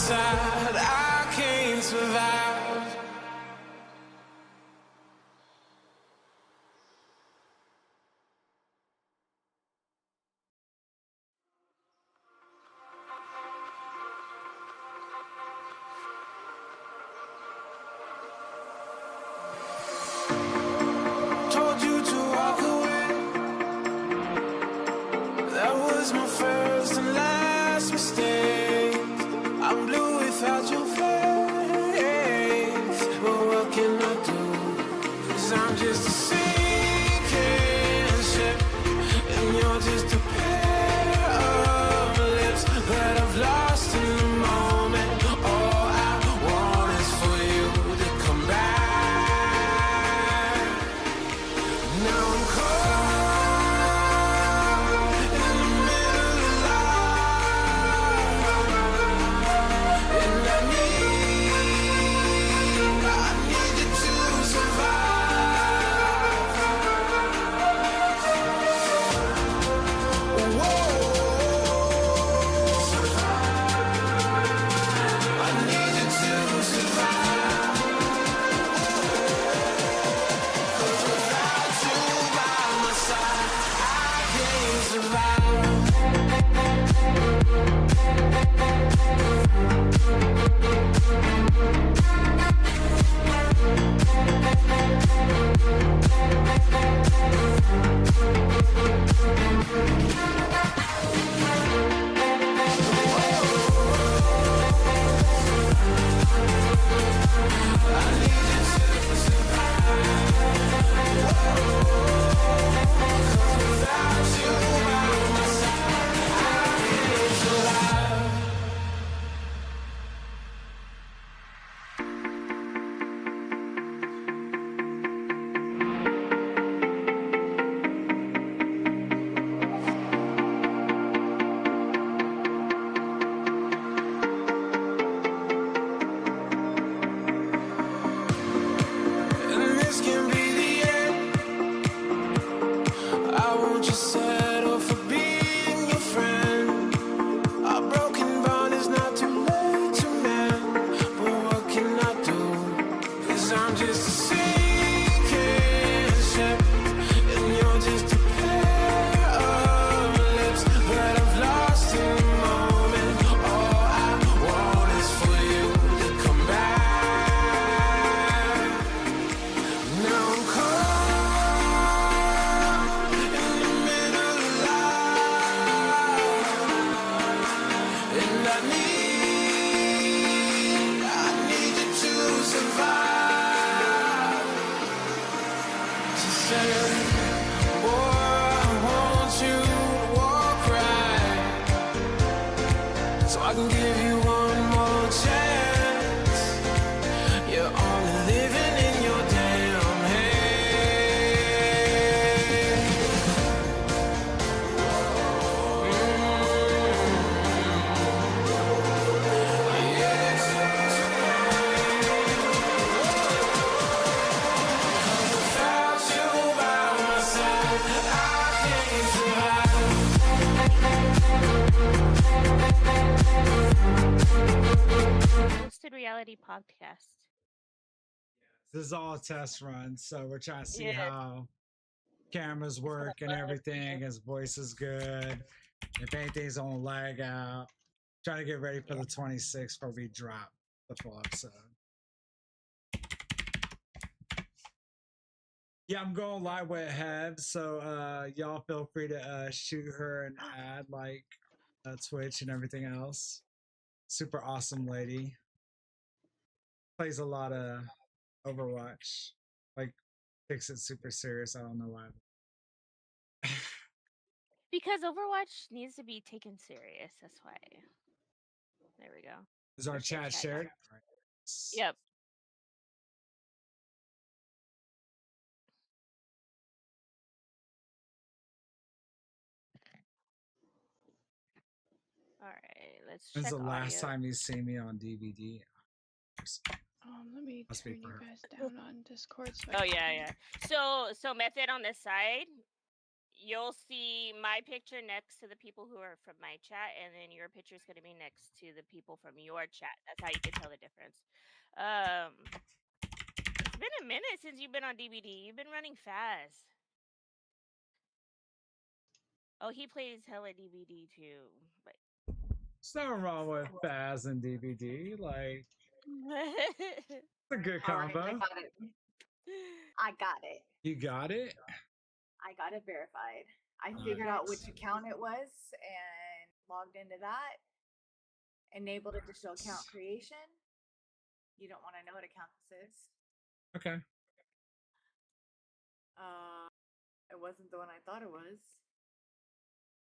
side, I can't survive. Told you to walk away. That was my first and last mistake. I'm blue without your face. But what can I do? 'Cause I'm just a sinking ship, and you're just a pair of lips that I've lost in the moment. All I want is for you to come back. Now I'm caught in the middle of life, and I need you to survive. Whoa, I need you to survive. 'Cause without you by my side, I can't survive. And this can be the end. I won't just settle for being your friend. Our broken bond is not too late to mend. But what can I do? 'Cause I'm just a sinking ship, and you're just a pair of lips that I've lost in the moment. All I want is for you to come back. Now I'm caught in the middle of life, and I need you to survive. She said, boy, I want you to walk right, so I can give you one more chance. You're only living in your damn head. Without you by my side, I can't survive. Hosted Reality Podcast. This is all a test run, so we're trying to see Yeah. how cameras work and everything. His voice is good. If anything's on lag out, trying to get ready for the 26th before we drop the full episode. Yeah, I'm going live with Hev, so y'all feel free to shoot her an ad like Twitch and everything else. Super awesome lady. Plays a lot of Overwatch. Like, takes it super serious. I don't know why. Because Overwatch needs to be taken serious. That's why. There we go. Is our Where's the chat chat shared? now? Yep. All right, let's When's check the last audio. time you see me on DVD? Let me Must be turn for you her. guys down on Discord. So Oh yeah, yeah. So method on this side, you'll see my picture next to the people who are from my chat, and then your picture is going to be next to the people from your chat. That's how you can tell the difference. It's been a minute since you've been on DBD. You've been running fast. Oh, he plays hella DBD too. But There's nothing wrong with Faz and DVD. Like, it's a good All right, combo. I got it. I got it. You got it? I got it verified. I Alright. figured out which account it was and logged into that. Enabled it to show account creation. You don't want to know what account this is. Okay. It wasn't the one I thought it was.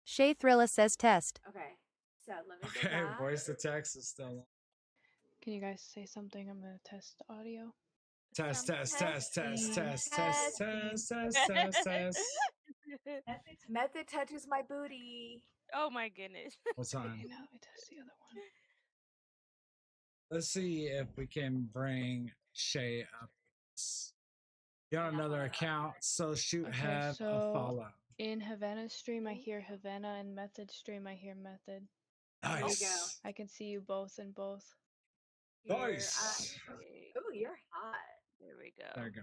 Shay Thrilla says test. Okay, so let me go Okay, back. voice to text is still on. Can you guys say something? I'm gonna test the audio. Test, Some test, test, test, test, test, testing. test, test, test, test. Method touches my booty. Oh my goodness. What's Okay, on? now let me test the other one. Let's see if we can bring Shay up. You're on another account, so shoot, Okay, have a so- follow. In Havana's stream, I hear Havana, and Method stream, I hear Method. you go. Nice. I can see you both in both. Nice. Oh, you're hot. There we go. There you go.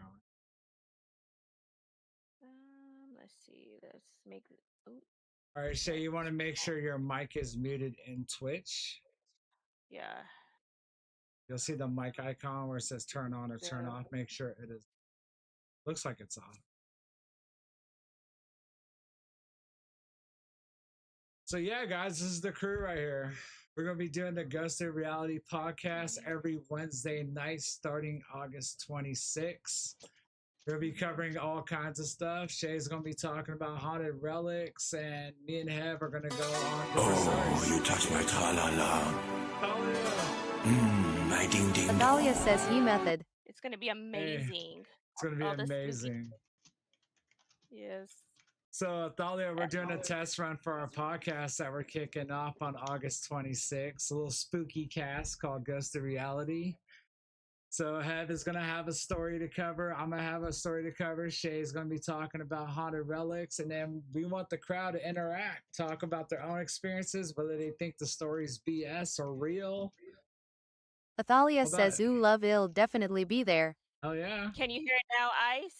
Let's see. Let's make. Oh, All right, Shay, you want to make sure your mic is muted in Twitch. yeah. You'll see the mic icon where it says turn on or turn Yeah. off. Make sure it is. Looks like it's off. So yeah, guys, this is the crew right here. We're gonna be doing the Ghosted Reality podcast every Wednesday night starting August 26th. We're gonna be covering all kinds of stuff. Shay's gonna be talking about haunted relics, and me and Hev are gonna go on different Oh, stories. you touch my tra-la-la. Oh, yeah. My ding-ding. Adalia says he Method. It's gonna be amazing. It's gonna be All the spooky- amazing. Yes. So, Thalia, we're doing a test run for our podcast that we're kicking off on August 26th. A little spooky cast called Ghost of Reality. So, Hev is going to have a story to cover. I'm going to have a story to cover. Shay's going to be talking about haunted relics. And then we want the crowd to interact, talk about their own experiences, whether they think the story's BS or real. Athalia Hold says on. ooh love ill definitely be there. Oh, yeah. Can you hear it now, Ice?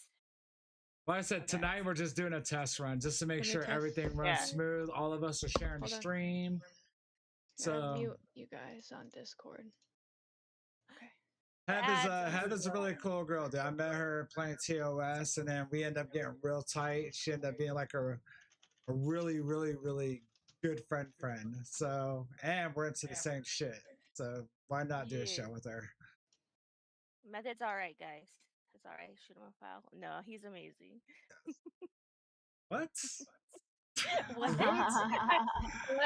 Well, I said tonight we're just doing a test run just to make Let me sure test. everything runs Yeah. smooth. All of us are sharing the Hold on. stream. Here, So. mute you guys on Discord. Okay. Hev is a really cool girl, dude. I met her playing TOS, and then we end up getting real tight. She ended up being like a really, really, really good friend. So, and we're into the same shit. So why not do a Yeah. show with her? Method's all right, guys. It's all right. Shoot him a foul. No, he's amazing. What? What? That's what?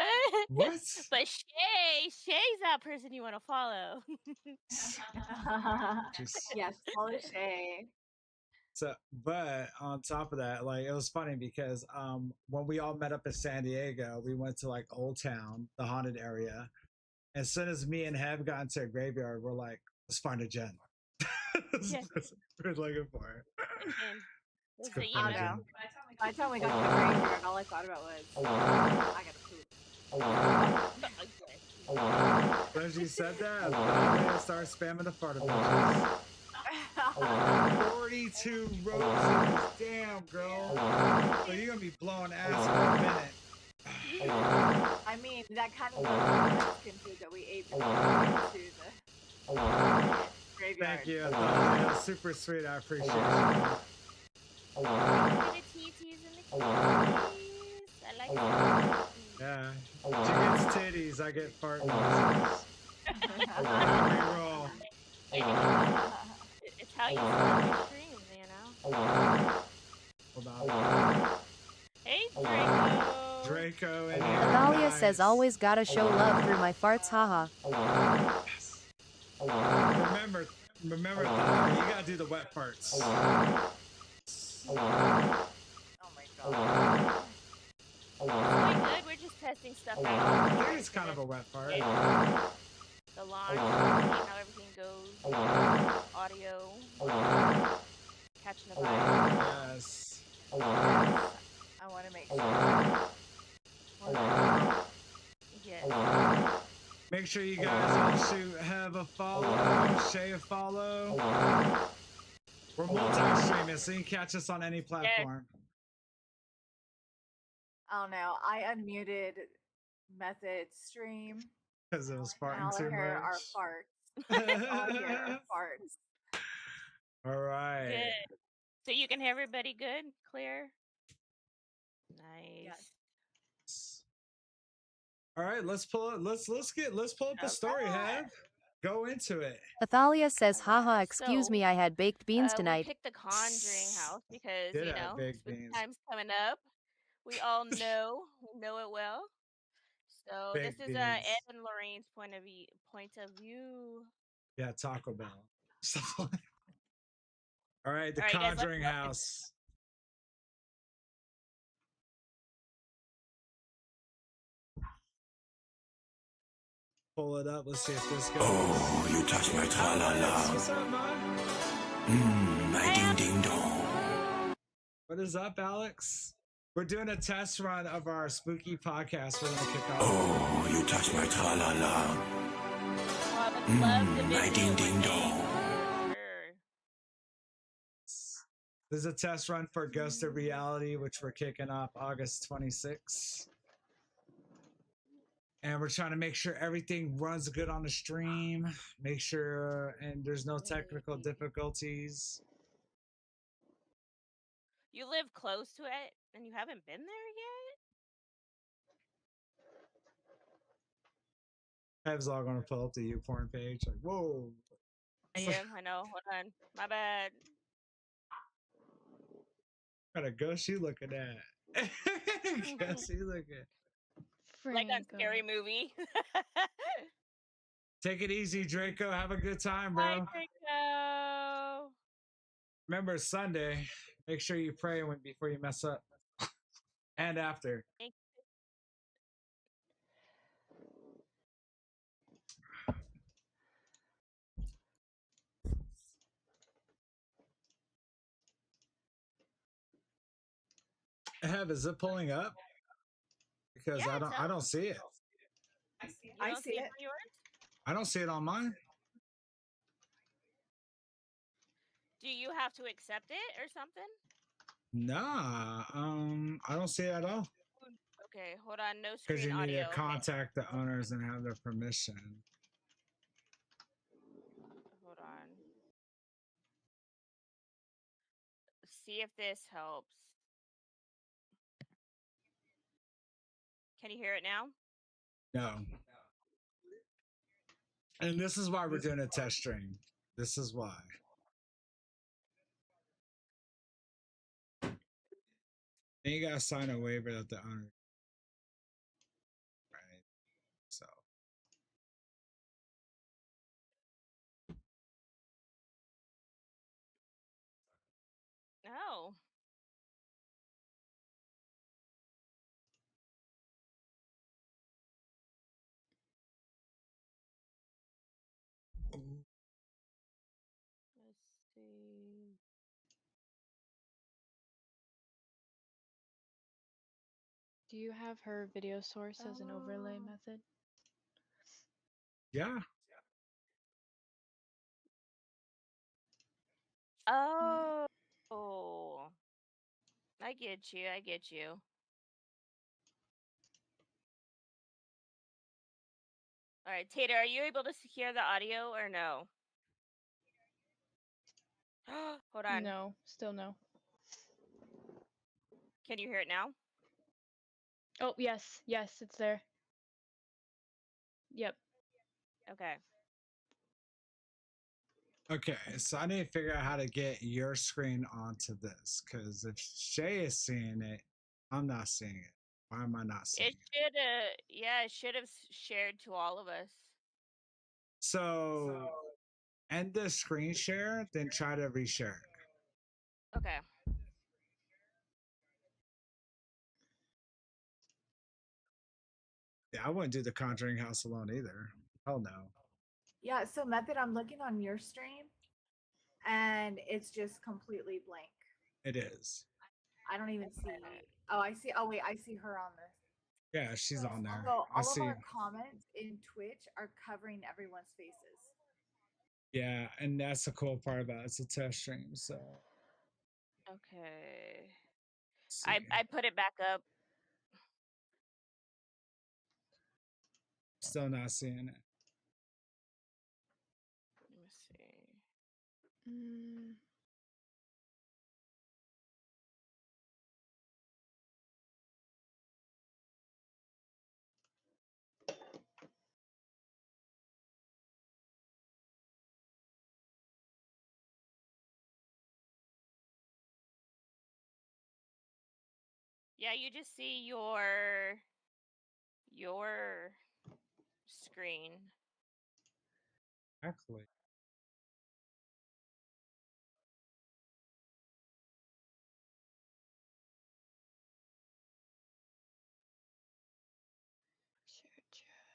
What? But Shay's that person you want to follow. Just- yes, follow Shay. So, but on top of that, like it was funny because when we all met up in San Diego, we went to like Old Town, the haunted area. As soon as me and Hev got into a graveyard, we're like, let's find a gen. Yeah. We're looking for it. And It's so, good you for I you, know. Jen. By the time we got to the graveyard, all I thought about was, I gotta poop. When she said that, I started spamming the fart emojis. 42 roses. Damn, girl. So you're going to be blowing ass for a minute. I mean, that kind of Mexican food that we ate before we went to the graveyard. Thank you. That was super sweet. I appreciate it. the TTs and the kitties. I like that. Yeah. She gets titties. I get fart emojis. Reroll. It's how you start your streams, you know? Hold on. Hey, Draco. Draco in here. Athalia Nice. says always gotta show love through my farts haha. Remember, Thalia, you gotta do the wet farts. Oh my god. It's going good. We're just testing stuff out. I think it's kind of a wet fart. The launch, seeing how everything goes. Audio. Catching the vibe. Yes. I want to make sure sure you guys all shoot have a follow, Shay a follow. We're multi-streaming, so you can catch us on any platform. Oh no, I unmuted Method stream. Because it was And farting all I too hear are much. farts. All I hear are farts. All right. Good. So you can hear everybody good, clear. Nice. Yes. All right, let's pull it. Let's pull up the story, Have. Go into it. Athalia says, haha, Alright, excuse so, me, I had baked beans We tonight. picked the Conjuring house because Did you have know baked spooky beans. time's coming up. We all know it well. So Baked this is beans. Ed and Lorraine's point of view. Yeah, Taco Bell. Stuff like that. All right, the All right, guys, let's Conjuring look. house. Pull it up. Let's see if this goes. Oh, you touch my Alex, tra-la-la. what's up, man? My ding-ding-dong. What is up, Alex? We're doing a test run of our spooky podcast. We're gonna kick off. Oh, you touch my tra-la-la. Well, I would love to My visit you one day. ding-ding-dong. Sure. This is a test run for Ghost of Reality, which we're kicking off August 26th. And we're trying to make sure everything runs good on the stream. Make sure, and there's no technical difficulties. You live close to it and you haven't been there yet? Ev's all gonna pull up the YouPorn page. Like, whoa. I know. Hold on. My bad. What kind of ghost you looking at? Ghost you looking at? Like that Franco. scary movie. Take it easy, Draco. Have a good time, Bye, bro. Draco. Remember, it's Sunday. Make sure you pray before you mess up. And after. Have, is it pulling up? Because Yeah, I don't see it. You I don't see it. for yours? I don't see it on mine. Do you have to accept it or something? Nah, I don't see it at all. Okay, hold on. No Because screen you need audio. to Okay. contact the owners and have their permission. Hold on. See if this helps. Can you hear it now? No. And this is why we're doing a test stream. This is why. And you gotta sign a waiver that the owner. Right. So. No. Let's see. Do you have her video source as an overlay Oh. method? Yeah. Oh. I get you. I get you. All right, Tater, are you able to hear the audio or no? Hold on. No, still no. Can you hear it now? Oh, yes, it's there. Yep. Okay. Okay, so I need to figure out how to get your screen onto this. Because if Shay is seeing it, I'm not seeing it. Why am I not seeing It it? should it should have shared to all of us. So end the screen share, then try to reshare it. Okay. Yeah, I wouldn't do the Conjuring House alone either. Hell no. Yeah, so Method, I'm looking on your stream and it's just completely blank. It is. I don't even see. Oh, I see. Oh, wait, I see her on this. Yeah, she's on there. So I all of see. our comments in Twitch are covering everyone's faces. Yeah, and that's the cool part about it. It's a test stream, so Okay. let's see. I put it back up. Still not seeing it. Let me see. Mm, Yeah, you just see your screen. Exactly. share chat.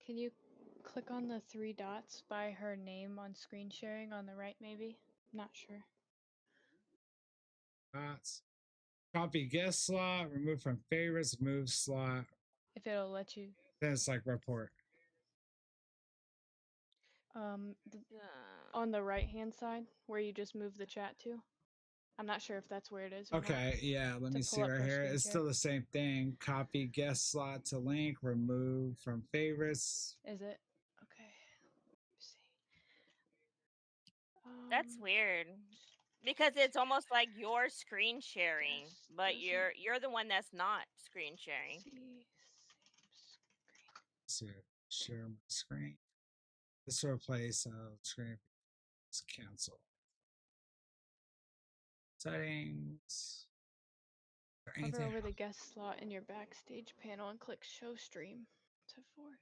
Can you click on the three dots by her name on screen sharing on the right, maybe? Not sure. That's copy guest slot, remove from favorites, move slot. If it'll let you. Then it's like report. Uh, On the right hand side where you just move the chat to. I'm not sure if that's where it is. Or not. Okay, yeah, let To me pull see up right her here. screen It's share. still the same thing. Copy guest slot to link, remove from favorites. Is it? Okay. Let's see. That's weird. Because it's almost like you're screen sharing, guest but doesn't you're the one that's not screen sharing. see same Let's see, share my screen. This replace screen. Let's cancel. Settings. screen. Hover over the guest slot in your backstage panel and click show stream to force.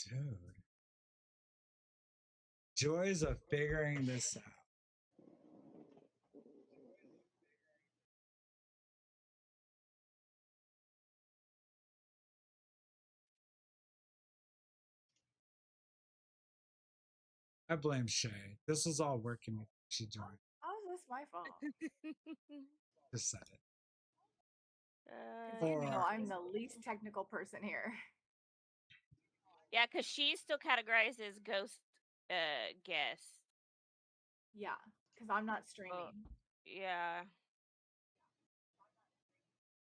Dude. Joys of figuring this out. I blame Shay. This was all working before she joined. How is this my fault? Just said it. You know, Or- I'm the least technical person here. Yeah, because she's still categorized as ghost guest. Yeah, because I'm not streaming. Yeah.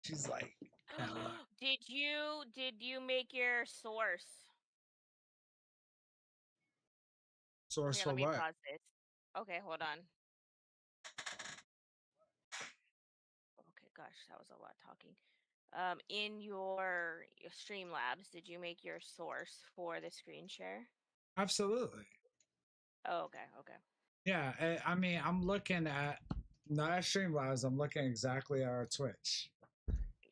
She's like, hella. Did you make your source? Source Here, for let me what? pause this. Okay, hold on. Okay, gosh, that was a lot talking. In your Streamlabs, did you make your source for the screen share? Absolutely. Oh, okay, okay. Yeah, I mean, I'm looking at not at Streamlabs. I'm looking exactly at our Twitch.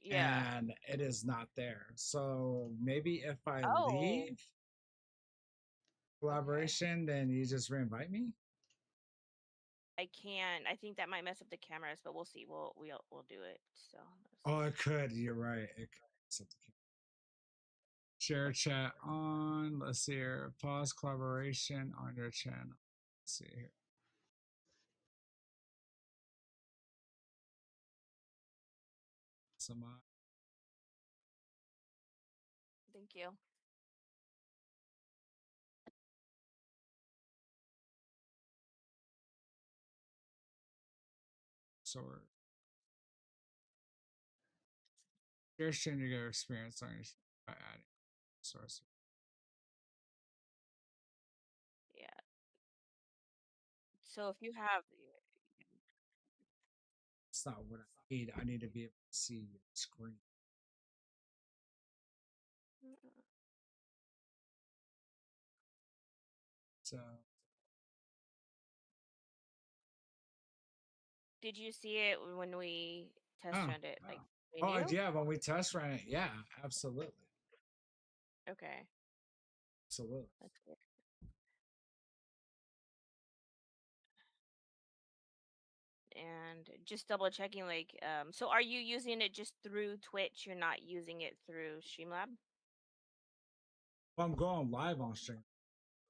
Yeah. And it is not there. So maybe if I Oh. leave collaboration, then you just reinvite me. I can. I think that might mess up the cameras, but we'll see. We'll do it. So. Oh, it could. You're right. It could. mess up the camera. Share chat on. Let's see here. Pause collaboration on your channel. Let's see here. Some Thank you. sort. Share stream to get experience on your by adding source. Yeah. So if you have, It's not what I need. I need to be able to see your screen. So did you see it when we test Oh, ran it? Like, oh video? yeah, when we test ran it, yeah, absolutely. Okay, Absolutely. that's good. And just double checking, like, so are you using it just through Twitch? You're not using it through Streamlab? Well, I'm going live on stream.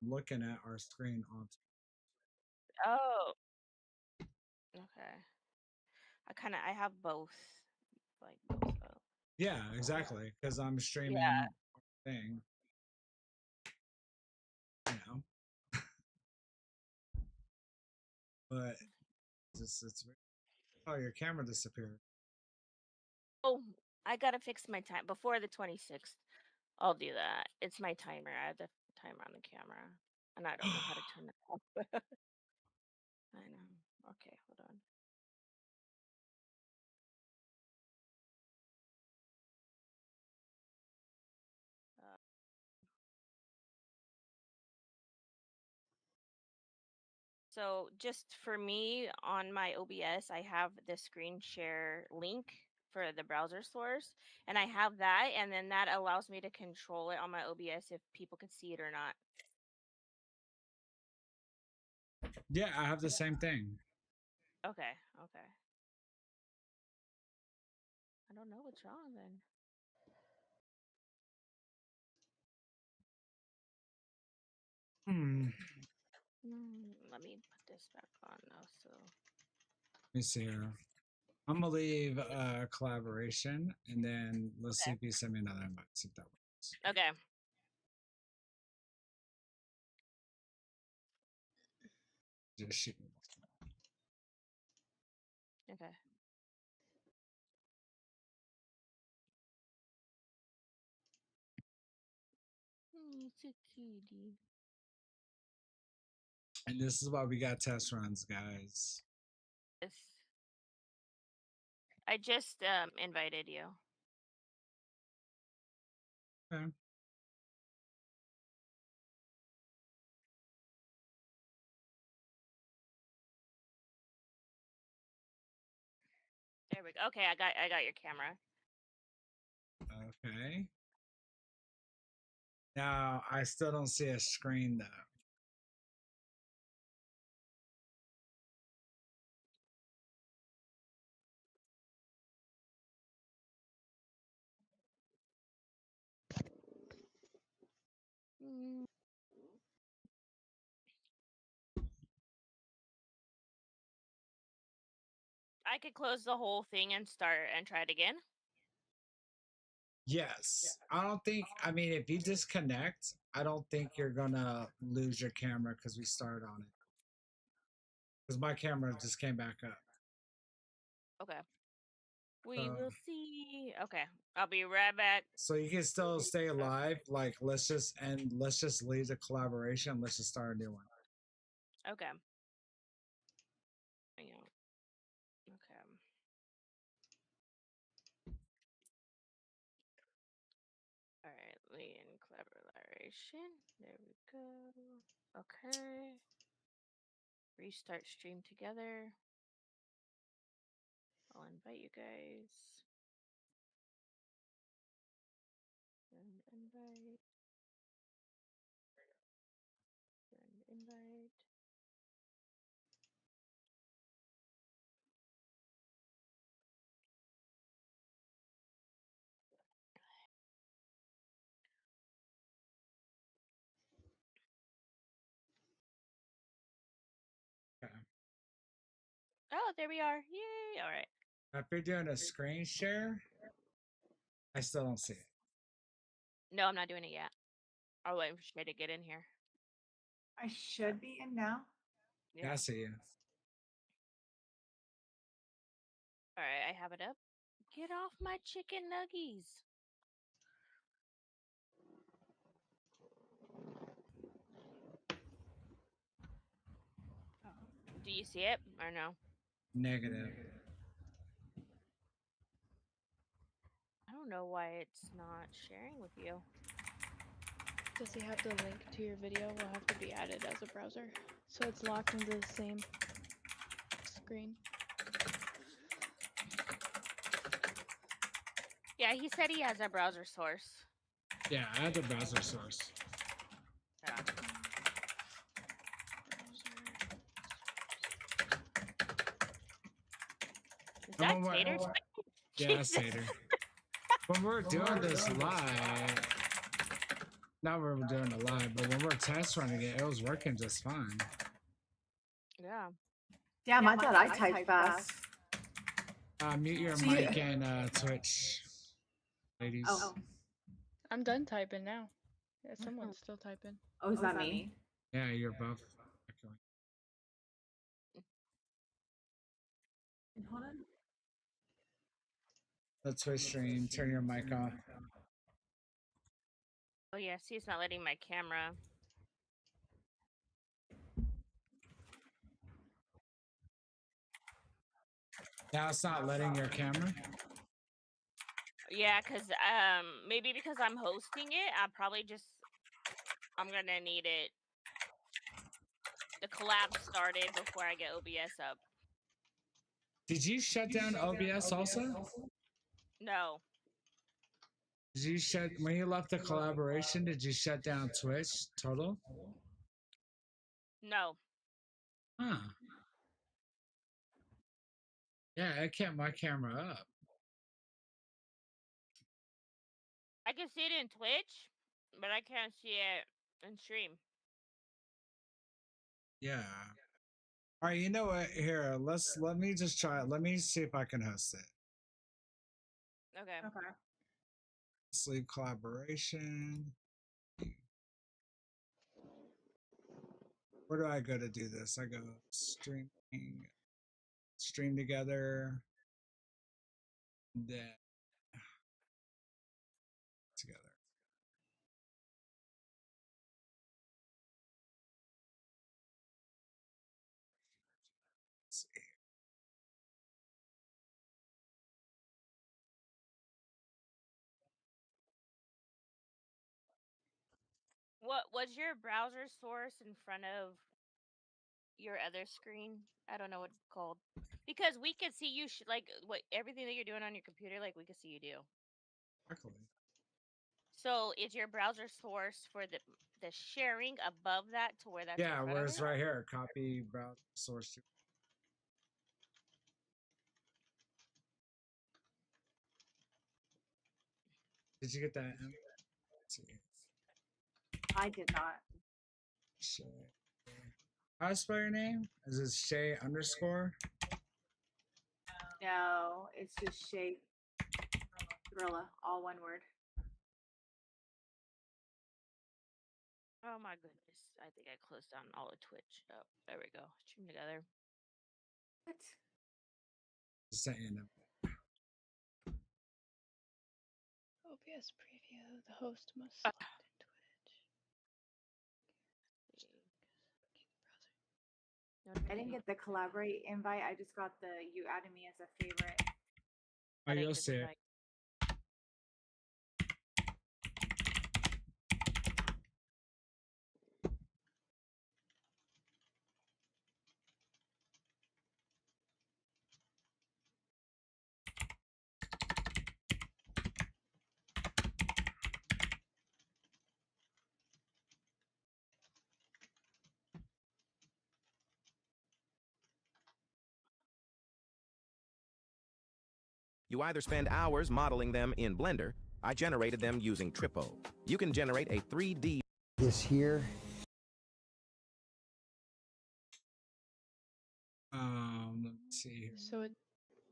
I'm looking at our screen on. Oh, okay. I have both, like both. Yeah, exactly. Because I'm Yeah. streaming thing. You know. But it's oh, your camera disappeared. Oh, I gotta fix my time before the 26th. I'll do that. It's my timer. I have the timer on the camera, and I don't know how to turn it off. I know. Okay, hold on. Uh, So just for me on my OBS, I have the screen share link for the browser source, and I have that, and then that allows me to control it on my OBS if people could see it or not. Yeah, I have the same thing. Okay, okay. I don't know what's wrong then. Let me put this back on now. So Let me see here. I'm gonna leave collaboration, and then let's see okay, if you send me another invite. See if that works. okay. Just shoot me. Okay. It's a cutie. And this is why we got test runs, guys. Yes. I just invited you. Okay. There we go. Okay, I got your camera. Okay. Now I still don't see a screen though. Mm, I could close the whole thing and start and try it again. Yes. I don't think, I mean, if you disconnect, I don't think you're gonna lose your camera because we started on it. Because my camera just came back up. Okay. We So, will see. Okay. I'll be right back. so you can still stay alive. Like, let's just leave the collaboration. Let's just start a new one. Okay. Yeah. Okay. All right. Lean collaboration. There we go. Okay. Restart stream together. I'll invite you guys. Send invite. Send invite. Okay. Oh, there we are. Yay. All right. If you're doing a screen share, I still don't see it. No, I'm not doing it yet. I'll wait for Shay to get in here. I should be in now. Yeah, I see you. All right, I have it up. Get off my chicken nuggies. Do you see it or no? Negative. I don't know why it's not sharing with you. Does he have the link to your video? Will have to be added as a browser. So it's locked into the same screen. Yeah, he said he has a browser source. Yeah, add the browser source. Yeah. Is Come that on, Tater's? Yeah, Jesus. Sater. When we're doing this live, not when we're doing it live, but when we're test running it, it was working just fine. Yeah. Yeah, my bad. I type fast. Mute your So mic and Twitch, ladies. Oh, I'm done typing now. Yeah, someone's still typing. oh, is that me? Yeah, you're both. echoing. Hold on. The Twitch stream, turn your mic off. Oh yeah. See, it's not letting my camera. Now it's not letting your camera. Yeah, cause maybe because I'm hosting it, I'm gonna need it. The collab started before I get OBS up. Did you shut down OBS also? No. Did you shut when you left the collaboration? Did you shut down Twitch total? No. Huh. Yeah, I kept my camera up. I can see it in Twitch, but I can't see it in stream. Yeah. All right, you know what? Here, let me just try it. Let me see if I can host it. Okay. Okay. Sleep collaboration. Where do I go to do this? I go streaming, stream together, then together. Let's see. What was your browser source in front of your other screen? I don't know what it's called. Because we can see you like what everything that you're doing on your computer, like we can see you do. Exactly. So is your browser source for the sharing above that to where that's in Yeah, front where of it's it? right here. Copy browser source. Did you get that? Let's see. I did not. Shay. How do I spell your name? Is it Shay underscore? No, it's just Shay Gorilla, all one word. Oh my goodness. I think I closed down all of Twitch. Oh, there we go. Stream together. What? Just sent you a note. OBS preview. The host must select in Twitch. I didn't get the collaborate invite. I just got the you added me as a favorite. Oh, Adding you'll this see it. invite. You either spend hours modeling them in Blender. I generated them using Trippo. You can generate a 3D This here. Let me see here. So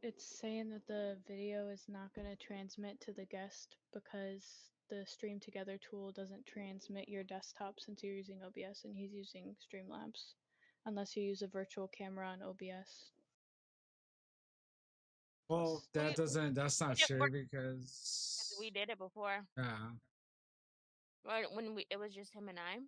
it's saying that the video is not going to transmit to the guest because the Stream Together tool doesn't transmit your desktop since you're using OBS and he's using Streamlabs, unless you use a virtual camera on OBS. Well, that's not did it true work? because We did it before. yeah. When it was just him and I.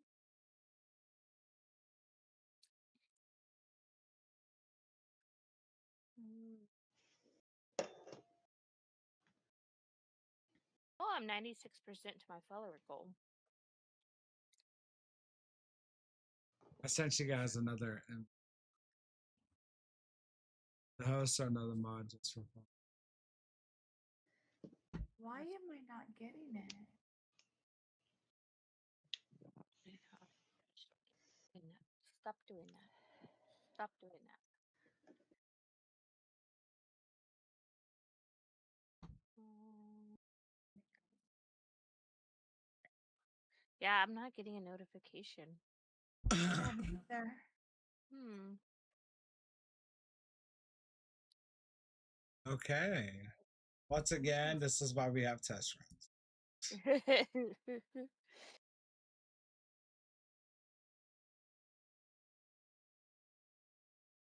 Oh, I'm 96% to my follower goal. I sent you guys another the host or another mod just for fun. Why am I not getting it? Stop doing that. Stop doing that. Mm. Yeah, I'm not getting a notification. Yeah, me neither. Hmm. Okay. Once again, this is why we have test runs.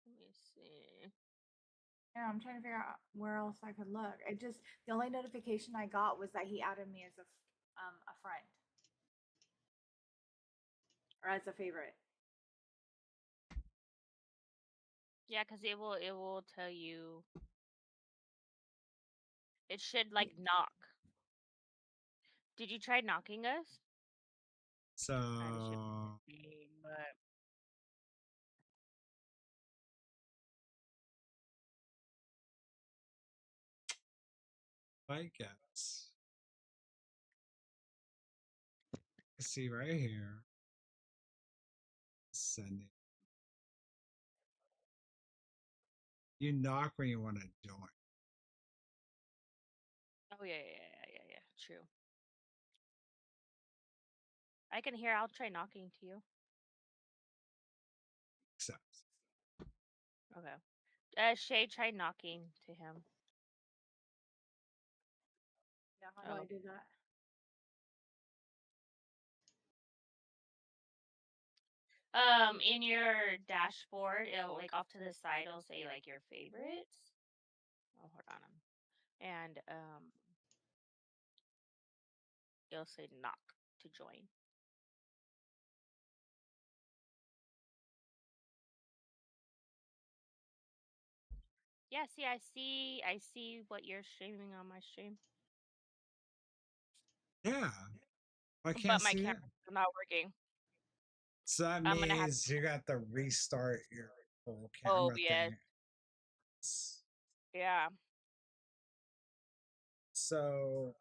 Let me see. Yeah, I'm trying to figure out where else I could look. The only notification I got was that he added me as a friend or as a favorite. Yeah, because it will tell you. It should like knock. Did you try knocking us? So But I guess. See right here. Sending. You knock when you want to join. oh yeah. True. I can hear. I'll try knocking to you. Accept. Okay. Shay, try knocking to him. Yeah, how do Oh. I do that? In your dashboard, it'll like off to the side. It'll say like your favorites. Oh, hold on. And it'll say knock to join. Yeah, see, I see what you're streaming on my stream, Yeah. I but can't my see it. camera's still not working. So that I'm gonna have means you got to restart your whole Oh camera yes, thing. yeah. So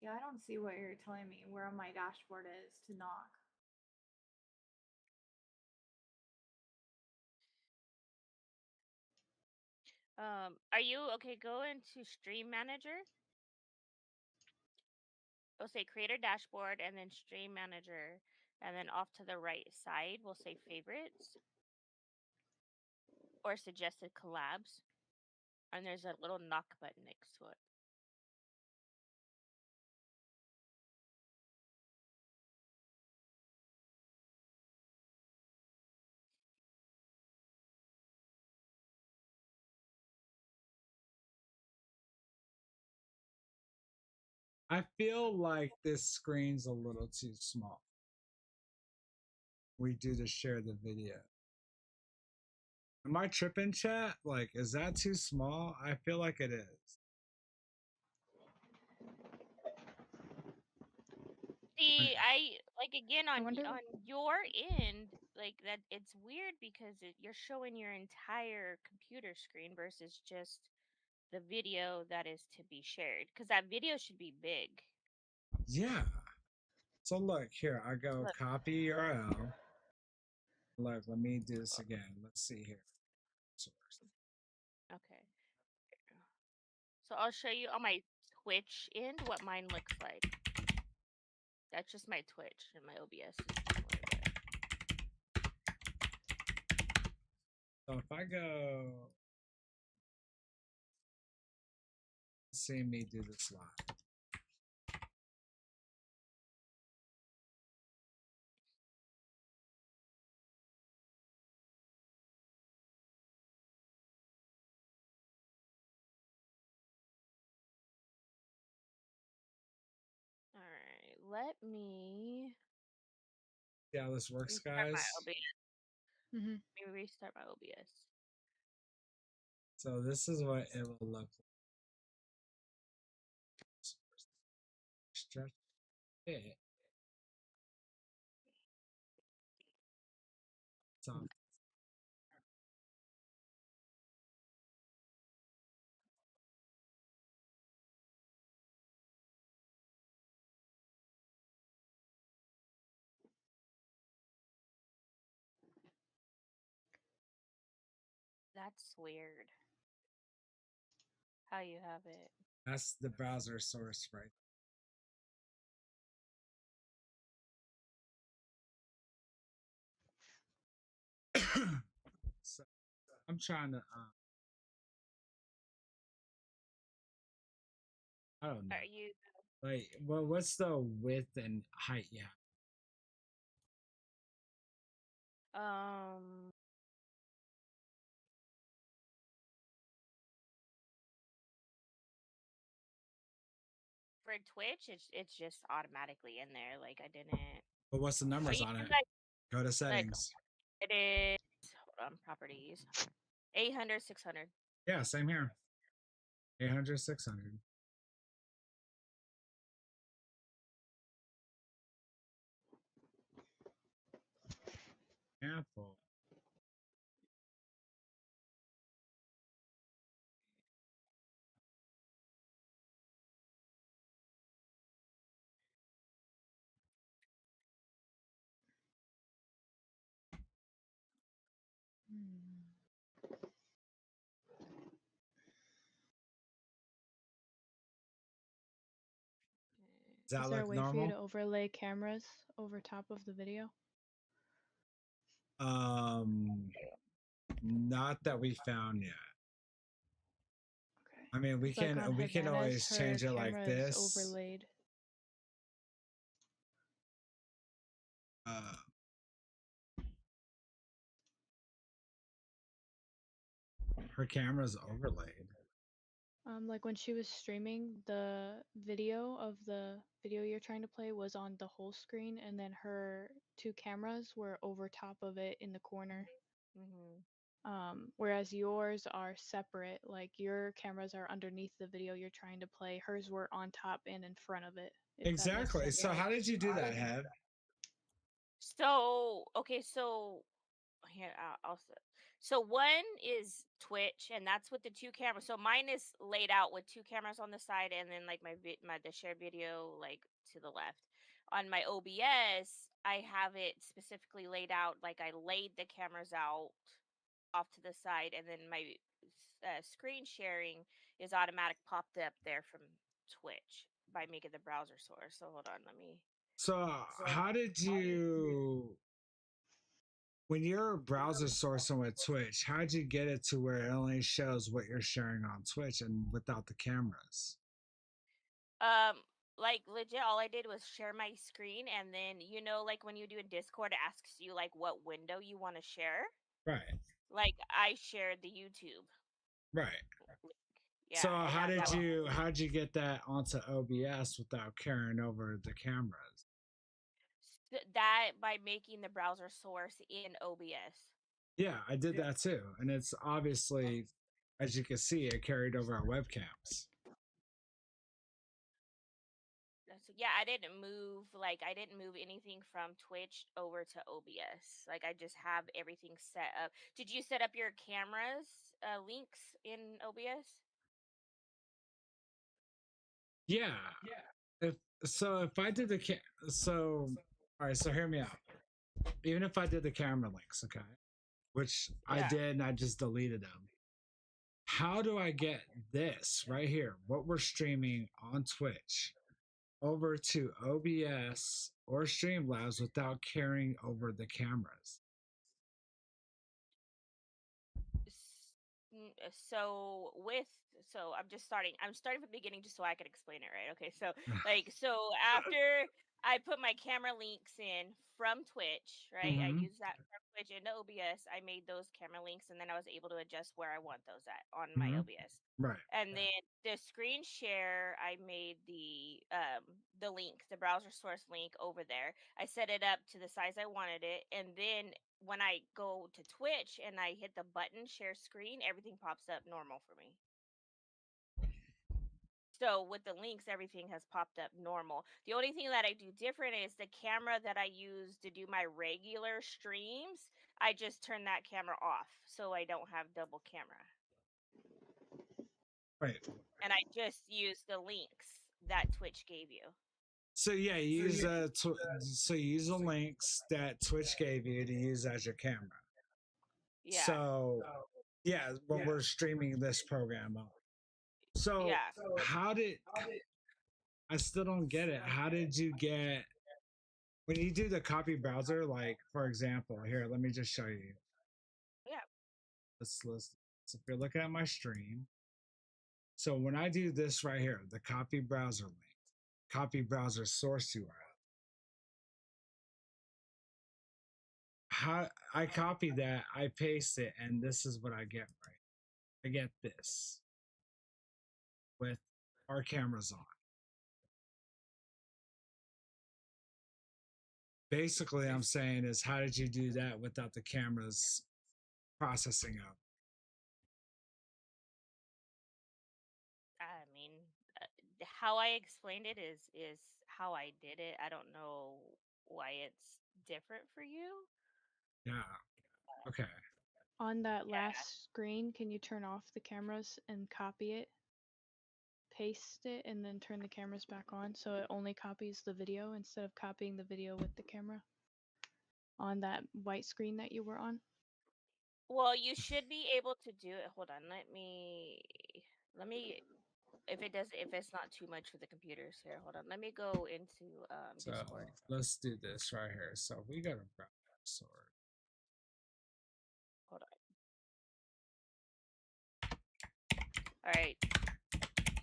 Yeah, I don't see what you're telling me where on my dashboard is to knock. Are you okay? Go into Stream Manager. It'll say Creator Dashboard and then Stream Manager, and then off to the right side will say Favorites or Suggested Collabs, and there's a little knock button next to it. I feel like this screen's a little too small. We do to share the video. Am I tripping, chat? Like, is that too small? I feel like it is. See, I like again I on wonder. on your end, like that. It's weird because you're showing your entire computer screen versus just the video that is to be shared. Because that video should be big. Yeah. So look here, I go Look. copy URL. Look, let me do this again. Let's see here. Source. Okay. So I'll show you on my Twitch end what mine looks like. That's just my Twitch and my OBS is similar, but So if I go see me do this live. all right. Let me See how this works, restart my guys? OBS. Mm-hmm. Let me restart my OBS. So this is what it will look like. Stretch it. So That's weird. How you have it? That's the browser source, right? So I'm trying to. I don't know. Are you? Like, well, what's the width and height? Yeah. Um. For Twitch, it's just automatically in there. Like I didn't. But what's the But numbers you on can it? like Go to settings. it is. Hold on, properties. 800, 600. Yeah, same here. 800, 600. Apple. Does that Is there a look way for you normal? to overlay cameras over top of the video? Not that we found yet. Okay. I mean, we Like can on we can Havana's, always her change it like camera is this. overlaid. Uh, her camera's overlaid. Like when she was streaming, the video of the video you're trying to play was on the whole screen, and then her two cameras were over top of it in the corner. Whereas yours are separate, like your cameras are underneath the video you're trying to play. Hers were on top and in front of it. If that makes Exactly. sense. So how did you do that, Heb? So okay, so here also. So one is Twitch, and that's with the two cameras. So mine is laid out with two cameras on the side, and then like my the shared video like to the left. On my OBS, I have it specifically laid out like I laid the cameras out off to the side, and then my screen sharing is automatic popped up there from Twitch by making the browser source. So hold on, let me. So how did you, when you're browser sourcing with Twitch, how'd you get it to where it only shows what you're sharing on Twitch and without the cameras? Like legit, all I did was share my screen, and then like when you do in Discord, it asks you like what window you want to share. Right. Like I shared the YouTube. Right. Yeah. So and how'd you get that onto OBS without carrying over the cameras? that by making the browser source in OBS. Yeah, I did that too, and it's obviously, as you can see, it carried over our webcams. So yeah, I didn't move anything from Twitch over to OBS. Like I just have everything set up. Did you set up your cameras links in OBS? Yeah. If I did the all right, so hear me out. Even if I did the camera links, okay, which I did, and I just deleted them. How do I get this right here, what we're streaming on Twitch, over to OBS or Streamlabs without carrying over the cameras? So I'm starting from the beginning just so I can explain it right. Okay, so after I put my camera links in from Twitch, right? I Mhm. used that from Twitch into OBS. I made those camera links, and then I was able to adjust where I want those at on my Mhm. OBS. Right. And then the screen share, I made the link, the browser source link over there. I set it up to the size I wanted it, and then when I go to Twitch and I hit the button share screen, everything pops up normal for me. So with the links, everything has popped up normal. The only thing that I do different is the camera that I use to do my regular streams. I just turn that camera off so I don't have double camera. Right. And I just use the links that Twitch gave you. So yeah, you use so you use the links that Twitch gave you to use as your camera. Yeah. So Yeah, when we're streaming this program up. So Yeah. how did I still don't get it? How did you get when you do the copy browser? Like for example, here, let me just show you. Yeah. Let's list. So if you're looking at my stream, so when I do this right here, the copy browser link, copy browser source URL. How I copy that, I paste it, and this is what I get right. I get this with our cameras on. Basically, I'm saying is how did you do that without the cameras processing up? I mean, how I explained it is how I did it. I don't know why it's different for you. Yeah. Okay. On that Yeah. last screen, can you turn off the cameras and copy it? Paste it and then turn the cameras back on so it only copies the video instead of copying the video with the camera on that white screen that you were on. Well, you should be able to do it. Hold on, let me if it's not too much for the computers here. Hold on. Let me go into So Discord. let's do this right here. So we got a browser source. Hold on. All right.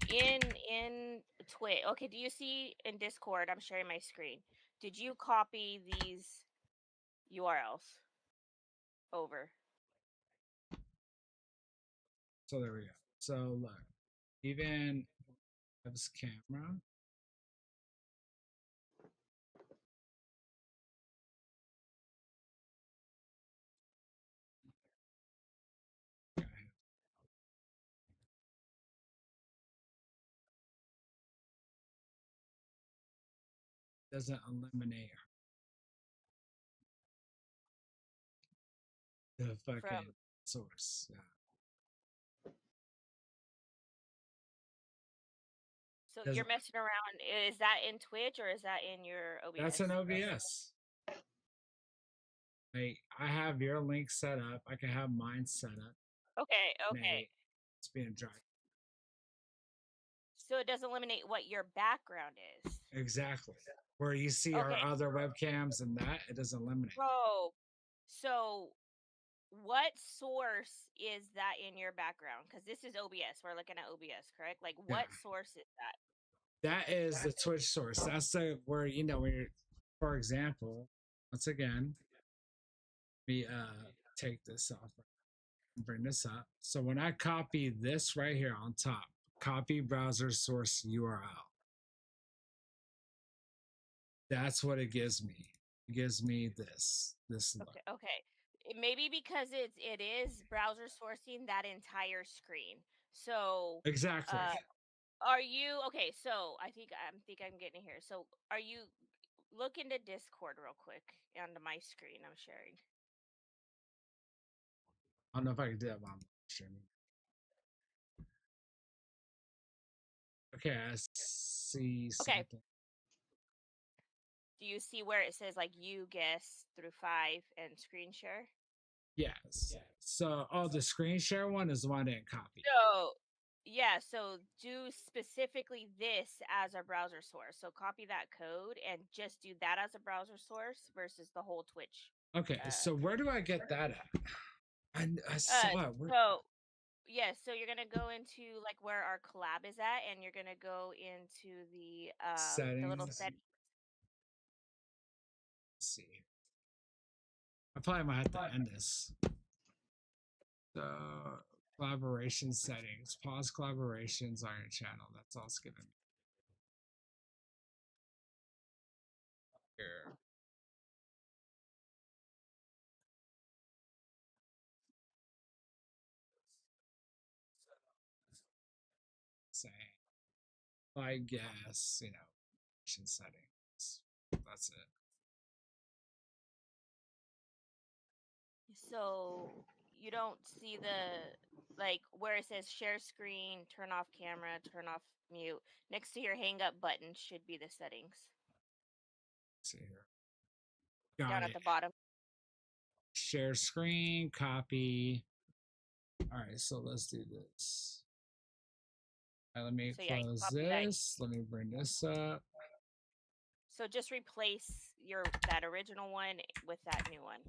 In Twitch. Okay, do you see in Discord? I'm sharing my screen. Did you copy these URLs over? So there we go. So look, even this camera. Doesn't eliminate the fucking From source. Yeah. So you're Doesn't, messing around. Is that in Twitch or is that in your OBS? that's an OBS. Like I have your link set up. I can have mine set up. Okay, okay. Nate, it's being dragged. So it doesn't eliminate what your background is. Exactly. Where you see our Okay. other webcams and that, it doesn't eliminate. Bro, so what source is that in your background? Because this is OBS. We're looking at OBS, correct? Like, what Yeah. source is that? That is the Twitch source. That's the where you know when you're, for example, once again, we take this off and bring this up. So when I copy this right here on top, copy browser source URL. That's what it gives me. It gives me this look. Okay, okay. Maybe because it is browser sourcing that entire screen. So Exactly. are you okay? So I think I'm getting it here. So are you look into Discord real quick onto my screen? I'm sharing. I don't know if I can do that while I'm streaming. Okay, I see Okay. something. Do you see where it says like you guess through 5 and screen share? Yes. So, oh, the screen share one is the one I didn't copy. So yeah, so do specifically this as a browser source. So copy that code and just do that as a browser source versus the whole Twitch. Okay, so where do I get that at? I saw it. So yeah, so you're gonna go into like where our collab is at, and you're gonna go into the little Settings. setting. Let's see. I probably might have to end this. So collaboration settings. Pause collaborations on your channel. That's all it's giving me. Here. Saying, I guess, you know, settings. That's it. So you don't see the like where it says share screen, turn off camera, turn off mute. Next to your hang up button should be the settings. Let's see here. Got Down it. at the bottom. Share screen, copy. All right, so let's do this. All right, let me So yeah, you close copy that. this. Let me bring this up. So just replace that original one with that new one.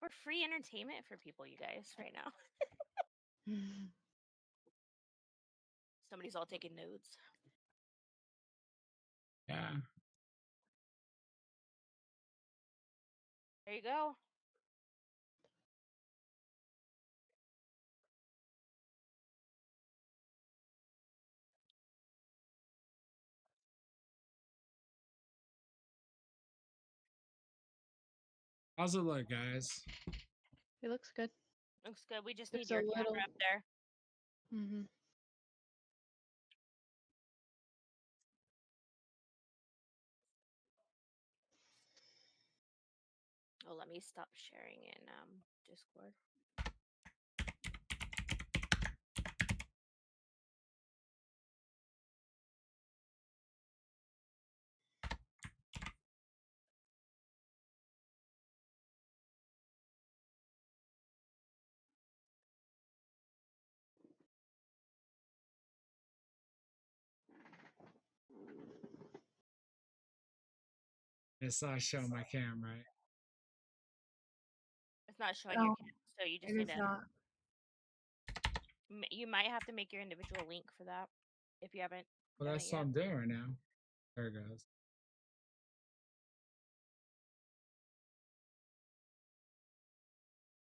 We're free entertainment for people, you guys, right now. Somebody's all taking notes. Yeah. There you go. How's it look, guys? It looks good. Looks good. We just There's need a your little. camera up there. Mm-hmm. Oh, let me stop sharing in Discord. It's not showing my cam, right? It's not showing No, your cam, so you just it need is to. not. You might have to make your individual link for that if you haven't Well, done that's it what yet. I'm doing right now. There it goes.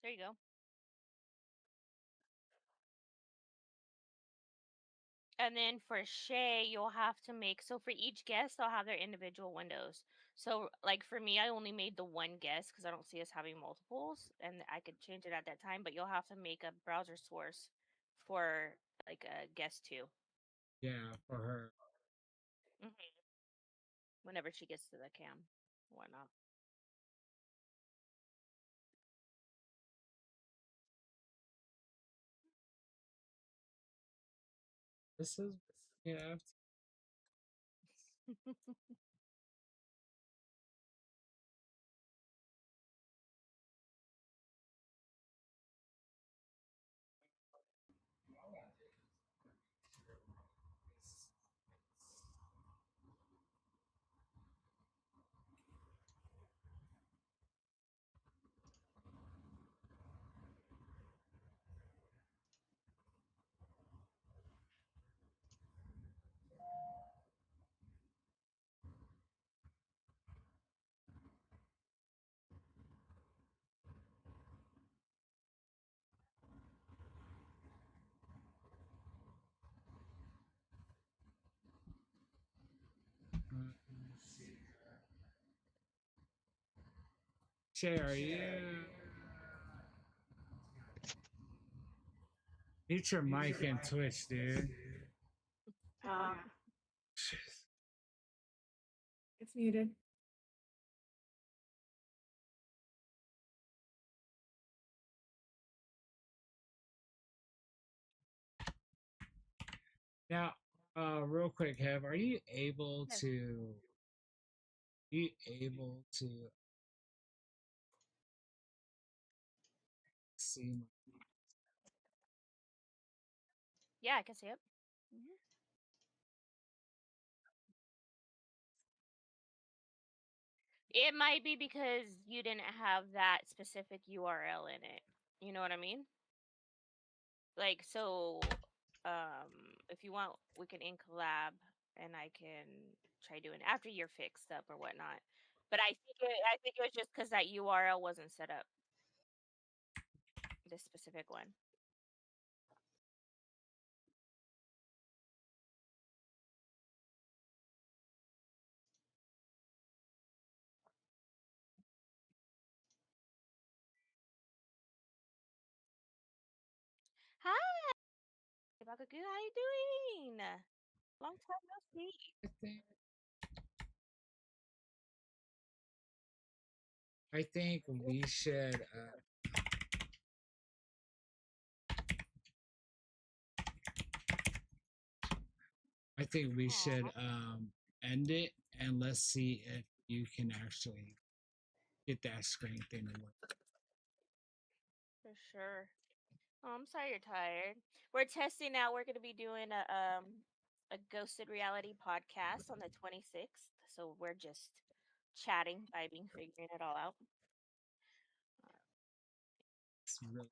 There you go. And then for Shay, you'll have to make, so for each guest, they'll have their individual windows. So like for me, I only made the one guest because I don't see us having multiples, and I could change it at that time, but you'll have to make a browser source for like a guest two. Yeah, for her. Whenever she gets to the cam, whatnot. This is yeah. Shay, are you? Mute your mic and Twitch, dude. It's muted. Now, real quick, Kev, are you able Yes. to? You able to see? Yeah, I can see it. It might be because you didn't have that specific URL in it. You know what I mean? Like, so, if you want, we can in collab, and I can try doing it after you're fixed up or whatnot. But I think it was just because that URL wasn't set up. This specific one. Hi, Bakaku, how you doing? Long time no see. I think we should. I think we should end it and let's see if you can actually get that screen thing to work. For sure. Oh, I'm sorry you're tired. We're testing out. We're going to be doing a ghosted reality podcast on the 26th. So we're just chatting, vibing, figuring it all out. It's really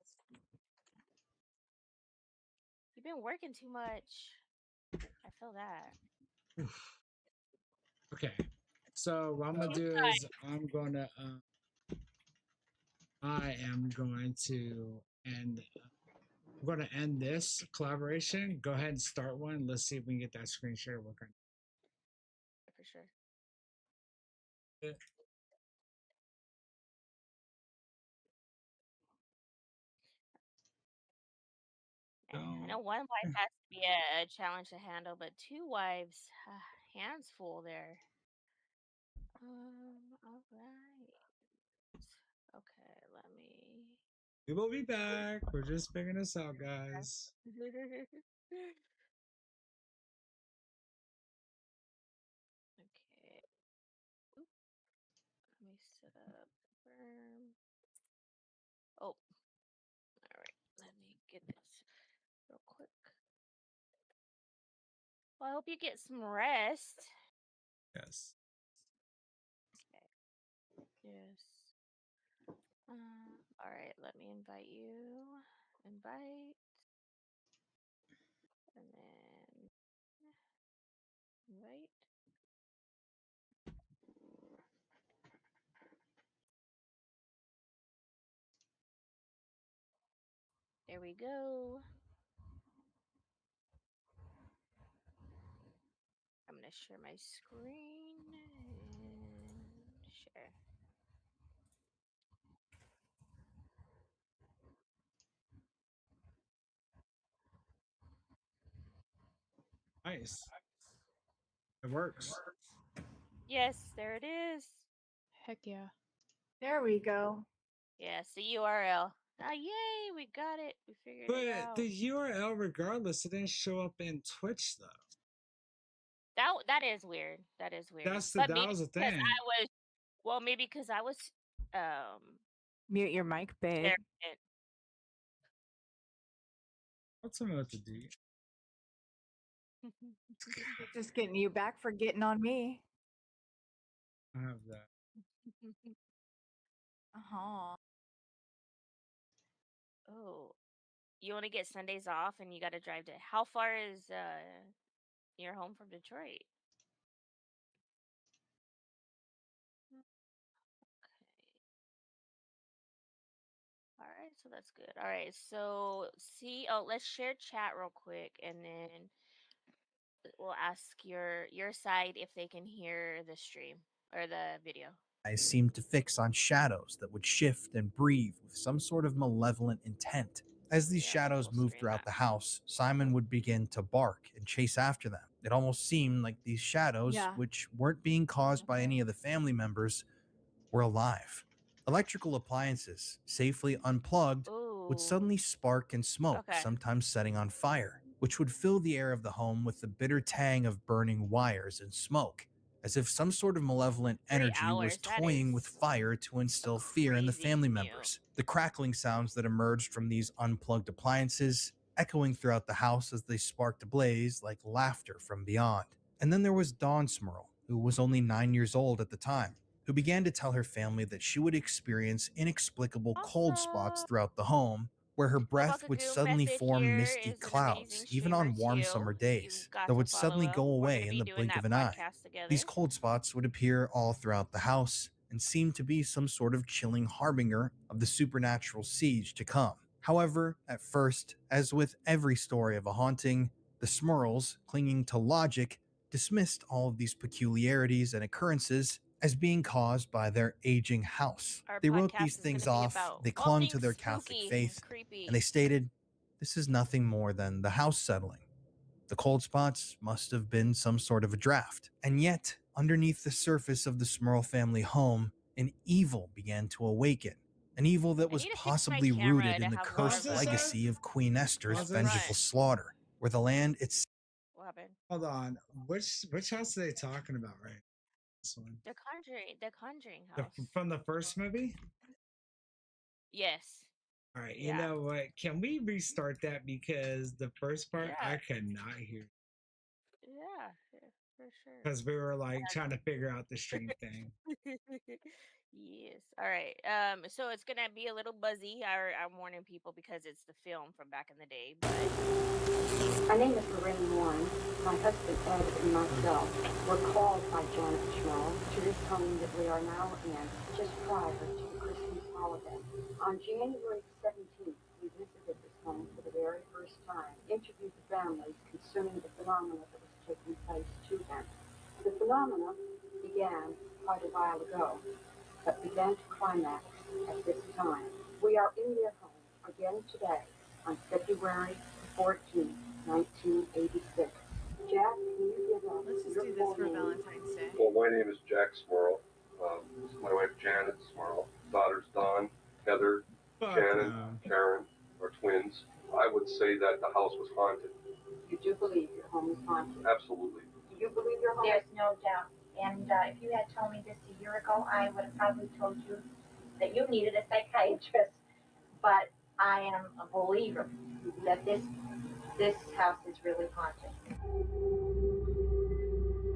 You've been working too much. I feel that. okay. So what I'm gonna Okay. do is I am going to end. I'm going to end this collaboration. Go ahead and start one. Let's see if we can get that screen share working. For sure. Yeah. I know one wife has to be a challenge to handle, but two wives, hands full there. All right. Okay, let me. We will be back. We're just figuring this out, guys. Okay. Oop. Let me set up. Confirm. Oh. All right. Let me get this real quick. Well, I hope you get some rest. Yes. Okay. Yes. All right. Let me invite you. Invite. And then invite. There we go. I'm gonna share my screen and share. Nice. It works. Yes, there it is. Heck yeah. There we go. Yes, the URL. Ah, yay, we got it. We figured it But out. the URL, regardless, it didn't show up in Twitch though. That is weird. That is weird. That But was maybe the because thing. I was maybe because I was Mute your mic, babe. sharing it. What's another to do? Just getting you back for getting on me. I have that. Uh-huh. Oh, you want to get Sundays off and you got to drive to. How far is your home from Detroit? All right, so that's good. All right, so let's share chat real quick, and then we'll ask your side if they can hear the stream or the video. I seemed to fix on shadows that would shift and breathe with some sort of malevolent intent. As these Yeah, shadows full moved screen throughout that. the house, Simon would begin to bark and chase after them. It almost seemed like these shadows, Yeah. which weren't being caused by any of the family members, were alive. Electrical appliances, safely unplugged, would Ooh. suddenly spark and smoke, Okay. sometimes setting on fire, which would fill the air of the home with the bitter tang of burning wires and smoke, as if some sort of malevolent 3 energy was hours, that toying with is fire to instill fear in the crazy family commute. members. The crackling sounds that emerged from these unplugged appliances, echoing throughout the house as they sparked ablaze like laughter from beyond. And then there was Dawn Smurl, who was only 9 years old at the time, who began to tell her family that she would experience inexplicable cold spots Awesome. throughout the home, where her breath Baka would Goom suddenly message form here misty is an clouds, amazing even streamer on warm too. summer You days, got that to would follow suddenly go him. We're away gonna in be the doing blink that of an eye. podcast together. These cold spots would appear all throughout the house and seem to be some sort of chilling harbinger of the supernatural siege to come. However, at first, as with every story of a haunting, the Smurls, clinging to logic, dismissed all of these peculiarities and occurrences as being caused by their aging house. Our They wrote podcast these is gonna things be off, about they all clung things to their Catholic spooky faith, and creepy. and they stated, "This is nothing more than the house settling. The cold spots must have been some sort of a draft." And yet, underneath the surface of the Smurl family home, an evil began to awaken. An evil that I was need to fix my possibly camera rooted to in the have more cursed of a legacy of Queen Esther's Pause this. vengeful front. slaughter, where the land itself What happened? Hold on. Which house are they talking about, right? This one. The Conjuring The, house. from the first movie? Yes. All right, you Yeah. know what? Can we restart that because the first part Yeah. I could not hear Yeah, for sure. because we were like trying to figure out the stream thing. Yes. All right. So it's gonna be a little buzzy. I'm warning people because it's the film from back in the day. But My name is Lorraine Warren. My husband Ed and myself were called by Janet Schmall to this home that we are now in just prior to the Christmas holiday. On January 17th, we visited this home for the very first time, interviewed the families concerning the phenomena that was taking place to them. The phenomena began quite a while ago, but began to climax at this time. We are in their home again today on February 14th, 1986. Jack, can you give us Let's just your do this full for name? Valentine's Day. Well, my name is Jack Smurl. This is my wife Janet Smurl. Daughters Dawn, Heather, Fuck Shannon, no. Karen are twins. I would say that the house was haunted. You do believe your home is haunted? Absolutely. Do you believe your home? There's no doubt. And if you had told me this a year ago, I would have probably told you that you needed a psychiatrist. But I am a believer that this house is really haunted.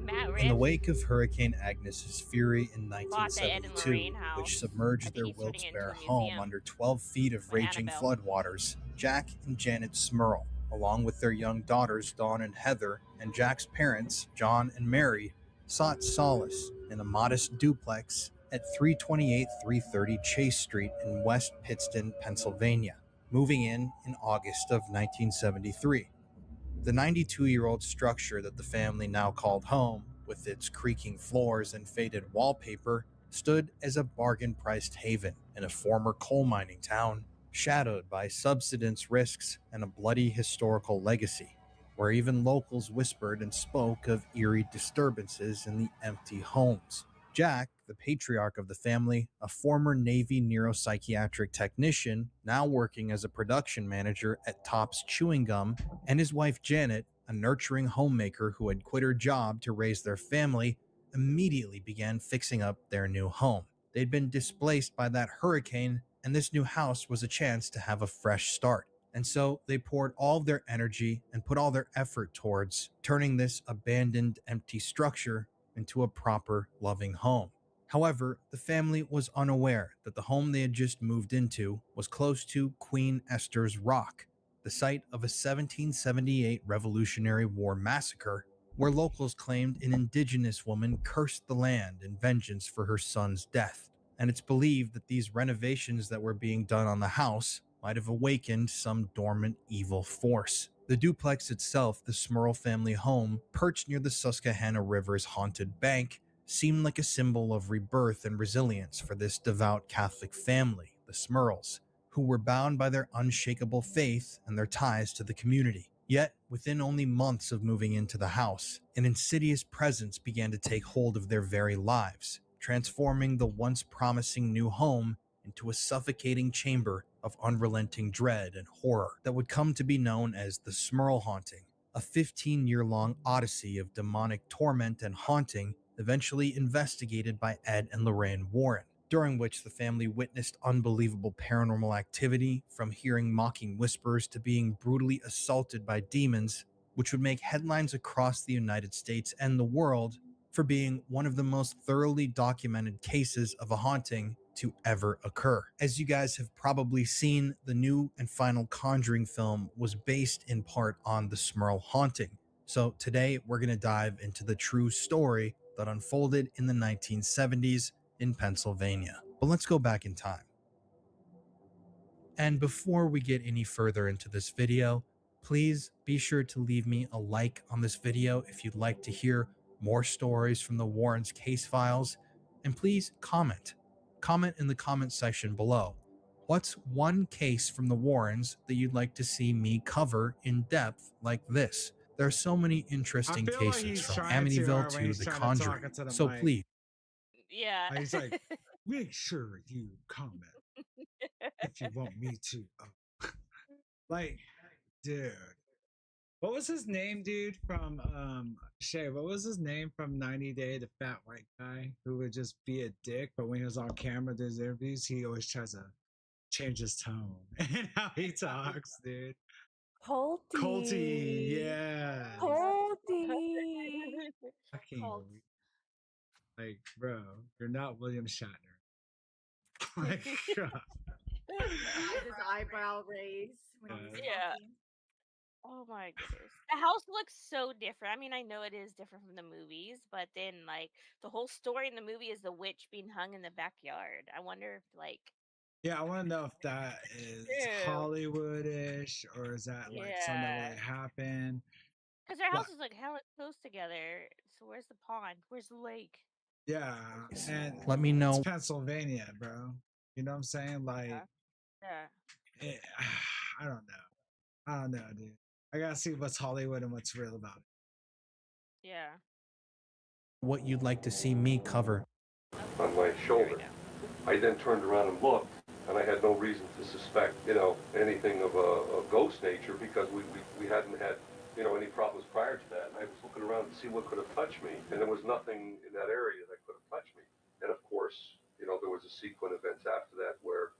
Matt In the Riff wake of Hurricane Agnes's fury in bought the Ed and 1972, Lorraine house. which I submerged think their he's putting it into Wilkes-Barre a home museum under 12 feet of for raging Annabelle. floodwaters, Jack and Janet Smurl, along with their young daughters Dawn and Heather, and Jack's parents, John and Mary, sought solace in a modest duplex at 328 330 Chase Street in West Pittston, Pennsylvania, moving in August of 1973. The 92-year-old structure that the family now called home, with its creaking floors and faded wallpaper, stood as a bargain-priced haven in a former coal mining town, shadowed by subsidence risks and a bloody historical legacy, where even locals whispered and spoke of eerie disturbances in the empty homes. Jack, the patriarch of the family, a former Navy neuropsychiatric technician, now working as a production manager at Topps Chewing Gum, and his wife Janet, a nurturing homemaker who had quit her job to raise their family, immediately began fixing up their new home. They'd been displaced by that hurricane, and this new house was a chance to have a fresh start. And so they poured all of their energy and put all their effort towards turning this abandoned, empty structure into a proper, loving home. However, the family was unaware that the home they had just moved into was close to Queen Esther's Rock, the site of a 1778 Revolutionary War massacre, where locals claimed an indigenous woman cursed the land in vengeance for her son's death. And it's believed that these renovations that were being done on the house might have awakened some dormant evil force. The duplex itself, the Smurl family home, perched near the Susquehanna River's haunted bank, seemed like a symbol of rebirth and resilience for this devout Catholic family, the Smurls, who were bound by their unshakable faith and their ties to the community. Yet, within only months of moving into the house, an insidious presence began to take hold of their very lives, transforming the once promising new home into a suffocating chamber of unrelenting dread and horror that would come to be known as the Smurl haunting, a 15-year-long odyssey of demonic torment and haunting eventually investigated by Ed and Lorraine Warren, during which the family witnessed unbelievable paranormal activity, from hearing mocking whispers to being brutally assaulted by demons, which would make headlines across the United States and the world for being one of the most thoroughly documented cases of a haunting to ever occur. As you guys have probably seen, the new and final Conjuring film was based in part on the Smurl haunting. So today we're going to dive into the true story that unfolded in the 1970s in Pennsylvania. But let's go back in time. And before we get any further into this video, please be sure to leave me a like on this video if you'd like to hear more stories from the Warrens case files, and please comment in the comment section below. What's one case from the Warrens that you'd like to see me cover in depth like this? There are so many interesting I feel like cases he's from trying to, Amityville when to he's The trying to talk Conjuring. into the So mic. please, Yeah. He's like, make sure you comment if you want me to. Like, dude, What was his name, dude? From Shay, what was his name from 90 Day, the fat white guy who would just be a dick, but when he was on camera doing his interviews, he always tries to change his tone and how he talks, dude. Colty, yeah. Colty. Fucking Colt. like, bro, you're not William Shatner. Like, God. His eyebrow raise when he's Yeah. talking. Oh my goodness. The house looks so different. I mean, I know it is different from the movies, but then like the whole story in the movie is the witch being hung in the backyard. I wonder if like Yeah, I want to know if that is True. Hollywoodish or is that like something that Yeah. really happened? Because their Like, house is like hella close together. So where's the pond? Where's the lake? yeah, and Let me know. it's Pennsylvania, bro. You know what I'm saying? Like, Yeah. it, I don't know. I don't know, dude. I gotta see what's Hollywood and what's real about it. Yeah. What you'd like to see me cover. On my shoulder. I then turned around and looked, and I had no reason to suspect, anything of a ghost nature because we hadn't had, any problems prior to that. And I was looking around to see what could have touched me, and there was nothing in that area that could have touched me. And of course, there was a sequence of events after that where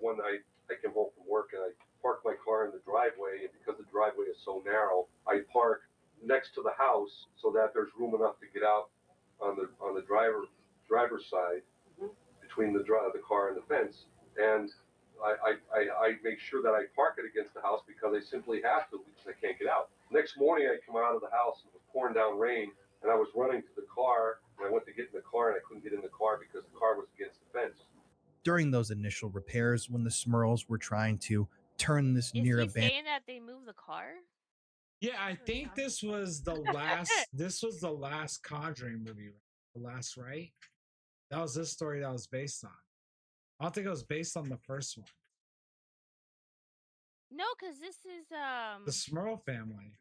one night I came home from work and I parked my car in the driveway, and because the driveway is so narrow, I park next to the house so that there's room enough to get out on the driver's side between the car and the fence, and I make sure that I park it against the house because I simply have to because I can't get out. Next morning I come out of the house and it was pouring down rain, and I was running to the car, and I went to get in the car and I couldn't get in the car because the car was against the fence. During those initial repairs, when the Smurls were trying to turn this Is near he abandoned saying that they moved the car? Yeah, I think this was the last. This was the last Conjuring movie, the last, right? That was this story that was based on. I don't think it was based on the first one. No, because this is The Smurl family.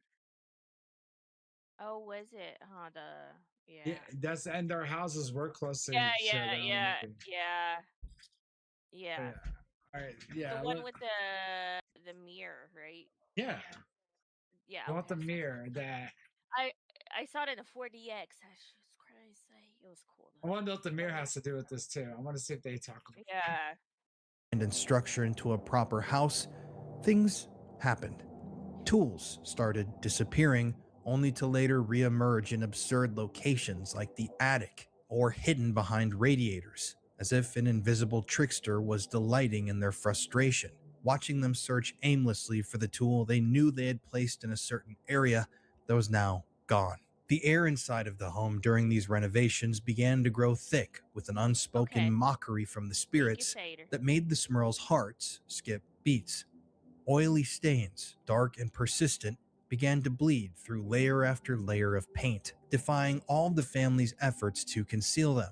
Oh, was it? Huh? Yeah, that's and their houses were close to Yeah, each other. yeah. Yeah. All right. Yeah. The one with the mirror, right? Yeah. Yeah. I want the okay. mirror that. I saw it in a 4DX. Jesus Christ, it was cool. I want to know what the mirror has to do with this too. I want to see if they talk about Yeah. and structure into a proper house, things happened. Tools started disappearing, only to later reemerge in absurd locations like the attic or hidden behind radiators, as if an invisible trickster was delighting in their frustration, watching them search aimlessly for the tool they knew they had placed in a certain area that was now gone. The air inside of the home during these renovations began to grow thick with an unspoken mockery from the spirits that made the Smurls' hearts skip beats. Oily stains, dark and persistent, began to bleed through layer after layer of paint, defying all the family's efforts to conceal them,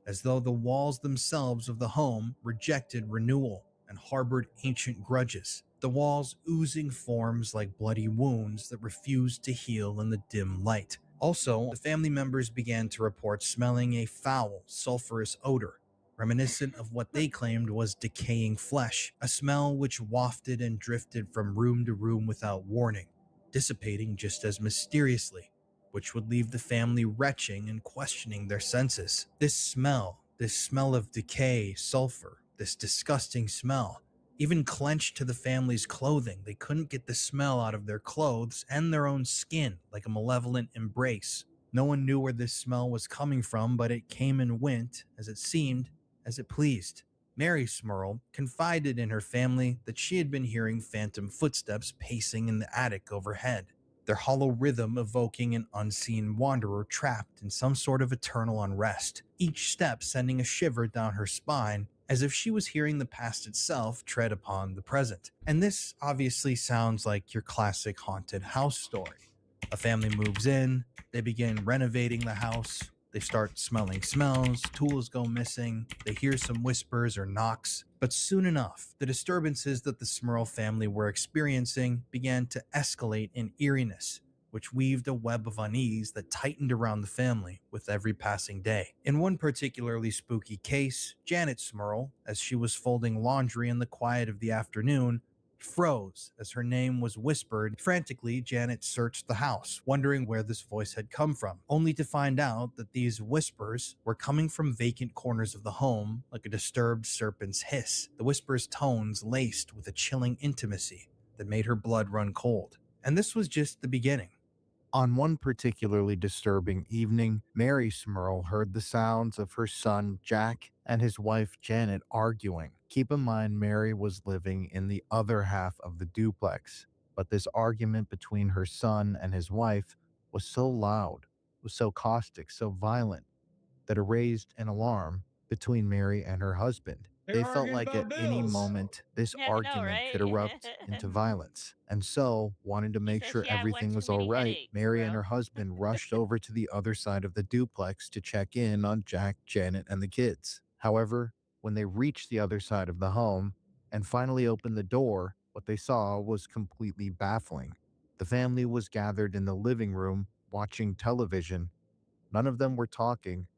as though the walls themselves of the home rejected renewal and harbored ancient grudges, the walls oozing forms like bloody wounds that refused to heal in the dim light. Also, the family members began to report smelling a foul, sulfurous odor, reminiscent of what they claimed was decaying flesh, a smell which wafted and drifted from room to room without warning, dissipating just as mysteriously, which would leave the family retching and questioning their senses. This smell of decay, sulfur, this disgusting smell, even clenched to the family's clothing. They couldn't get the smell out of their clothes and their own skin like a malevolent embrace. No one knew where this smell was coming from, but it came and went, as it seemed, as it pleased. Mary Smurl confided in her family that she had been hearing phantom footsteps pacing in the attic overhead, their hollow rhythm evoking an unseen wanderer trapped in some sort of eternal unrest, each step sending a shiver down her spine as if she was hearing the past itself tread upon the present. And this obviously sounds like your classic haunted house story. A family moves in, they begin renovating the house, they start smelling smells, tools go missing, they hear some whispers or knocks. But soon enough, the disturbances that the Smurl family were experiencing began to escalate in eeriness, which weaved a web of unease that tightened around the family with every passing day. In one particularly spooky case, Janet Smurl, as she was folding laundry in the quiet of the afternoon, froze as her name was whispered. Frantically, Janet searched the house, wondering where this voice had come from, only to find out that these whispers were coming from vacant corners of the home like a disturbed serpent's hiss, the whisper's tones laced with a chilling intimacy that made her blood run cold. And this was just the beginning. On one particularly disturbing evening, Mary Smurl heard the sounds of her son Jack and his wife Janet arguing. Keep in mind, Mary was living in the other half of the duplex, but this argument between her son and his wife was so loud, was so caustic, so violent, that it raised an alarm between Mary and her husband. They felt like at any moment this Yeah, I know, argument could right? erupt into violence. And so, wanting to make says sure she had one everything too was many all right, headaches, Mary and bro. her husband rushed over to the other side of the duplex to check in on Jack, Janet, and the kids. However, when they reached the other side of the home and finally opened the door, what they saw was completely baffling. The family was gathered in the living room watching television. None of them were talking,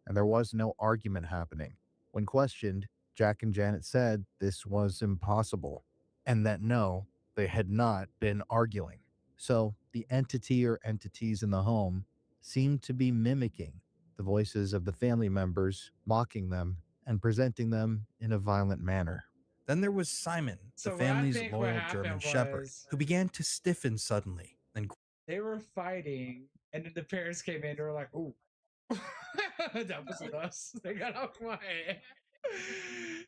and there was no argument happening. When questioned, Jack and Janet said this was impossible, and that no, they had not been arguing. So the entity or entities in the home seemed to be mimicking the voices of the family members, mocking them, and presenting them in a violent manner. Then there was Simon, So the what I family's think what loyal happened German shepherd, was who began to stiffen suddenly and they were fighting, and then the parents came in. They were like, "Ooh, that wasn't us." They got all quiet.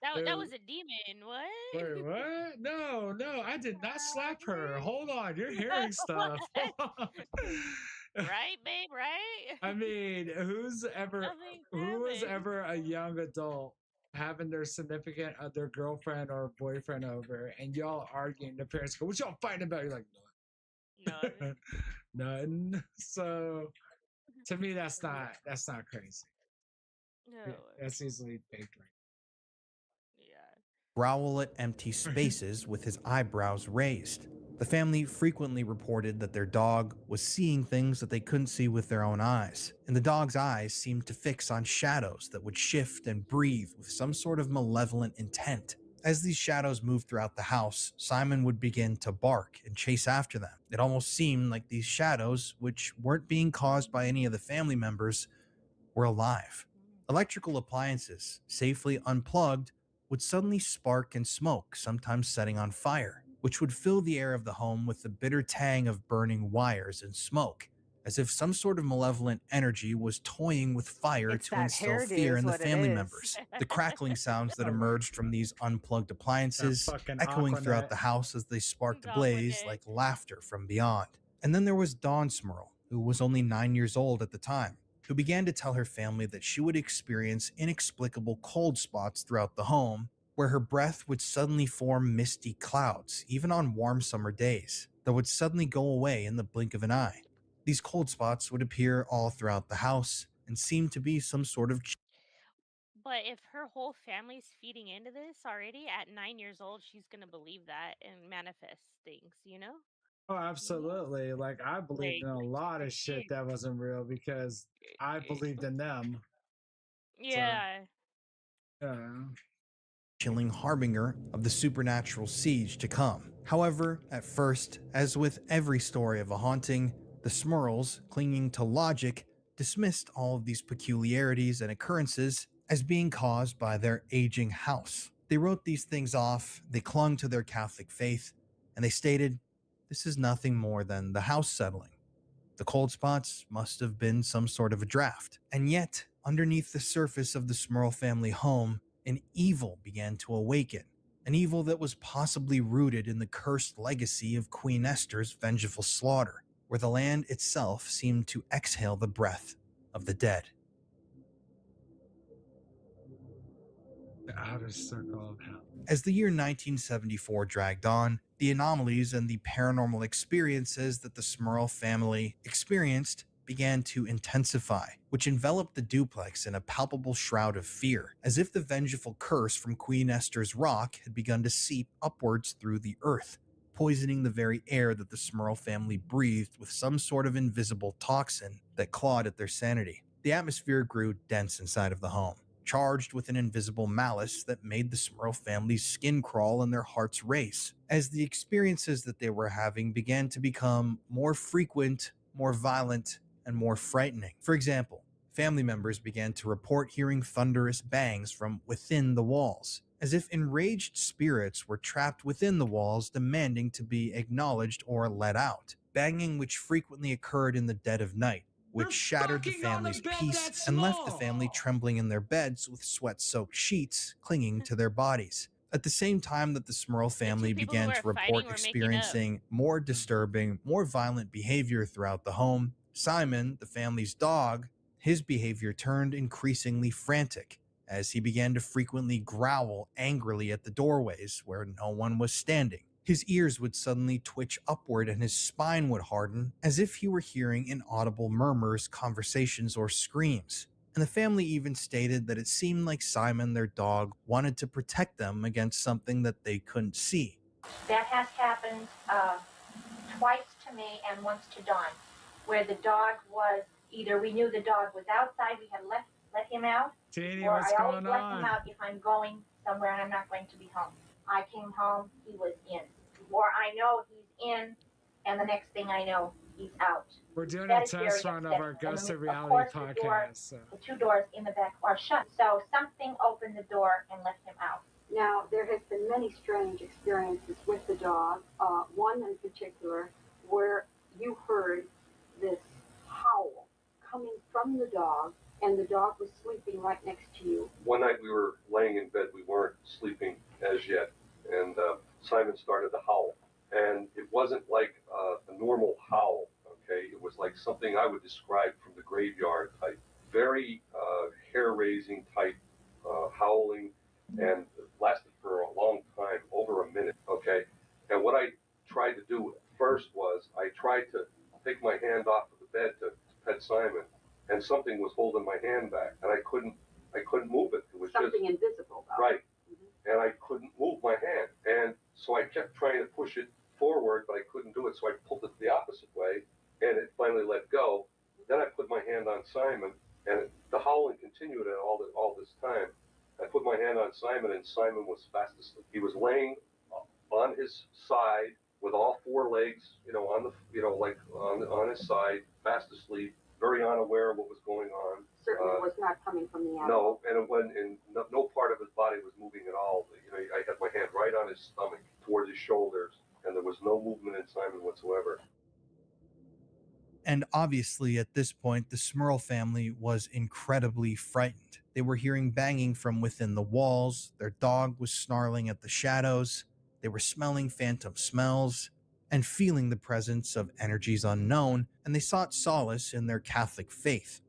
That was a demon. What? Wait, what? No, no, I did not slap her. Hold on, you're hearing stuff. Hold on. Right, babe, right? I mean, who's ever Nothing who was happened. ever a young adult having their significant other girlfriend or boyfriend over and y'all arguing, the parents go, "What y'all fighting about?" You're like, Nothing. none. So to me that's not crazy. No. That's easily faked, right? Yeah. growl at empty spaces with his eyebrows raised. The family frequently reported that their dog was seeing things that they couldn't see with their own eyes, and the dog's eyes seemed to fix on shadows that would shift and breathe with some sort of malevolent intent. As these shadows moved throughout the house, Simon would begin to bark and chase after them. It almost seemed like these shadows, which weren't being caused by any of the family members, were alive. Electrical appliances, safely unplugged, would suddenly spark and smoke, sometimes setting on fire, which would fill the air of the home with the bitter tang of burning wires and smoke, as if some sort of malevolent energy was toying with fire It's to that instill hairdo fear is in the what it family is. members. The crackling sounds that emerged from these unplugged That appliances, fucking echoing throughout Aquanet. the house as they sparked a Aquanet. blaze like laughter from beyond. And then there was Dawn Smurl, who was only 9 years old at the time, who began to tell her family that she would experience inexplicable cold spots throughout the home, where her breath would suddenly form misty clouds, even on warm summer days, that would suddenly go away in the blink of an eye. These cold spots would appear all throughout the house and seem to be some sort of But if her whole family's feeding into this already at 9 years old, she's gonna believe that and manifest things, you know? Oh, absolutely. Like I believed in a lot of shit that wasn't real because I believed in them. Yeah. Yeah. chilling harbinger of the supernatural siege to come. However, at first, as with every story of a haunting, the Smurls, clinging to logic, dismissed all of these peculiarities and occurrences as being caused by their aging house. They wrote these things off, they clung to their Catholic faith, and they stated, this is nothing more than the house settling. The cold spots must have been some sort of a draft. And yet, underneath the surface of the Smurl family home, an evil began to awaken. An evil that was possibly rooted in the cursed legacy of Queen Esther's vengeful slaughter, where the land itself seemed to exhale the breath of the dead. The outer circle of hell. As the year 1974 dragged on, the anomalies and the paranormal experiences that the Smurl family experienced began to intensify, which enveloped the duplex in a palpable shroud of fear, as if the vengeful curse from Queen Esther's rock had begun to seep upwards through the earth, poisoning the very air that the Smurl family breathed with some sort of invisible toxin that clawed at their sanity. The atmosphere grew dense inside of the home, charged with an invisible malice that made the Smurl family's skin crawl and their hearts race, as the experiences that they were having began to become more frequent, more violent, and more frightening. For example, family members began to report hearing thunderous bangs from within the walls, as if enraged spirits were trapped within the walls demanding to be acknowledged or let out. Banging which frequently occurred in the dead of night, which shattered the family's peace and left the family trembling in their beds with sweat-soaked sheets clinging to their bodies. At the same time that the Smurl family began to report experiencing more disturbing, more violent behavior throughout the home, Simon, the family's dog, his behavior turned increasingly frantic as he began to frequently growl angrily at the doorways where no one was standing. His ears would suddenly twitch upward and his spine would harden as if he were hearing inaudible murmurs, conversations, or screams. And the family even stated that it seemed like Simon, their dog, wanted to protect them against something that they couldn't see. That has happened twice to me and once to Dawn, where the dog was either we knew the dog was outside, we had let him out, Teeny, or what's I always going let on? him out if I'm going somewhere and I'm not going to be home. I came home, he was in. Or I know he's in, and the next thing I know, he's out. We're doing That a is very test run of our upsetting. Ghost of Of Reality course, the door- podcast. So. The two doors in the back are shut, so something opened the door and let him out. Now, there has been many strange experiences with the dog. One in particular where you heard this howl coming from the dog, and the dog was sleeping right next to you. One night we were laying in bed, we weren't sleeping as yet, and Simon started to howl. And it wasn't like a normal howl, okay? It was like something I would describe from the graveyard type. Very hair-raising type howling, and it lasted for a long time, over a minute, okay? And what I tried to do first was I tried to take my hand off of the bed to pet Simon, and something was holding my hand back, and I couldn't move it. It was Something just invisible, though. right, and I couldn't move my hand, and so I kept trying to push it forward, but I couldn't do it. So I pulled it the opposite way, and it finally let go. Then I put my hand on Simon, and the howling continued all this time. I put my hand on Simon, and Simon was fast asleep. He was laying on his side with all four legs, on the, like on his side, fast asleep, very unaware of what was going on. Certainly was not coming from the No, animal. and no part of his body was moving at all. I had my hand right on his stomach, toward his shoulders, and there was no movement in Simon whatsoever. And obviously, at this point, the Smurl family was incredibly frightened. They were hearing banging from within the walls, their dog was snarling at the shadows, they were smelling phantom smells, and feeling the presence of energies unknown, and they sought solace in their Catholic faith.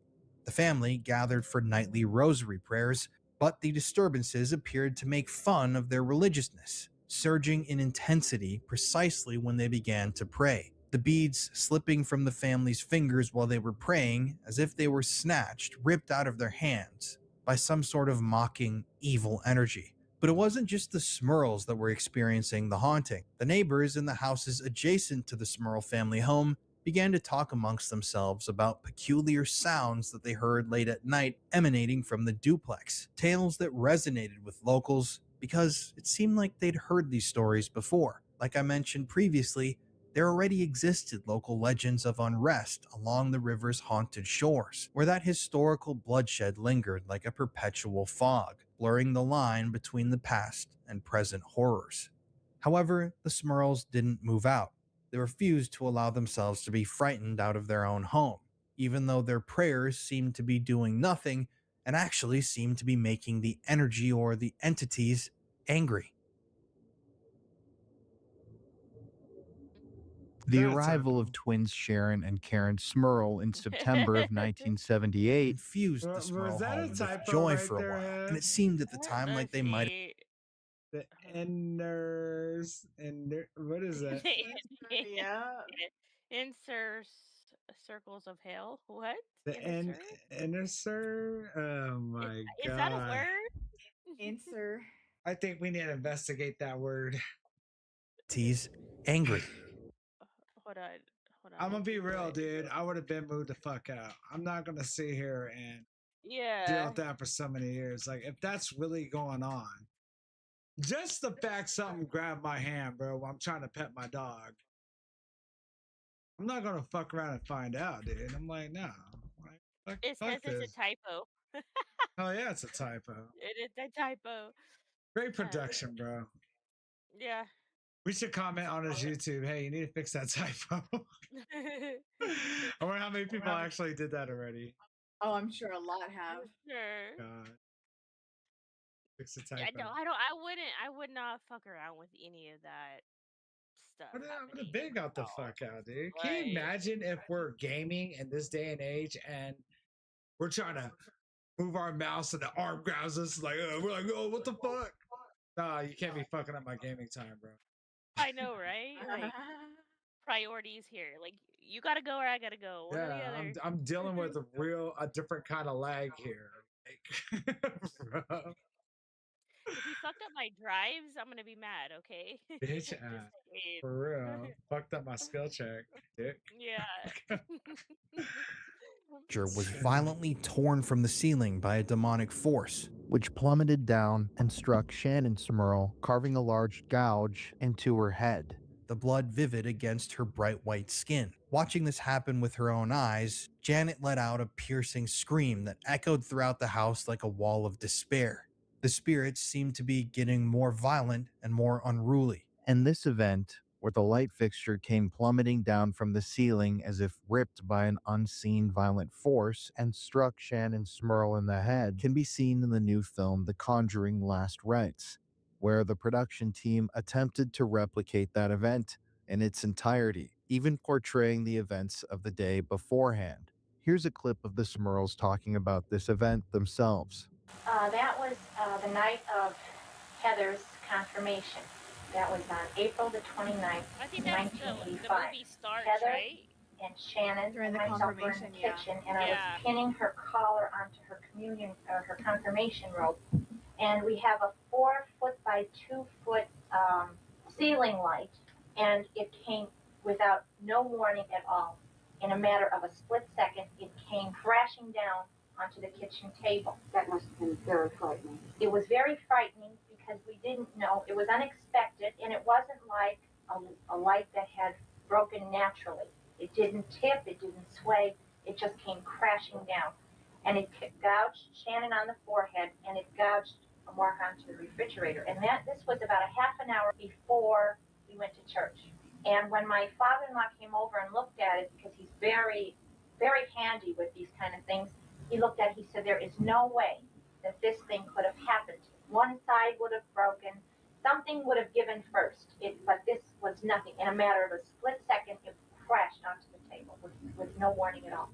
The family gathered for nightly rosary prayers, but the disturbances appeared to make fun of their religiousness, surging in intensity precisely when they began to pray. The beads slipping from the family's fingers while they were praying, as if they were snatched, ripped out of their hands by some sort of mocking, evil energy. But it wasn't just the Smurls that were experiencing the haunting. The neighbors in the houses adjacent to the Smurl family home began to talk amongst themselves about peculiar sounds that they heard late at night emanating from the duplex, tales that resonated with locals because it seemed like they'd heard these stories before. Like I mentioned previously, there already existed local legends of unrest along the river's haunted shores, where that historical bloodshed lingered like a perpetual fog, blurring the line between the past and present horrors. However, the Smurls didn't move out. They refused to allow themselves to be frightened out of their own home, even though their prayers seemed to be doing nothing and actually seemed to be making the energy or the entities angry. The arrival of twins Sharon and Karen Smurl in September of 1978 infused the Was Smurl that a home with typo joy right for a there, while, Hef? and it seemed at the time like they might The inners and what is that? Yeah. Insert circles of hell. What? The inner. Oh my god! Is that a word? Insert. I think we need to investigate that word. tease angry. Hold on. I'm gonna be real, dude. I would have been moved the fuck out. I'm not gonna sit here and Yeah. with that for so many years. Like, if that's really going on, just the fact something grabbed my hand, bro, while I'm trying to pet my dog, I'm not gonna fuck around and find out, dude. I'm like, no. Like, It's fuck because it's a this. typo. Oh yeah, it's a typo. It is a typo. Great production, bro. Yeah. We should comment on his YouTube. Hey, you need to fix that typo. I wonder how many people actually did that already. Oh, I'm sure a lot have. Sure. God. Fix the typo. Yeah, no, I would not fuck around with any of that stuff. I would have happening been got the at all. fuck out, dude. Can you Like, imagine if we're gaming in this day and age and we're trying to move our mouse and the arm grabs us like, we're like, oh, what the fuck? Nah, you can't be fucking up my gaming time, bro. I know, right? Like, priorities here. Like, you gotta go or I gotta go. One or the Yeah, other. I'm dealing with a different kind of lag here. Like, bro. If you fucked up my drives, I'm gonna be mad, okay? Bitch, Just saying. for real. Fucked up my skill check, dick. Yeah. Was violently torn from the ceiling by a demonic force, which plummeted down and struck Shannon Smurl, carving a large gouge into her head. the blood vivid against her bright white skin. Watching this happen with her own eyes, Janet let out a piercing scream that echoed throughout the house like a wall of despair. The spirits seemed to be getting more violent and more unruly. And this event, where the light fixture came plummeting down from the ceiling as if ripped by an unseen violent force and struck Shannon Smurl in the head, can be seen in the new film The Conjuring Last Rites, where the production team attempted to replicate that event in its entirety, even portraying the events of the day beforehand. Here's a clip of the Smurls talking about this event themselves. That was the night of Heather's confirmation. That was on April the 29th, I think that's the 1985. movie starts, Heather right? and Shannon During and the myself were in confirmation, the yeah. kitchen, and I Yeah. was pinning her collar onto her communion or her confirmation rope. And we have a 4-foot by 2-foot ceiling light, and it came without no warning at all. In a matter of a split second, it came crashing down onto the kitchen table. That must have been very frightening. It was very frightening because we didn't know. It was unexpected, and it wasn't like a light that had broken naturally. It didn't tip, it didn't sway, it just came crashing down. And it gouged Shannon on the forehead, and it gouged a mark onto the refrigerator. And this was about a half an hour before we went to church. And when my father-in-law came over and looked at it, because he's very, very handy with these kind of things, he looked at it, he said, there is no way that this thing could have happened. One side would have broken, something would have given first, but this was nothing. In a matter of a split second, it crashed onto the table with no warning at all.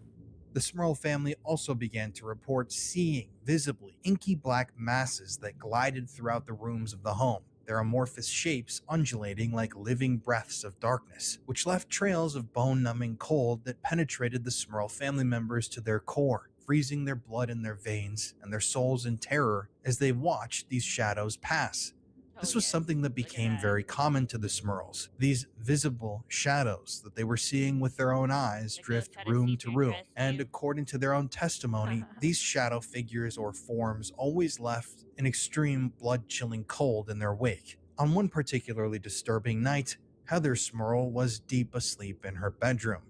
The Smurl family also began to report seeing visibly inky black masses that glided throughout the rooms of the home, their amorphous shapes undulating like living breaths of darkness, which left trails of bone-numbing cold that penetrated the Smurl family members to their core, freezing their blood in their veins and their souls in terror as they watched these shadows pass. This was something that became very common to the Smurls. These visible shadows that they were seeing with their own eyes drift room to room. And according to their own testimony, these shadow figures or forms always left an extreme blood-chilling cold in their wake. On one particularly disturbing night, Heather Smurl was deep asleep in her bedroom.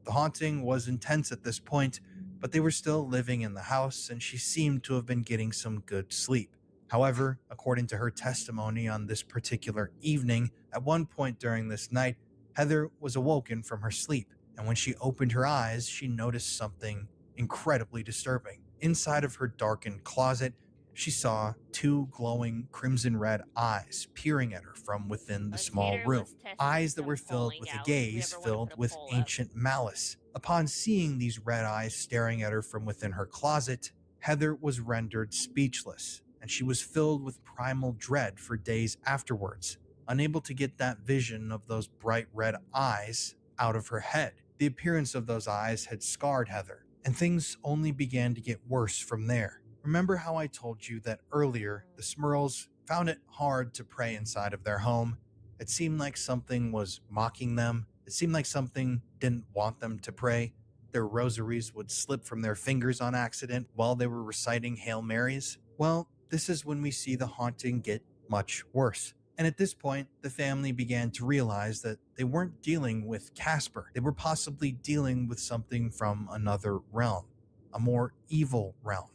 The haunting was intense at this point, but they were still living in the house and she seemed to have been getting some good sleep. However, according to her testimony on this particular evening, at one point during this night, Heather was awoken from her sleep, and when she opened her eyes, she noticed something incredibly disturbing. Inside of her darkened closet, she saw 2 glowing crimson red eyes peering at her from within the small room. Eyes that were filled with a gaze filled with ancient malice. Upon seeing these red eyes staring at her from within her closet, Heather was rendered speechless, and she was filled with primal dread for days afterwards, unable to get that vision of those bright red eyes out of her head. The appearance of those eyes had scarred Heather, and things only began to get worse from there. Remember how I told you that earlier the Smurls found it hard to pray inside of their home? It seemed like something was mocking them. It seemed like something didn't want them to pray. their rosaries would slip from their fingers on accident while they were reciting Hail Marys. Well, this is when we see the haunting get much worse. And at this point, the family began to realize that they weren't dealing with Casper. They were possibly dealing with something from another realm, a more evil realm,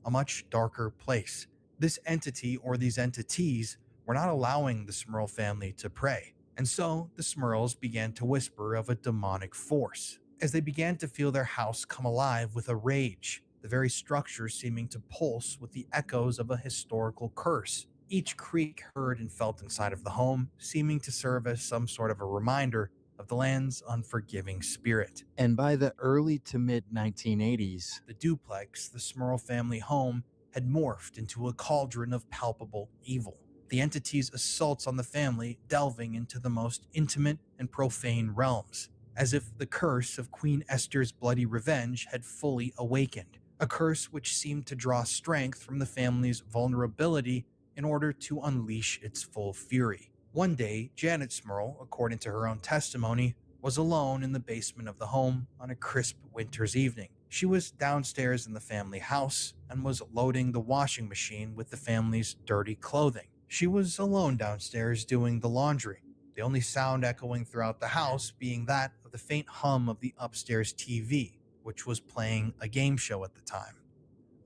a much darker place. This entity or these entities were not allowing the Smurl family to pray. And so the Smurls began to whisper of a demonic force as they began to feel their house come alive with a rage, the very structure seeming to pulse with the echoes of a historical curse. Each creak heard and felt inside of the home seeming to serve as some sort of a reminder of the land's unforgiving spirit. And by the early to mid 1980s, The duplex, the Smurl family home, had morphed into a cauldron of palpable evil. The entity's assaults on the family delving into the most intimate and profane realms, as if the curse of Queen Esther's bloody revenge had fully awakened, a curse which seemed to draw strength from the family's vulnerability in order to unleash its full fury. One day, Janet Smurl, according to her own testimony, was alone in the basement of the home on a crisp winter's evening. She was downstairs in the family house and was loading the washing machine with the family's dirty clothing. She was alone downstairs doing the laundry, the only sound echoing throughout the house being that of the faint hum of the upstairs TV, which was playing a game show at the time.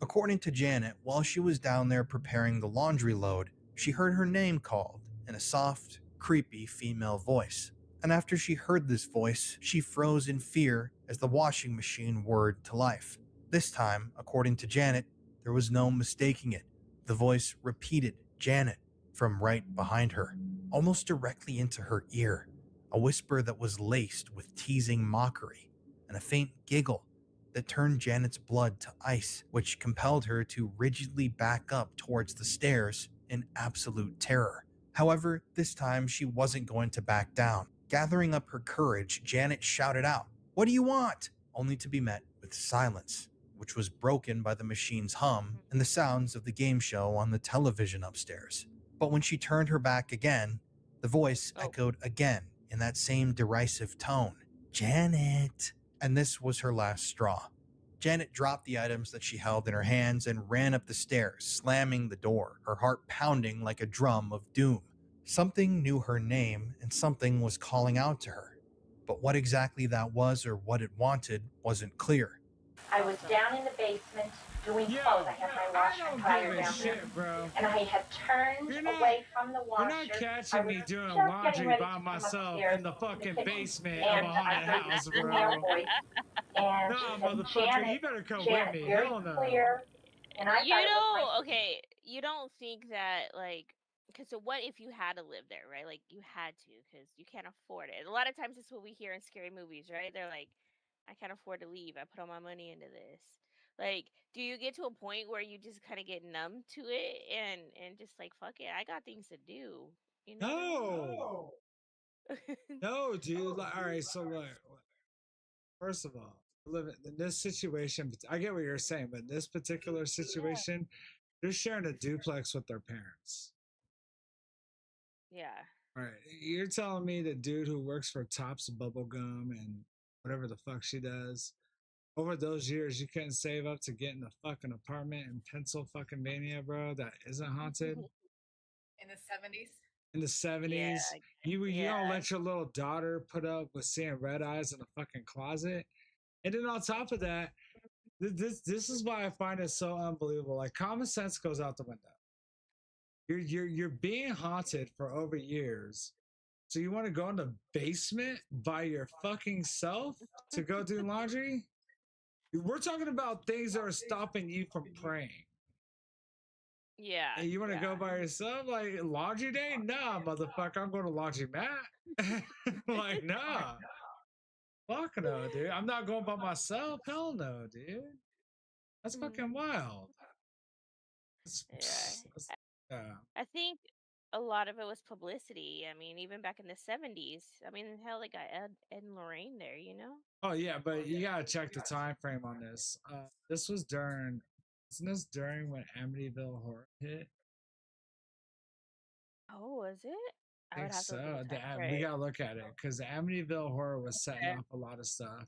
According to Janet, while she was down there preparing the laundry load, she heard her name called in a soft, creepy female voice. And after she heard this voice, she froze in fear as the washing machine whirred to life. This time, according to Janet, there was no mistaking it. The voice repeated Janet from right behind her, almost directly into her ear, a whisper that was laced with teasing mockery and a faint giggle that turned Janet's blood to ice, which compelled her to rigidly back up towards the stairs in absolute terror. However, this time she wasn't going to back down. Gathering up her courage, Janet shouted out, "What do you want?" only to be met with silence, which was broken by the machine's hum and the sounds of the game show on the television upstairs. But when she turned her back again, the voice echoed again in that same derisive tone, "Janet." And this was her last straw. Janet dropped the items that she held in her hands and ran up the stairs, slamming the door, her heart pounding like a drum of doom. Something knew her name and something was calling out to her. But what exactly that was or what it wanted wasn't clear. I was down in the basement doing clothes. I had my washer and dryer down there. Bro. And I had turned away from the washer. You're not catching I was me doing just getting laundry ready by to come myself upstairs in the to fucking kitchen, basement and of a haunted I heard house, this bro. female voice, and Nah, she said, motherfucker, "Janet, you better come Janet," with me. very Hell no. clear. And I You thought it was my don't, okay, you don't think that, like, because so what if you had to live there, right? Like, you had to because you can't afford it. A lot of times it's what we hear in scary movies, right? They're like, I can't afford to leave. I put all my money into this. Like, do you get to a point where you just kind of get numb to it and just like, fuck it, I got things to do. You know No. what I mean? No, dude. Like, all right, so look. First of all, live in this situation. I get what you're saying, but in this particular situation, they're sharing a duplex with their parents. Yeah. All right, you're telling me the dude who works for Tops Bubblegum and whatever the fuck she does, over those years, you couldn't save up to get in a fucking apartment in Pennsylvania, bro, that isn't haunted In the 70s. in the 70s. You don't let your little daughter put up with seeing red eyes in a fucking closet. And then on top of that, this is why I find it so unbelievable. Like, common sense goes out the window. You're being haunted for over years. So you want to go in the basement by your fucking self to go do laundry? We're talking about things that are stopping you from praying. Yeah. And you want to go by yourself? Like, laundry day? Nah, motherfucker, I'm going to laundromat. Like, nah. Fuck no, dude. I'm not going by myself. Hell no, dude. That's fucking wild. Yeah. I think a lot of it was publicity. I mean, even back in the 70s. I mean, hell, they got Ed and Lorraine there, you know? Oh yeah, but you gotta check the time frame on this. This was during, wasn't this during when Amityville Horror hit? Oh, was it? I I would think have to look so. at the time We frame. gotta look at it because the Amityville Horror was setting Okay. off a lot of stuff.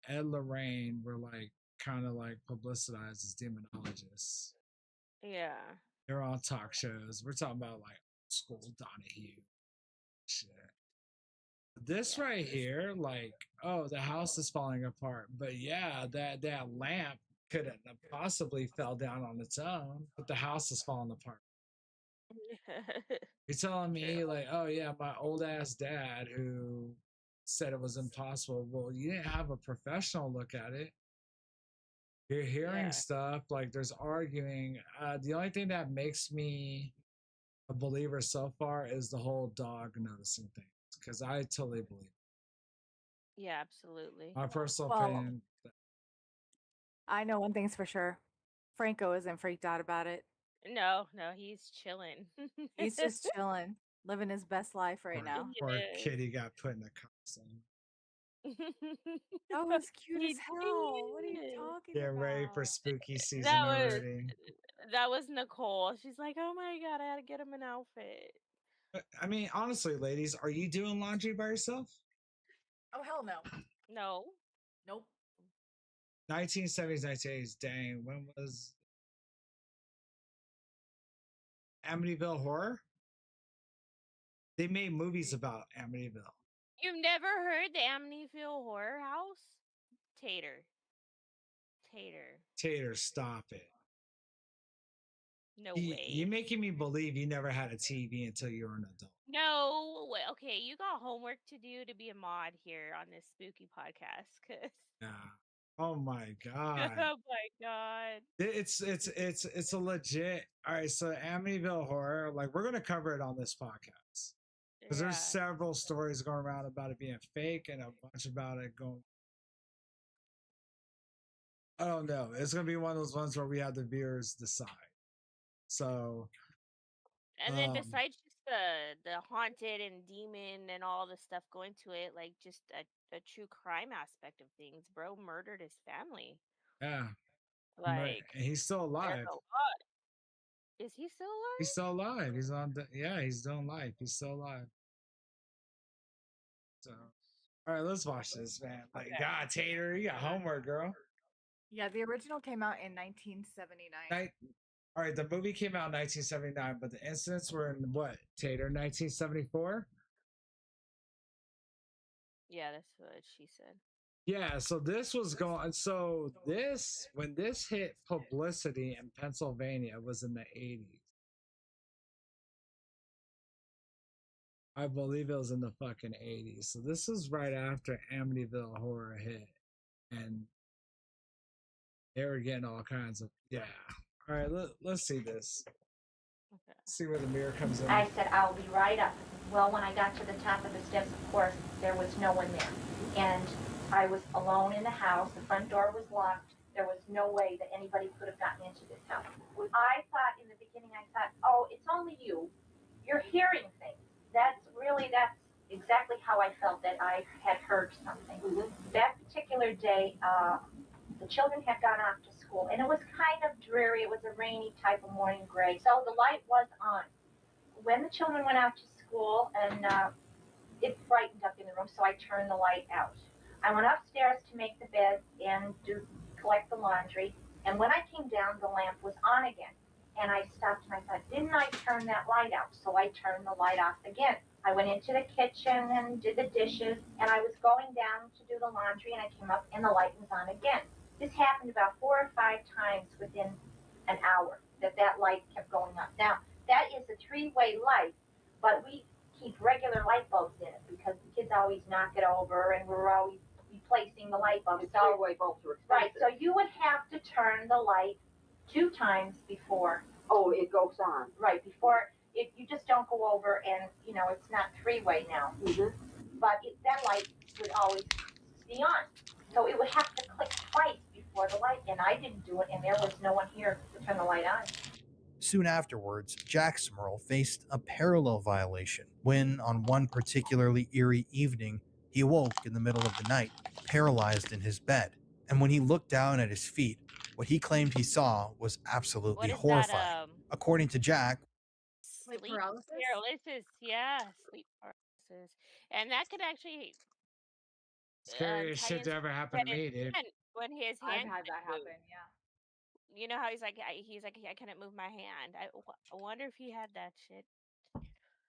Ed Lorraine were like kind of like publicized as demonologists. Yeah. They're on talk shows. We're talking about like school Donahue shit. This right here, like, oh, the house is falling apart. But yeah, that lamp couldn't have possibly fell down on its own, but the house is falling apart. You're telling me, like, oh yeah, my old ass dad who said it was impossible. Well, you didn't have a professional look at it. You're hearing Yeah. stuff like there's arguing. The only thing that makes me a believer so far is the whole dog noticing things, because I totally believe it. Yeah, absolutely. My personal Well, opinion. I know one thing's for sure. Franco isn't freaked out about it. No, he's chilling. He's just chilling, living his best life right now. Poor kitty got put in a costume. That was cute He as hell. What are you did. talking Get ready for about? spooky season That was already. Nicole. She's like, oh my god, I had to get him an outfit. I mean, honestly, ladies, are you doing laundry by yourself? Oh hell no. No. Nope. 1970s, 1980s. Dang, when was Amityville Horror? They made movies about Amityville. You've never heard the Amityville Horror House? Tater. Tater, stop it. No You- way. You're making me believe you never had a TV until you were an adult. No. Okay, you got homework to do to be a mod here on this spooky podcast. 'Cause Yeah. Oh my god. oh my god. It's a legit. All right, so Amityville Horror, like we're gonna cover it on this podcast because there's several stories going around about it being fake and a bunch about it going. I don't know. It's gonna be one of those ones where we have the viewers decide. So, And then besides just the haunted and demon and all the stuff going to it, like just a true crime aspect of things, bro murdered his family. yeah, Like and he's still there's alive. a lot. Is he still alive? He's still alive. He's on. Yeah, he's doing life. He's still alive. So, all right, let's watch this, man. Like, Okay. God, Tater, you got homework, girl. Yeah, the original came out in 1979. All right, the movie came out in 1979, but the incidents were in what, Tater, 1974? Yeah, that's what she said. Yeah, so this was going. So this, when this hit publicity in Pennsylvania, was in the 80s. I believe it was in the fucking 80s. So this was right after Amityville Horror hit, and they were getting all kinds of All right, let's see this. Okay. See where the mirror comes in. I said, I'll be right up. Well, when I got to the top of the steps, of course, there was no one there. And I was alone in the house. The front door was locked. There was no way that anybody could have gotten into this house. I thought in the beginning, oh, it's only you. You're hearing things. That's exactly how I felt, that I had heard something. That particular day, the children had gone off to school, and it was kind of dreary. It was a rainy type of morning, gray. So the light was on. When the children went out to school, and it brightened up in the room, so I turned the light out. I went upstairs to make the bed and collect the laundry, and when I came down, the lamp was on again. And I stopped and I thought, didn't I turn that light out? So I turned the light off again. I went into the kitchen and did the dishes, and I was going down to do the laundry, and I came up and the light was on again. This happened about 4 or 5 times within an hour that light kept going up. Now, that is a 3-way light, but we keep regular light bulbs in it because the kids always knock it over, and we're always replacing the light bulbs. The 3-way bulbs are Right, expensive. so you would have to turn the light 2 times before. Oh, it goes on. Right, before, you just don't go over and, it's not 3-way now. But that light would always be on. So it would have to click twice before the light, and I didn't do it, and there was no one here to turn the light on. Soon afterwards, Jack Smurl faced a parallel violation when, on one particularly eerie evening, he awoke in the middle of the night, paralyzed in his bed. And when he looked down at his feet, what he claimed he saw was absolutely What is horrifying. that? According to Jack, Sleep paralysis. Yeah, sleep paralysis, and that could actually Scariest shit to Titans ever happen to his me, dude. hand when his I've hand had that couldn't move. happen. Yeah. You know how he's like, I couldn't move my hand. I wonder if he had that shit.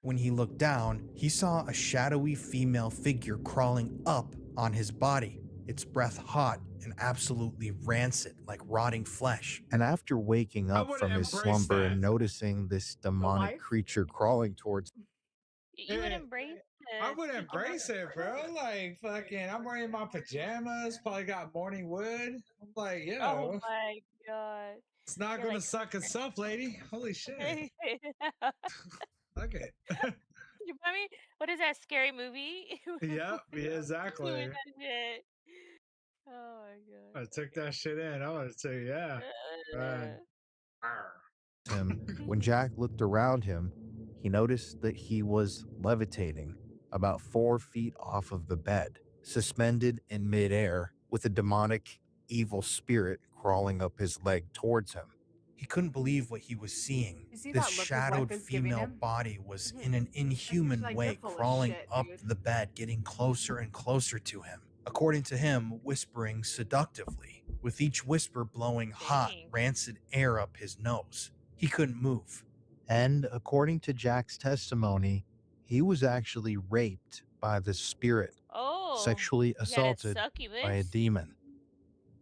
When he looked down, he saw a shadowy female figure crawling up on his body, its breath hot and absolutely rancid like rotting flesh. And after waking I up would from his embrace slumber and that. noticing this demonic life? creature crawling towards You would Eh, embrace I the would spooky embrace it, bro. Like, fucking, I'm wearing my pajamas, probably got morning wood. I'm like, Oh yo, my god. it's not You're gonna like, suck itself, lady. Holy shit. Fuck it. you I mean, what is that scary movie? Yep, yeah, Doing exactly. that shit. Oh my I took that shit in. I would say, yeah. god. him. When Jack looked around him, he noticed that he was levitating about 4 feet off of the bed, suspended in midair with a demonic, evil spirit crawling up his leg towards him. He couldn't believe what he was seeing. You see This that look his shadowed wife is giving female him? body was in an inhuman like, way "You're full of crawling shit, up dude." the bed, getting closer and closer to him. According to him, whispering seductively, with each whisper blowing hot, Dang. rancid air up his nose. He couldn't move. And according to Jack's testimony, he was actually raped by the spirit, Oh. sexually He had a assaulted by a succubus? demon.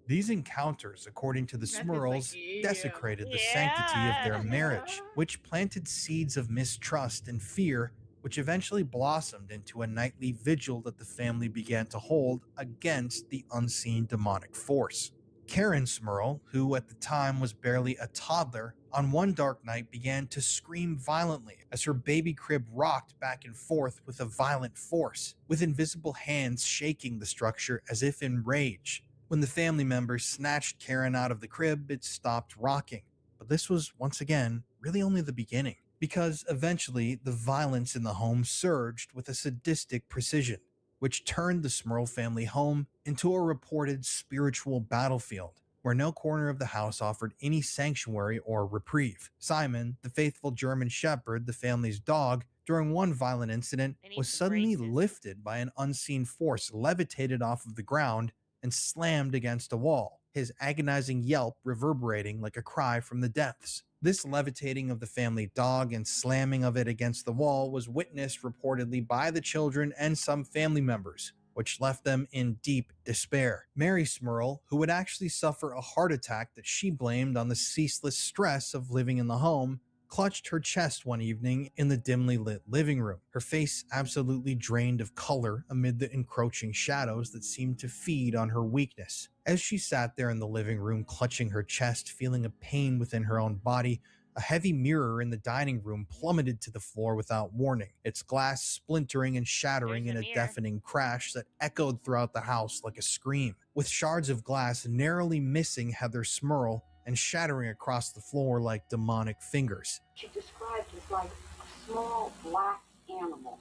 These encounters, according to the Beth is like, Smurls, "Yeah." desecrated the sanctity of their Yeah. marriage, which planted seeds of mistrust and fear, which eventually blossomed into a nightly vigil that the family began to hold against the unseen demonic force. Karen Smurl, who at the time was barely a toddler, on one dark night began to scream violently as her baby crib rocked back and forth with a violent force, with invisible hands shaking the structure as if in rage. When the family members snatched Karen out of the crib, it stopped rocking. But this was, once again, really only the beginning, because eventually the violence in the home surged with a sadistic precision, which turned the Smurl family home into a reported spiritual battlefield, where no corner of the house offered any sanctuary or reprieve. Simon, the faithful German shepherd, the family's dog, during one violent incident, They need was some suddenly braces. lifted by an unseen force, levitated off of the ground, and slammed against a wall, his agonizing yelp reverberating like a cry from the depths. This levitating of the family dog and slamming of it against the wall was witnessed reportedly by the children and some family members, which left them in deep despair. Mary Smurl, who would actually suffer a heart attack that she blamed on the ceaseless stress of living in the home, clutched her chest one evening in the dimly lit living room, her face absolutely drained of color amid the encroaching shadows that seemed to feed on her weakness. As she sat there in the living room, clutching her chest, feeling a pain within her own body, a heavy mirror in the dining room plummeted to the floor without warning, its glass splintering and shattering There's in a a mirror. deafening crash that echoed throughout the house like a scream, with shards of glass narrowly missing Heather Smurl and shattering across the floor like demonic fingers. She described it like a small black animal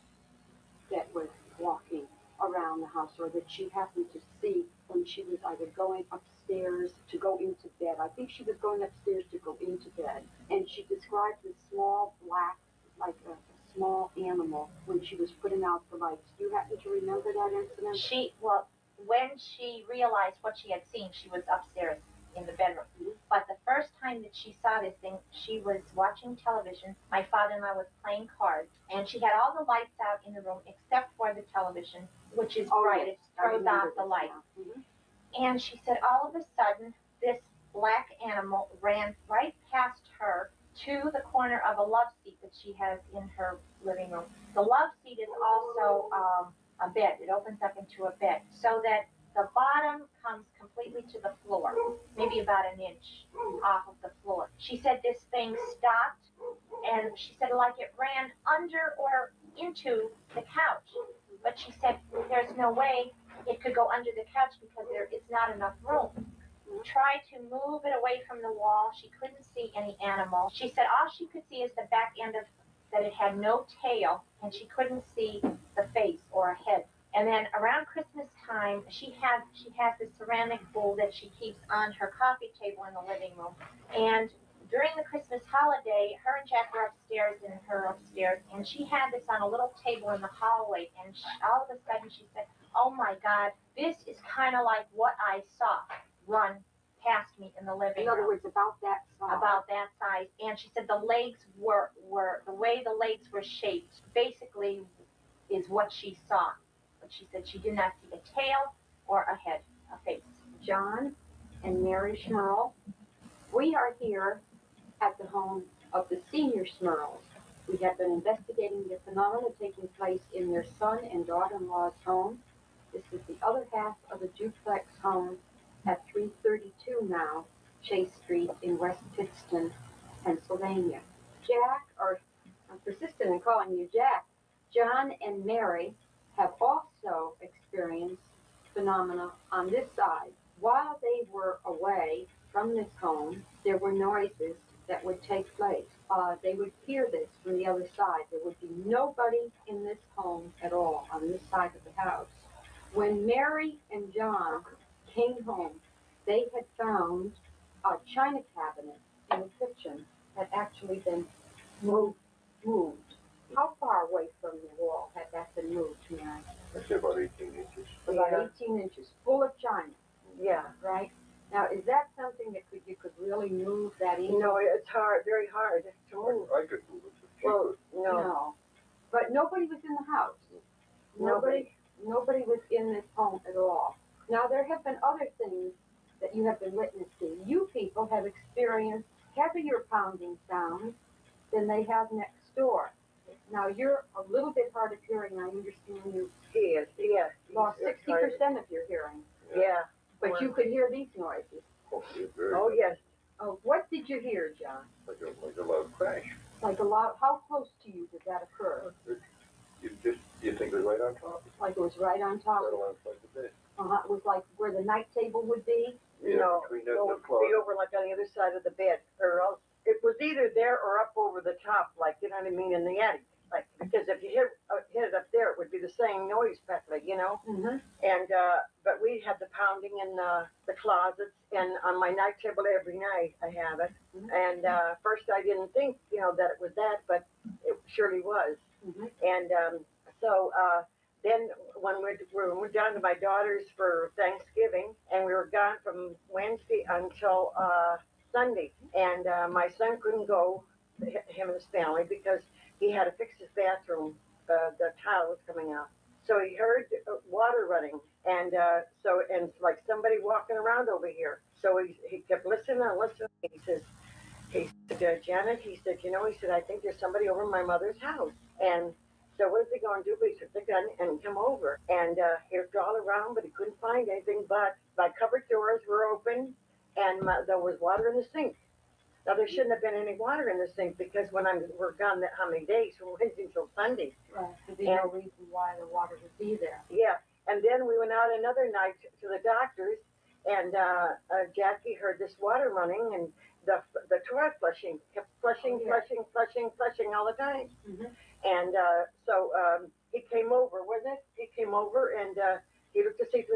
that was walking around the house, or that she happened to see when she was either going upstairs to go into bed. I think she was going upstairs to go into bed. And she described this small black, like a small animal, when she was putting out the lights. Do you happen to remember that incident? When she realized what she had seen, she was upstairs in the bedroom. But the first time that she saw this thing, she was watching television. My father-in-law was playing cards, and she had all the lights out in the room except for the television, which is bright. It throws off the light. And she said all of a sudden, this black animal ran right past her to the corner of a love seat that she has in her living room. The love seat is also a bed. It opens up into a bed, so that the bottom comes completely to the floor, maybe about an inch off of the floor. She said this thing stopped, and she said like it ran under or into the couch. But she said there's no way it could go under the couch because there is not enough room. Tried to move it away from the wall. She couldn't see any animal. She said all she could see is the back end of that. It had no tail, and she couldn't see the face or a head. And then around Christmas time, she has this ceramic bowl that she keeps on her coffee table in the living room. And during the Christmas holiday, her and Jack were upstairs and her upstairs, and she had this on a little table in the hallway. And all of a sudden, she said, oh my God, this is kind of like what I saw run past me in the living In room. other words, about that size. About that size. And she said the legs were the way the legs were shaped basically is what she saw. But she said she did not see a tail or a head, a face. John and Mary Schmerl, we are here at the home of the senior Schmerls. We have been investigating the phenomena taking place in their son and daughter-in-law's home. This is the other half of the duplex home at 332 now, Chase Street in West Pittston, Pennsylvania. Jack, or I'm persistent in calling you Jack, John and Mary have also experienced phenomena on this side. While they were away from this home, there were noises that would take place. They would hear this from the other side. There would be nobody in this home at all on this side of the house. When Mary and John came home, they had found a china cabinet in the kitchen had actually been moved. How far away from the wall had that been moved, Mary? I'd say about 18 inches. About 18 inches, full of china. Yeah. Right? Now, is that something that you could really move that easily? No, it's hard, very hard to move. I could move it. Well, no. No. But nobody was in the house. Nobody was in this home at all. Now, there have been other things that you have been witness to. You people have experienced heavier pounding sounds than they have next door. Now, you're a little bit hard of hearing. I understand you Yes, yeah. lost 60% of your hearing. Yeah. But you could hear these noises. Oh, yes. Oh, what did you hear, John? Like a loud crash. Like a loud, how close to you did that occur? You think it was right on top? Like it was right on top Right of alongside the bed. It was like where the night table would be? Yeah, No, between that no, and the it closet. would be over like on the other side of the bed, or else it was either there or up over the top, like, you know what I mean, in the attic. Like, because if you hit it up there, it would be the same noise, practically, you know? Mm-hmm. And, but we had the pounding in the closets and on my night table every night, I have it. Mhm. And, first I didn't think, you know, that it was that, but it surely was. Mm-hmm. And, so, then when we're down to my daughter's for Thanksgiving, and we were gone from Wednesday until, Sunday. And, my son couldn't go, him and his family, because he had to fix his bathroom, the tile was coming out. So he heard water running, and and like somebody walking around over here. So he kept listening and listening. He said, Janet, he said, you know, he said, I think there's somebody over my mother's house. And so what is he going to do? He took the gun and come over, and he looked all around, but he couldn't find anything. But my cupboard doors were open, and there was water in the sink. Now, there shouldn't have been any water in the sink, because when we're gone how many days, from Wednesday until Sunday. Right. There'd be no reason why the water would be there. Yeah, and then we went out another night to the doctor's, and Jackie heard this water running, and the toilet flushing kept flushing all the time. Mm-hmm. And so he came over, wasn't it? He came over, and he looked to see if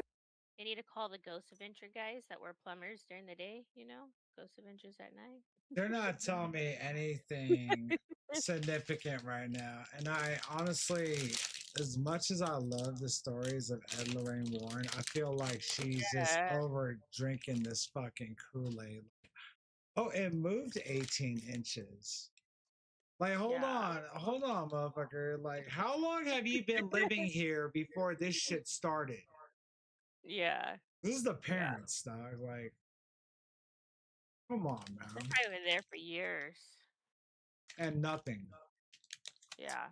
You need to call the Ghost Avenger guys that were plumbers during the day, you know? Ghost Avengers at night. They're not telling me anything significant right now. And I honestly, as much as I love the stories of Ed Lorraine Warren, I feel like she's just over drinking this fucking Kool-Aid. Oh, it moved 18 inches. Like, hold on, motherfucker. Like, how long have you been living here before this shit started? Yeah. This is the parents, dog. Like, come on, man. They've probably been there for years. And nothing. Yeah.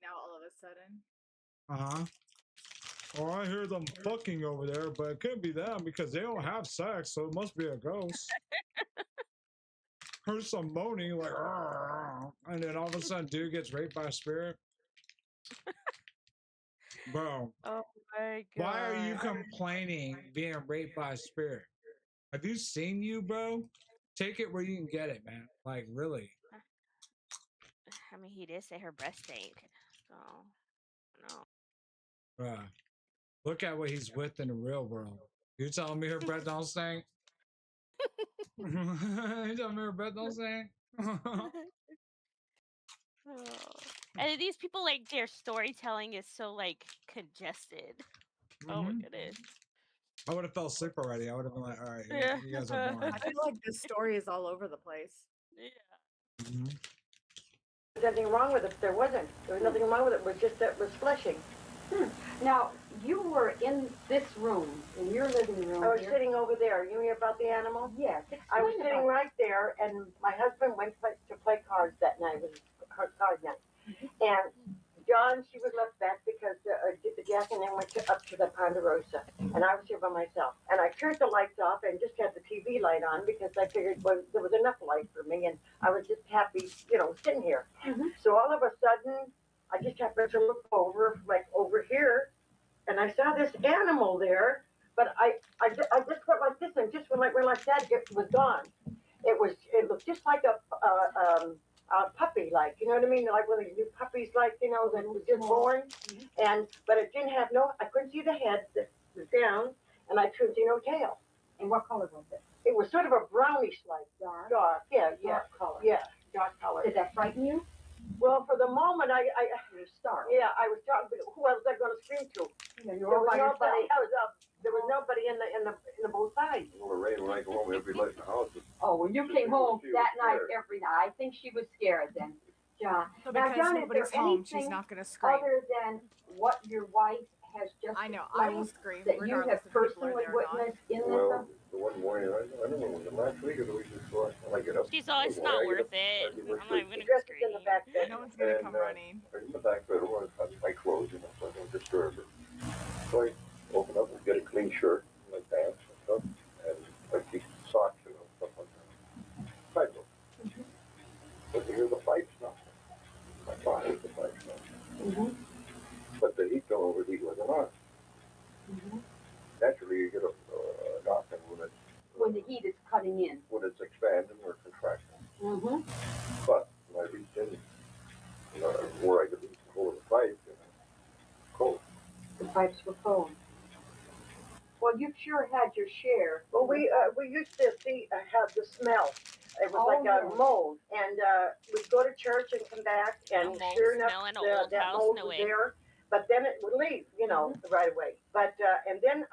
Now all of a sudden. Oh, I hear them fucking over there, but it could be them because they don't have sex, so it must be a ghost. Heard some moaning, like, "Arr," and then all of a sudden, dude gets raped by a spirit. Bro, Oh my god. why are you complaining being raped by a spirit? Have you seen you, bro? Take it where you can get it, man. Like, really. I mean, he did say her breast stank. So, no. Bruh. Look at what he's with in the real world. You telling me her breath don't stink? You telling me her breath don't stink? Oh. And these people, like, their storytelling is so, like, congested. Oh my Mhm. goodness. I would have fell asleep already. I would have been like, all right, Yeah. you guys are boring. I feel like this story is all over the place. Yeah. Mhm. There's nothing wrong with it. There wasn't. There was nothing wrong with it. It was just that it was flushing. Now, you were in this room, in your living room. I was here. sitting over there. You hear about the animal? Yes. I was explain sitting about right there, and my husband went to play cards that night. It was a card night. And John, she was left back because Jack and them went up to the Ponderosa. And I was here by myself. And I turned the lights off and just had the TV light on because I figured there was enough light for me. And I was just happy, sitting here. So all of a sudden, I just happened to look over, like over here, and I saw this animal there, but I just went like this, and just when I went like that, it was gone. It looked just like a puppy, like, you know what I mean? Like one of these new puppies, like, that was just born. But it didn't have I couldn't see the head that was down, and I couldn't see no tail. And what color was it? It was sort of a brownish, like, dark, yeah, Dark color. yeah, dark color. Did that frighten you? Well, for the moment, You were startled. yeah, I was talking, but who else was I going to scream to? You There were was by nobody. yourself. There was nobody in the both sides. Lorraine, when I go home, every light in the house is Oh, when you came home that night every night, I think she was scared then, John. So Now, because John, is nobody's there home, she's anything not going to scream. other than what your wife has just I know. I will explained scream that you regardless have if people are personally there or not. witnessed in this? well, the one morning, I don't know, was it last week or the week before? When I get up, She's all, it's not worth it. I'm not even The gonna dress is in the scream. back bed. No one's going to And, come running. I'm in the back bedroom, I close, so I don't disturb her. So I open up and get a clean shirt, my pants and stuff, and I keep socks and stuff like that. I do. But to hear the pipes now. My father heard the pipes now. But the heat don't overheat with an on. Naturally, you get a knocking When the heat is cutting in. when it's expanding or contracting. Mm-hmm. But when I reached in, where I could reach the hole of the pipe, cold. The pipes were cold. Well, you've sure had your share. Well, we used to have the smell. It was Oh, like a yeah. mold, and we'd go to church and come back, and A mold sure enough, smell in a old that house, mold no was way. there. But then it would leave, right away. But and then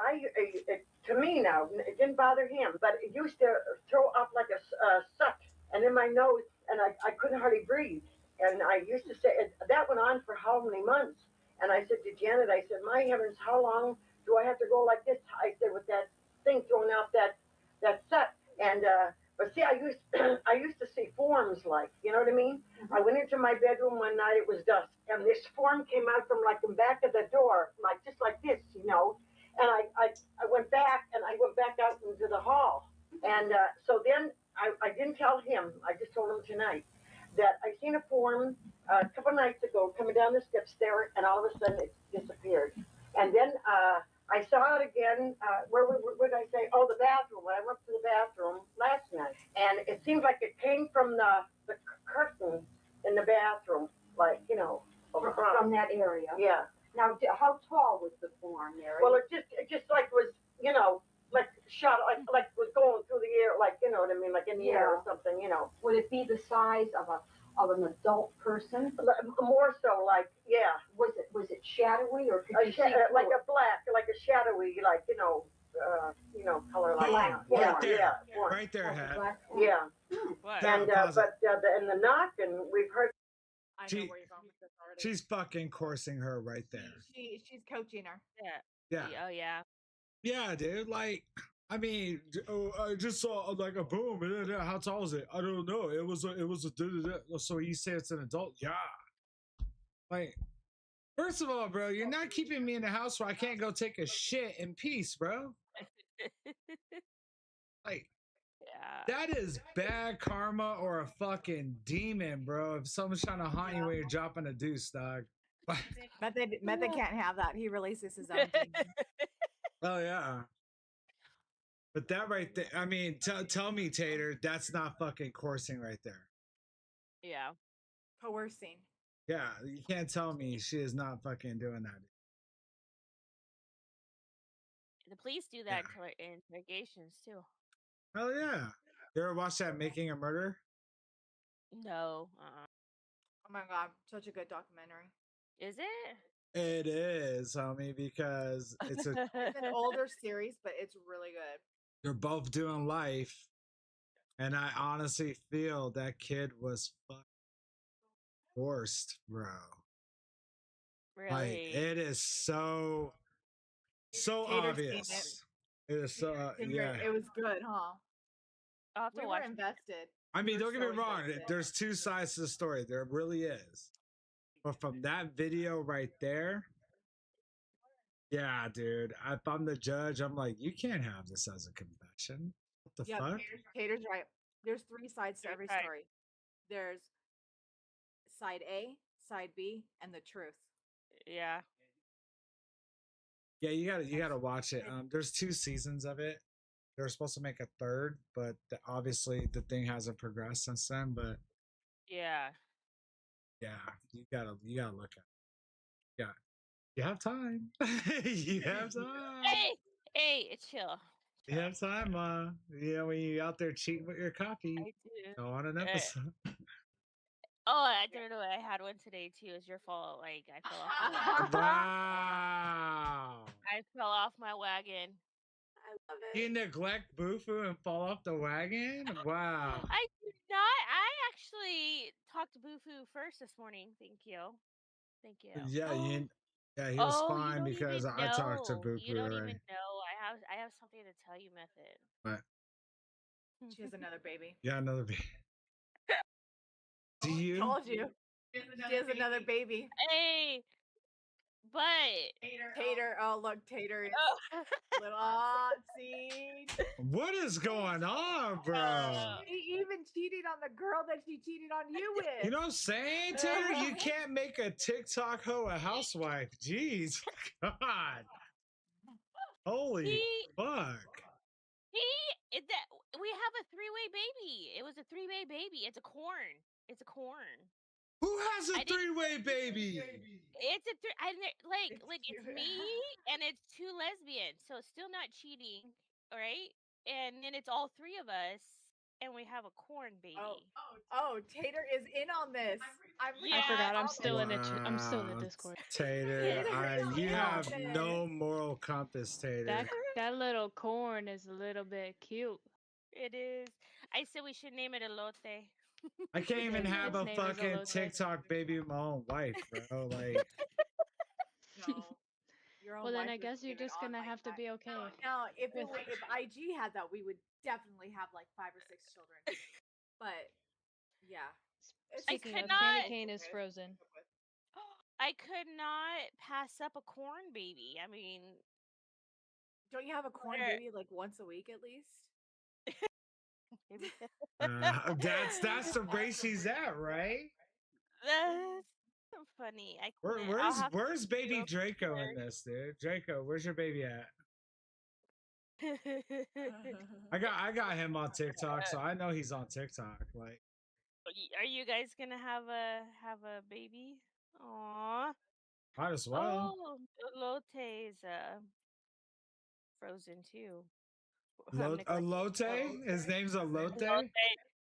to me now, it didn't bother him, but it used to throw up like a suck, and in my nose, and I couldn't hardly breathe. And I used to say that went on for how many months? And I said to Janet, I said, my heavens, how long do I have to go like this? I said, with that thing throwing out that suck. And but see, I used to see forms, like, you know what I mean? I went into my bedroom one night, it was dusk, and this form came out from like the back of the door, like just like this, and I went back, and I went back out into the hall. And so then I didn't tell him, I just told him tonight that I seen a form a couple nights ago coming down the steps there, and all of a sudden it disappeared. And then I saw it again. Where did I say? Oh, the bathroom. When I went to the bathroom last night, and it seemed like it came from the curtain in the bathroom, like, across. From that area. Yeah. Now, how tall was the form, Mary? Well, it just like was, like shot, like was going through the air, like, you know what I mean, like in the air or something, Would it be the size of an adult person? More so, like, yeah. Was it shadowy, or could you see like through a black, like a shadowy, like, color like that. Yeah, Right there. yeah, Right there, Hat. yeah. What? And Pause it. but and the knocking, we've heard. I know She- where you're going with this already. She's fucking coursing her right there. She's coaching her. Yeah. Yeah. Oh yeah. Yeah, dude. Like, I mean, I just saw like a boom. And then, how tall is it? I don't know. It was a. So you say it's an adult? Yeah. Like, first of all, bro, you're not keeping me in the house where I can't go take a shit in peace, bro. Like, Yeah. that is bad karma or a fucking demon, bro. If someone's trying to haunt you when you're dropping a deuce, dog. Method can't have that. He releases his own demon. Oh yeah. But that right there, I mean, tell me, Tater, that's not fucking coursing right there. Yeah. Coercing. Yeah, you can't tell me she is not fucking doing that. The police do that in interrogations too. Hell yeah. You ever watch that Making a Murder? No. Oh my god, such a good documentary. Is it? It is, homie, because it's a It's an older series, but it's really good. they're both doing life, and I honestly feel that kid was forced, bro. Like Really? it is so Tater's seen obvious. It is so yeah. It was good, huh? I'll have to We were watch. invested. I mean, We're don't get me so wrong. invested. There's two sides to the story. There really is. But from that video right there, yeah, dude. If I'm the judge, I'm like, you can't have this as a confession. What the Yep, fuck? Tater's right. There's 3 sides to every Right. story. There's side A, side B, and the truth. Yeah. Yeah, you gotta watch it. There's 2 seasons of it. They were supposed to make a third, but obviously the thing hasn't progressed since then. But Yeah. yeah, you gotta look at it. Yeah, you have time. You have time. Hey, chill. You have time, yeah, when you out there cheating with your coffee. I do. Go on an episode. Oh, I don't know. I had one today too. It's your fault. Like I fell off my wagon. Wow. I fell off my wagon. I love You neglect Bufu and fall off the wagon? Wow. I did not. I actually talked to Bufu first this morning. Thank you. Thank you. Yeah, he was Oh, you fine don't because even I talked to know. Bufu You don't already. even know. I have something to tell you, Method. But She has another baby. yeah, another baby. Do you? Told you. She has another baby. Hey, but Tater. Oh, look, Tater. Is little. See? What is going on, bro? He even cheated on the girl that she cheated on you with. You know what I'm saying, Tater? You can't make a TikTok hoe a housewife. Jeez. God. Holy fuck. We have a 3-way baby. It was a 3-way baby. It's a corn. It's a corn. Who has a 3-way baby? It's a it's me and it's 2 lesbians, so it's still not cheating, right? And then it's all 3 of us, and we have a corn baby. Oh, Tater is in on this. Yeah. I forgot. I'm still in I'm still in the Wow, Discord. Tater, you have no moral compass, Tater. That little corn is a little bit cute. It is. I said we should name it elote. I can't even have a Its name is fucking Elote. TikTok baby with my own wife, bro. Like, Your own Well, then wife I is guess you're even just on gonna like have to that. be okay. Now, if IG had that, we would definitely have like 5 or 6 children. But yeah, it's I just- could Speaking of, not- candy cane is frozen. I could not pass up a corn baby. I mean, don't you have a corn Where- baby like once a week at least? maybe that's the race he's at, right? that's so funny. I couldn't. I'll have to Where's baby go Draco in this, dude? Draco, where's your baby at? I got him on TikTok, so I know he's on TikTok. Like, Are you guys gonna have a baby? Aw. might as well. Oh, elote is frozen too. I'm neglecting- Elote? His name's Elote? Elote.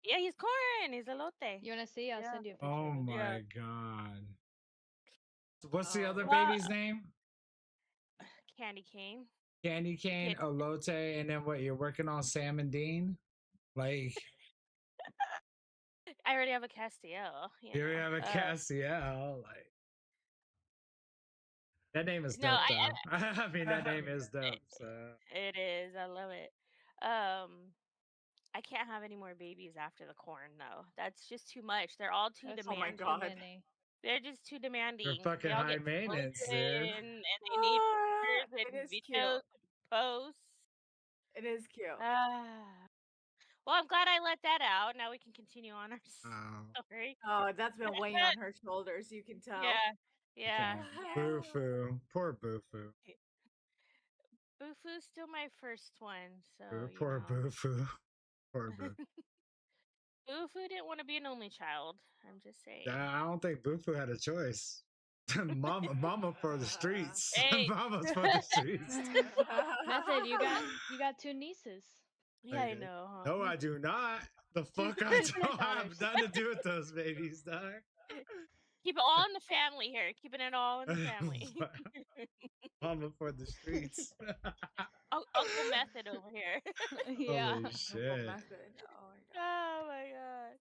Yeah, he's corn. He's elote. You wanna see? I'll send you a picture. Oh of it. my god. What's the other Well- baby's name? Candy cane. Candy cane, Elote, and then what? You're working on Sam and Dean? Like, I already have a Castiel. here we have a Castiel. Like, that name is No, dope, though. I mean, that name is dope. So, It is. I love it. I can't have any more babies after the corn though. That's just too much. They're all too That's demanding. God. many. They're just too demanding. fucking They all high get maintenance, posted, dude. and they need pictures It and is cute. videos and posts. It is cute. Well, I'm glad I let that out. Now we can continue on our Oh, story. Oh, that's been weighing on her shoulders. You can tell. Yeah. Boo-foo. Poor Boo-foo. Bufu's still my first one, so Poor Boo-foo. Poor Boo. Bufu didn't want to be an only child. I'm just saying. I don't think Boo-foo had a choice. Mama for the streets. Hey. Mama's for the streets. Method, you got 2 nieces. Yeah, I Okay. know. Huh? No, I do not. The fuck I don't have nothing to do with those babies, dog. Keep it all in the family here. Keeping it all in the family. Mama for the streets. Uncle Method over here. Yeah. Holy shit. Oh my god.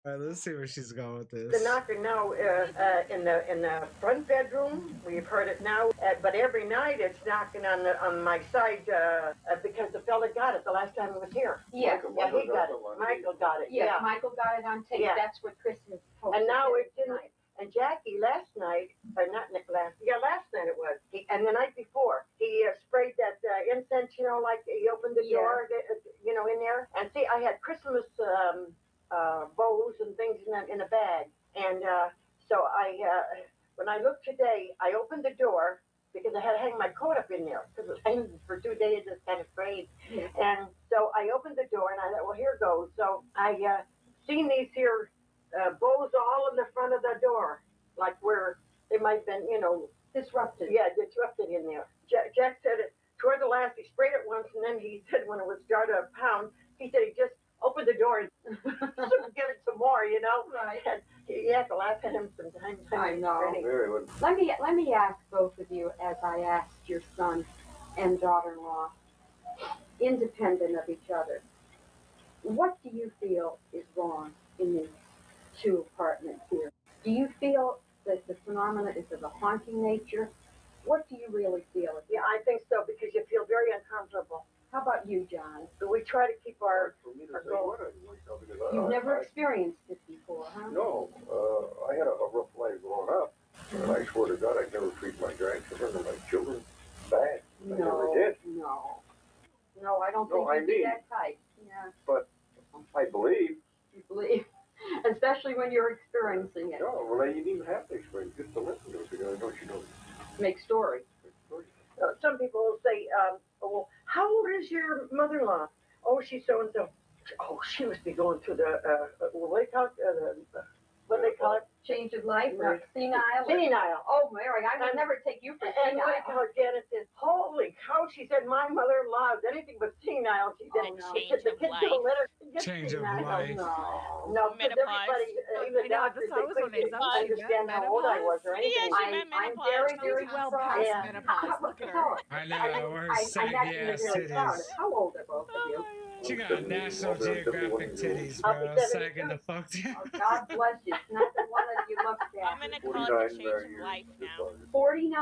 All right, let's see where she's going with The this. knocker now in the front bedroom. We've heard it now, but every night it's knocking on my side because the fella got it the last time he was here. Yeah, Yeah, he got it. Michael got it. Yeah, Michael got it on tape. Yeah. That's what Chris has posted. And now there it didn't. tonight. And Jackie last night, or not last night it was. And the night before, he sprayed that incense, like he opened the door, in there. And see, I had Christmas bows and things in a bag. And so when I looked today, I opened the door because I had to hang my coat up in there because it was hanging for 2 days. It's kind of frayed. Yeah. And so I opened the door and I thought, well, here goes. So I seen these here bows all in the front of the door, like where they might have been, Disrupted. Yeah, disrupted in there. Jack said it toward the last. He sprayed it once, and then he said when it was started to pound, he said he just opened the door and give it some more, Right. And he had to laugh at him sometimes. I know. Really. Let me ask both of you, as I asked your son and daughter-in-law, independent of each other, what do you feel is wrong in these two apartments here? Do you feel that the phenomena is of a haunting nature? What do you really feel? Yeah, I think so because you feel very uncomfortable. How about you, John? So we try to keep our You've never experienced it before, huh? No, I had a rough life growing up, and I swear to God, I'd never treat my grandchildren or my children bad. I never did. No, I don't think you'd be that type. Yeah. But I believe. You believe, especially when you're experiencing it. No, well, you didn't even have to experience just to listen to it because I know you don't. Make story. Some people will say, well, how old is your mother-in-law? Oh, she's so-and-so. Oh, she must be going through the, what do they call it? Change of life or No. senile? Senile. Oh, Mary, I would never take you for And what senile. how Janet says, holy cow, she said, my mother-in-law is anything but senile. She said, change the of kids life. don't let her get Change of senile. life. No, because Menopause. everybody, even the I know, doctors, that's they always when couldn't they say understand how old I was or Yeah, anything. she meant I'm menopause. very, very well surprised. past menopause. Look at her. I know, her I'm saggy actually ass really proud. titties. How old are both of you? She got National Geographic titties, I'll be bro. 72. Sagging the fuck down. Oh, God bless you. It's not the one that you looked I'm at. gonna call it the change of life now. 49.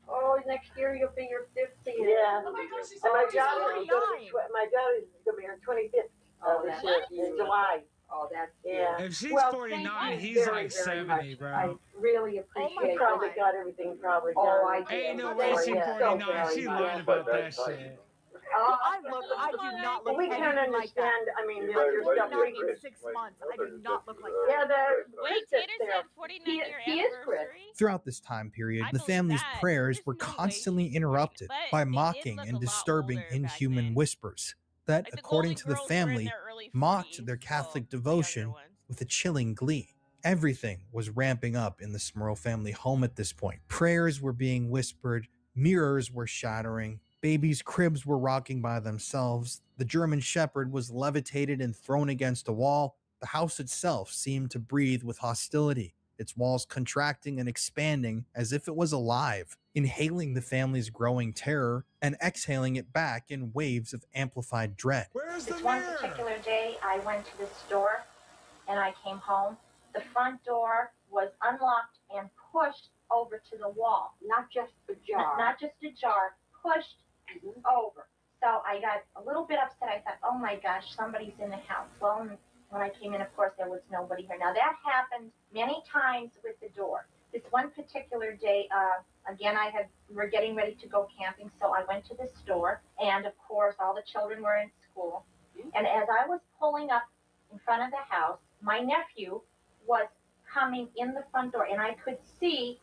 Oh, next year you'll be your 50th. Yeah. Oh my gosh, she's And my already daughter is 49. my daughter's going to be her 25th Oh, this that's year in beautiful. July. Oh, that's Yeah. If she's Well, 49, thank you he's very, like very 70, much. bro. I really Oh my appreciate She it. probably God. got everything probably done. Oh, I did. Ain't no Thank way you she so 49. very She much. lied about that shit. I do not Well, look we can't anything like that. understand. I mean, I'm your stuff. 49 in 6 months. I do not look like that. Yeah, Wait, Chris Tater is there. said 49 year He is Chris. anniversary. Throughout this time period, I the believe family's that. prayers There's were no way constantly she's interrupted 40, but by they did mocking look and a lot disturbing older back inhuman then. whispers that, Like the according Golden to the Girls were in family, their early mocked 40s, their well, Catholic the younger devotion ones. with a chilling glee. Everything was ramping up in the Smurl family home at this point. Prayers were being whispered, mirrors were shattering, babies' cribs were rocking by themselves, the German Shepherd was levitated and thrown against a wall. The house itself seemed to breathe with hostility, its walls contracting and expanding as if it was alive, inhaling the family's growing terror and exhaling it back in waves of amplified dread. Where's the This one mirror? particular day, I went to the store and I came home. The front door was unlocked and pushed over to the wall. Not just ajar. Not just ajar, pushed over. So I got a little bit upset. I thought, oh my gosh, somebody's in the house. Well, when I came in, of course, there was nobody here. Now that happened many times with the door. This one particular day, again, we're getting ready to go camping, so I went to the store, and of course, all the children were in school. And as I was pulling up in front of the house, my nephew was coming in the front door, and I could see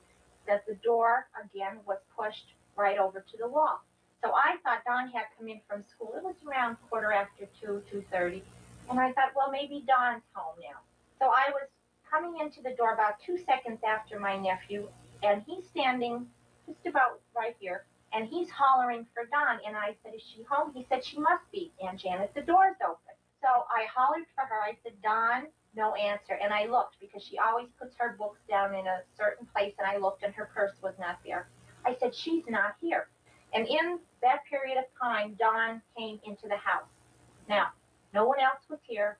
that the door again was pushed right over to the wall. So I thought Don had come in from school. It was around 2:45, 2:30. And I thought, well, maybe Don's home now. So I was coming into the door about 2 seconds after my nephew, and he's standing just about right here, and he's hollering for Don. And I said, is she home? He said, she must be, Aunt Janet, the door's open. So I hollered for her. I said, Don, no answer. And I looked because she always puts her books down in a certain place, and I looked and her purse was not there. I said, she's not here. And in that period of time, Dawn came into the house. Now, no one else was here.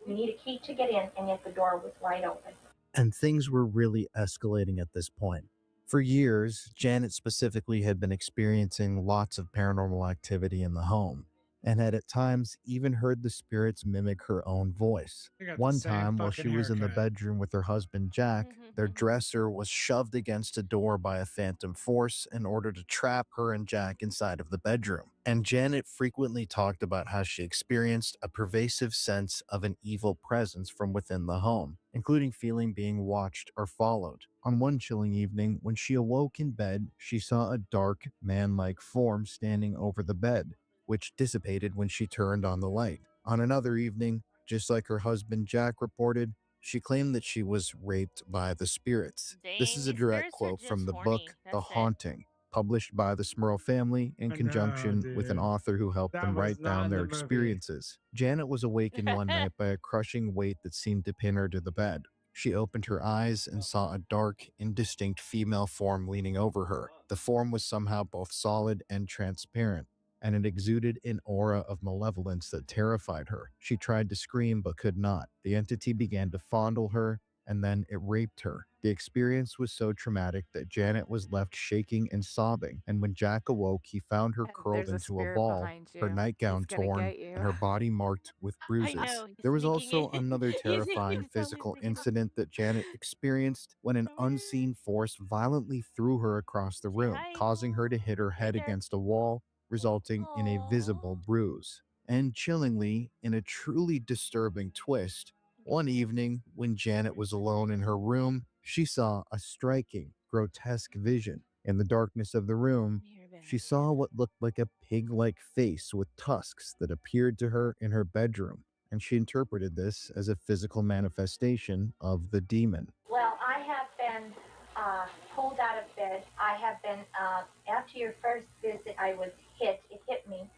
We need a key to get in, and yet the door was wide open. And things were really escalating at this point. For years, Janet specifically had been experiencing lots of paranormal activity in the home, and had at times even heard the spirits mimic her own voice. You got the One same time, while fucking she was in the haircut. bedroom with her husband Jack, their dresser was shoved against a door by a phantom force in order to trap her and Jack inside of the bedroom. And Janet frequently talked about how she experienced a pervasive sense of an evil presence from within the home, including feeling being watched or followed. On one chilling evening, when she awoke in bed, she saw a dark, man-like form standing over the bed, which dissipated when she turned on the light. On another evening, just like her husband Jack reported, she claimed that she was raped by the spirits. This is a Dang, direct spirits are quote from just the horny. book The That's it. Haunting, published by the Smurl family in I know, conjunction with an dude. author who helped That them was write not down in their the movie. experiences. Janet was awakened one night by a crushing weight that seemed to pin her to the bed. She opened her eyes and saw a dark, indistinct female form leaning over her. The form was somehow both solid and transparent, and it exuded an aura of malevolence that terrified her. She tried to scream but could not. The entity began to fondle her, and then it raped her. The experience was so traumatic that Janet was left shaking and sobbing, and when Jack awoke, he found her curled There's a into a spirit ball, behind her you. nightgown He's gonna torn, get you. and her body marked with I bruises. know. He's There was sneaking also in. another He's terrifying so physical sneaky. incident that Janet experienced when an unseen force violently threw her across the room, hi. causing her to hit her head there. against a wall, resulting in a visible bruise. And chillingly, in a truly disturbing twist, one evening when Janet was alone in her room, she saw a striking, grotesque vision. In the darkness of the room, she saw what looked like a pig-like face with tusks that appeared to her in her bedroom, and she interpreted this as a physical manifestation of the demon. Well, I have been pulled out of bed. I have been, after your first visit, I was hit. It hit me.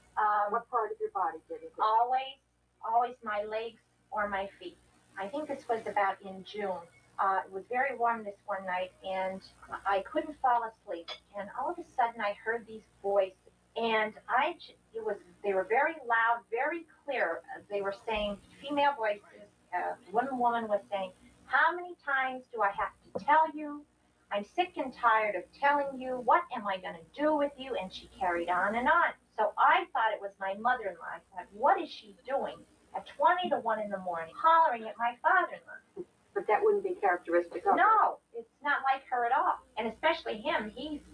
What part of your body did it hit? Always my legs or my feet. I think this was about in June. It was very warm this one night, and I couldn't fall asleep. And all of a sudden, I heard these voices, and they were very loud, very clear. They were saying, female voices. One woman was saying, "How many times do I have to tell you? I'm sick and tired of telling you. What am I going to do with you?" And she carried on and on. So I thought it was my mother-in-law. I thought, what is she doing at 20 to 1 in the morning, hollering at my father-in-law? But that wouldn't be characteristic of her. No, it's not like her at all. And especially him.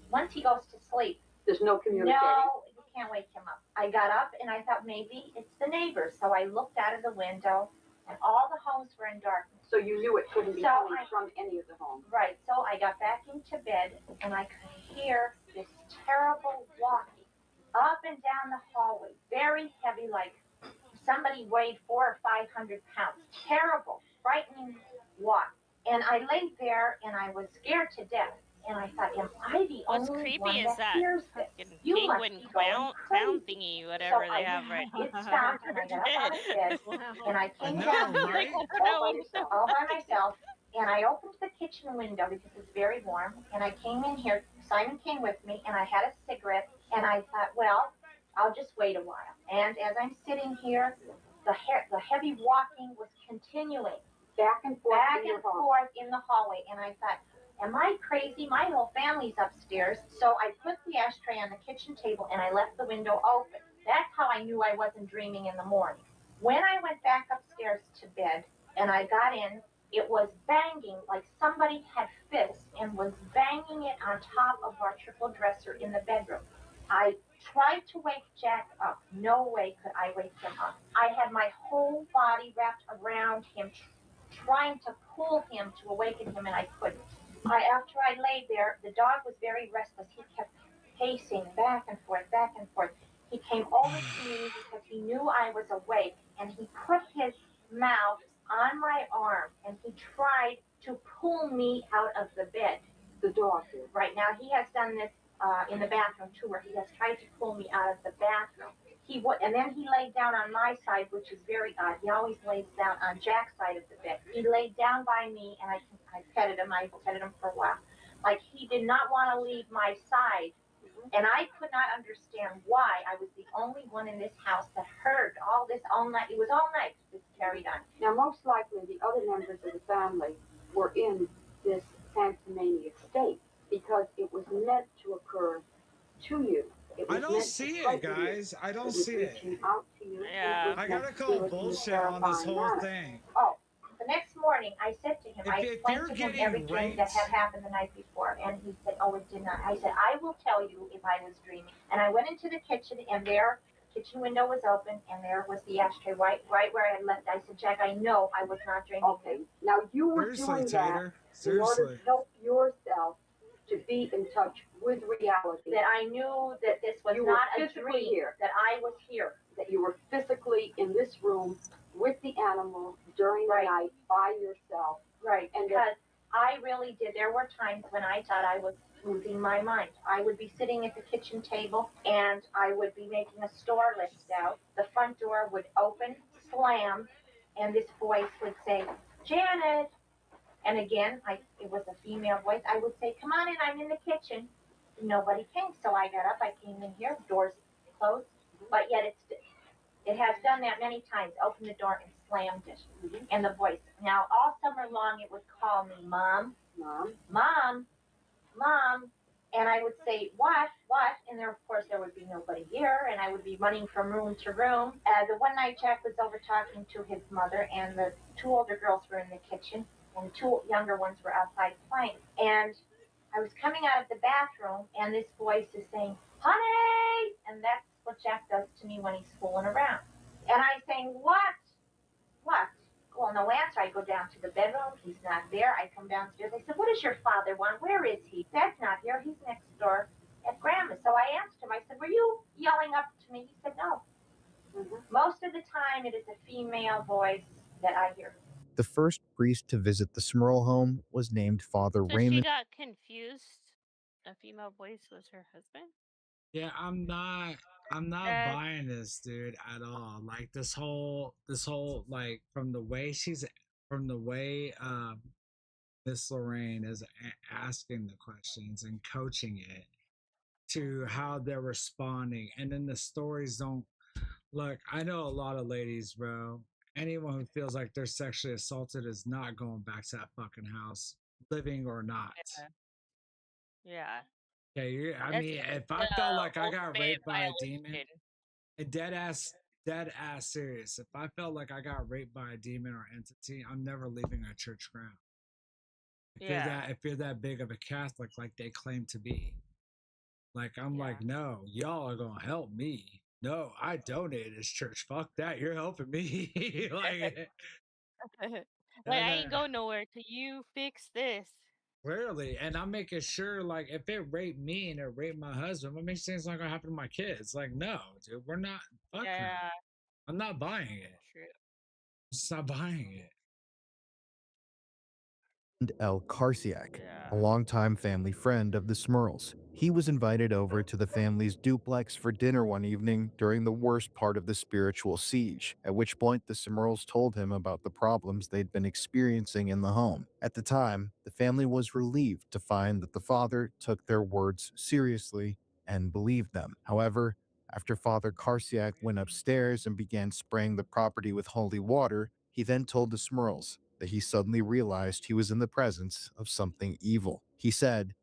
Once he goes to sleep, There's no communicating. no, you can't wake him up. I got up and I thought maybe it's the neighbors. So I looked out of the window, and all the homes were in darkness. So you knew it couldn't be So coming I- from any of the homes. Right, so I got back into bed, and I could hear this terrible walking up and down the hallway, very heavy, like somebody weighed 400 or 500 pounds. Terrible, frightening walk. And I laid there, and I was scared to death. And I thought, am I the What's only creepy one is that hears this? fucking You must penguin be going clown crazy. thingy, whatever So they have right It stopped, and I got up out of bed, and I came down right? all by myself, and I opened the kitchen window because it's very warm, and I came in here. Simon came with me, and I had a cigarette, and I thought, well, I'll just wait a while. And as I'm sitting here, the heavy walking was continuing Back and forth back in your and home. forth in the hallway, and I thought, am I crazy? My whole family's upstairs. So I put the ashtray on the kitchen table, and I left the window open. That's how I knew I wasn't dreaming in the morning. When I went back upstairs to bed, and I got in, it was banging like somebody had fists and was banging it on top of our triple dresser in the bedroom. I tried to wake Jack up. No way could I wake him up. I had my whole body wrapped around him, trying to pull him to awaken him, and I couldn't. After I laid there, the dog was very restless. He kept pacing back and forth, back and forth. He came over to me because he knew I was awake, and he put his mouth on my arm, and he tried to pull me out of the bed. The dog did. Right now, he has done this in the bathroom too, where he has tried to pull me out of the bathroom. and then he laid down on my side, which is very odd. He always lays down on Jack's side of the bed. He laid down by me, and I petted him. I petted him for a while. Like, he did not want to leave my side. And I could not understand why. I was the only one in this house that heard all this all night. It was all night this carried on. Now, most likely, the other members of the family were in this sanctimonious state because it was meant to occur to you. It was I don't meant to see it, frighten you. guys. I don't It was see it. reaching out to you. Yeah. I gotta call bullshit on this whole thing. Oh, the next morning I said to him, I If explained you're to him getting everything that had happened the night before, and he said, oh, it did not. I said, I will tell you if I was dreaming. And I went into the kitchen, and there, kitchen window was open, and there was the ashtray right where I had left. I said, Jack, I know I was not dreaming. Okay, now you were Seriously, doing Tater. that in order Seriously. to help yourself to be in touch with reality. That I knew that this was You were not a physically dream, here. that I was here. That you were physically in this room with the animal during the night by yourself. Right, And because I really did. There were times when I thought I was losing my mind. I would be sitting at the kitchen table, and I would be making a store list out. The front door would open, slam, and this voice would say, Janet. And again, it was a female voice. I would say, come on in, I'm in the kitchen. Nobody came, so I got up. I came in here, doors closed, but yet it has done that many times. Opened the door and slammed it. And the voice. Now, all summer long, it would call me, Mom, Mom, Mom, Mom. And I would say, what? And there, of course, there would be nobody here, and I would be running from room to room. The one night, Jack was over talking to his mother, and the two older girls were in the kitchen, and two younger ones were outside playing. And I was coming out of the bathroom, and this voice is saying, honey! And that's what Jack does to me when he's fooling around. And I'm saying, what? Well, no answer. I go down to the bedroom. He's not there. I come downstairs. I said, what does your father want? Where is he? Dad's not here. He's next door at Grandma's. So I asked him. I said, were you yelling up to me? He said, no. Most of the time, it is a female voice that I hear. The first priest to visit the Smurl home was named Father So she Raymond. got confused. A female voice was her husband. Yeah, I'm not That's- buying this, dude, at all. Like this whole like from the way Miss Lorraine is asking the questions and coaching it to how they're responding, and then the stories don't look. I know a lot of ladies, bro. Anyone who feels like they're sexually assaulted is not going back to that fucking house, living or not. Yeah. Okay, I That's mean, the- if I the felt like I got ultimate raped by a demon, violation. dead ass serious. If I felt like I got raped by a demon or entity, I'm never leaving a church ground. If you're that big of a Catholic like they claim to be. Like I'm like, no, y'all are gonna help me. No, I donated this church. Fuck that. You're helping me. like Like, I ain't going nowhere till you fix this. clearly. And I'm making sure, like, if it raped me and it raped my husband, what makes sense it's not gonna happen to my kids? Like, no, dude, we're not. Fuck no. Yeah. I'm not buying it. True. Just not buying it. L. Karsiak, a longtime family friend of the Smurls. He was invited over to the family's duplex for dinner one evening during the worst part of the spiritual siege, at which point the Smurls told him about the problems they'd been experiencing in the home. At the time, the family was relieved to find that the father took their words seriously and believed them. However, after Father Karsiak went upstairs and began spraying the property with holy water, he then told the Smurls that he suddenly realized he was in the presence of something evil. He said,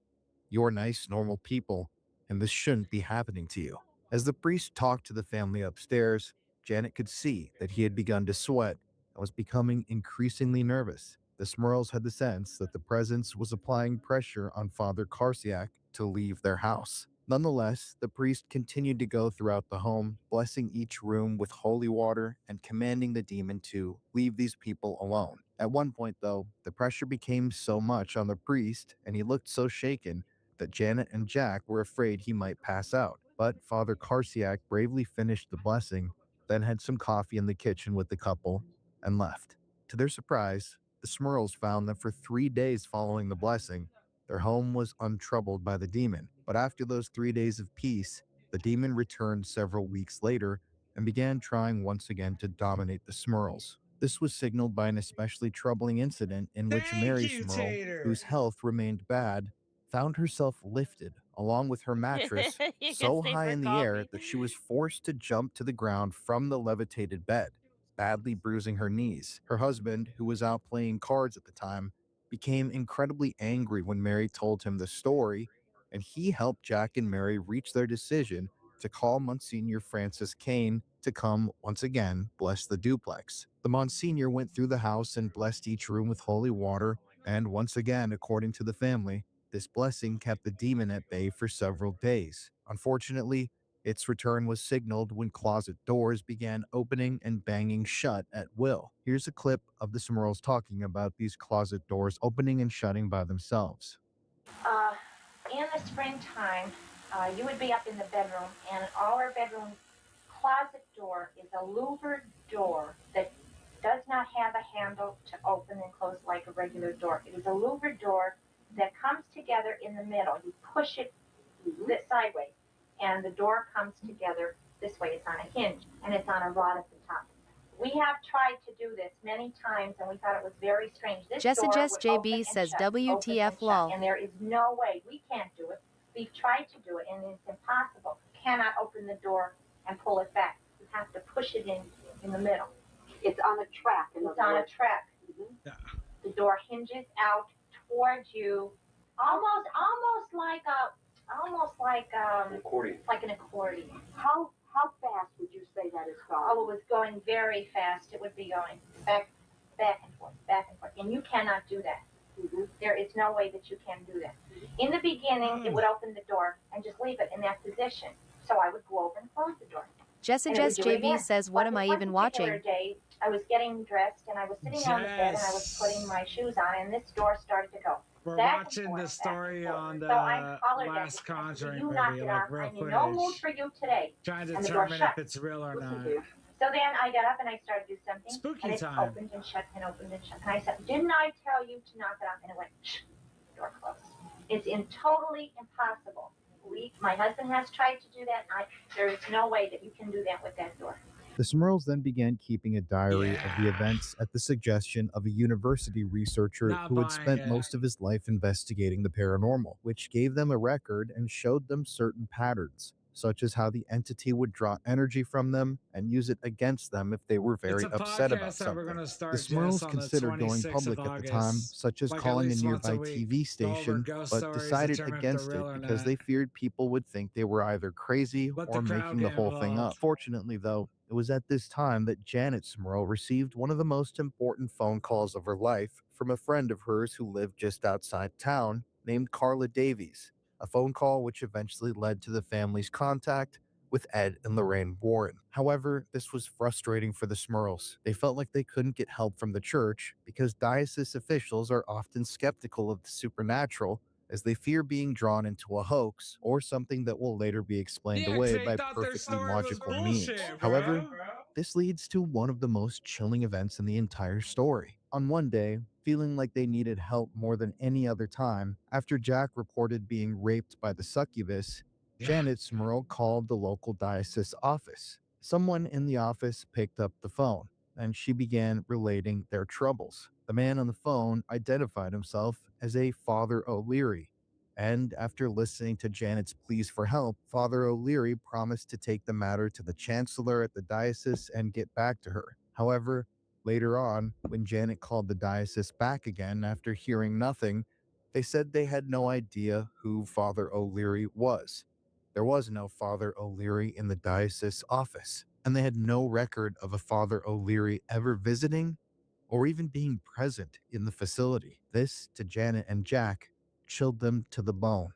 "You're nice, normal people, and this shouldn't be happening to you." As the priest talked to the family upstairs, Janet could see that he had begun to sweat and was becoming increasingly nervous. The Smurls had the sense that the presence was applying pressure on Father Karsiak to leave their house. Nonetheless, the priest continued to go throughout the home, blessing each room with holy water and commanding the demon to leave these people alone. At one point, though, the pressure became so much on the priest and he looked so shaken that Janet and Jack were afraid he might pass out. But Father Karsiak bravely finished the blessing, then had some coffee in the kitchen with the couple, and left. To their surprise, the Smurls found that for 3 days following the blessing, their home was untroubled by the demon. But after those 3 days of peace, the demon returned several weeks later and began trying once again to dominate the Smurls. This was signaled by an especially troubling incident in which Thank Mary you, Smurl, Tater. whose health remained bad, found herself lifted, along with her mattress, You can so stay high for in the air coffee. that she was forced to jump to the ground from the levitated bed, badly bruising her knees. Her husband, who was out playing cards at the time, became incredibly angry when Mary told him the story, and he helped Jack and Mary reach their decision to call Monsignor Francis Kane to come once again bless the duplex. The Monsignor went through the house and blessed each room with holy water, and once again, according to the family, this blessing kept the demon at bay for several days. Unfortunately, its return was signaled when closet doors began opening and banging shut at will. Here's a clip of the Smurls talking about these closet doors opening and shutting by themselves. In the springtime, you would be up in the bedroom, and all our bedroom closet door is a louvered door that does not have a handle to open and close like a regular door. It is a louvered door that comes together in the middle. You push it this sideways, and the door comes together this way. It's on a hinge, and it's on a rod at the top. We have tried to do this many times, and we thought it was very strange. This Jessa door Jess would JB open and says shut, open and WTF shut, lol. and there is no way. We can't do it. We've tried to do it, and it's impossible. You cannot open the door and pull it back. You have to push it in the middle. It's on a track. It's on a track. The door hinges out towards you, almost like Accordion. like an accordion. How fast would you say that is going? Oh, it was going very fast. It would be going back and forth, and you cannot do that. There is no way that you can do that. In the beginning, it would open the door and just leave it in that position. So I would go over and close the door. Jessa And it would Jess do it JB again. says, what But am this I one even particular watching? day, I was getting dressed and I was sitting on the bed and I was putting my shoes on, and this door started to go. We're back and watching forth, the back story and forth. on the So I hollered at last you, Conjuring you knocked movie, it like off. real I'm in no mood footage. for you today. Trying to And the door determine shut. if it's real or not. So then I got up and I started to do something. Spooky and it time. opened and shut and opened and shut. And I said, didn't I tell you to knock it off? And it went, shh, door closed. It's totally impossible. My husband has tried to do that. There is no way that you can do that with that door. The Smurls then began keeping a diary of the events at the suggestion of a university researcher Not who had buying spent it. most of his life investigating the paranormal, which gave them a record and showed them certain patterns, such as how the entity would draw energy from them and use it against them if they were very It's a upset podcast about that we're something. gonna start, The Jess, Smurls on the considered going 26th public of at the time, August, such as like at calling a least once a nearby week. TV Go over station, ghost but stories, decided determine if against they're it real or because not. they feared people would think they were either crazy Let or the crowd making the get whole thing up. involved. Fortunately, though, it was at this time that Janet Smurl received one of the most important phone calls of her life from a friend of hers who lived just outside town named Carla Davies, a phone call which eventually led to the family's contact with Ed and Lorraine Warren. However, this was frustrating for the Smurls. They felt like they couldn't get help from the church because diocese officials are often skeptical of the supernatural, as they fear being drawn into a hoax or something that will later be explained Yeah, 'cause away they by thought their perfectly story was logical means. bullshit, However, bro. this leads to one of the most chilling events in the entire story. On one day, feeling like they needed help more than any other time, after Jack reported being raped by the succubus, Janet Smurl called the local diocese office. Someone in the office picked up the phone, and she began relating their troubles. The man on the phone identified himself as a Father O'Leary, and after listening to Janet's pleas for help, Father O'Leary promised to take the matter to the chancellor at the diocese and get back to her. However, later on, when Janet called the diocese back again after hearing nothing, they said they had no idea who Father O'Leary was. There was no Father O'Leary in the diocese office, and they had no record of a Father O'Leary ever visiting or even being present in the facility. This, to Janet and Jack, chilled them to the bone,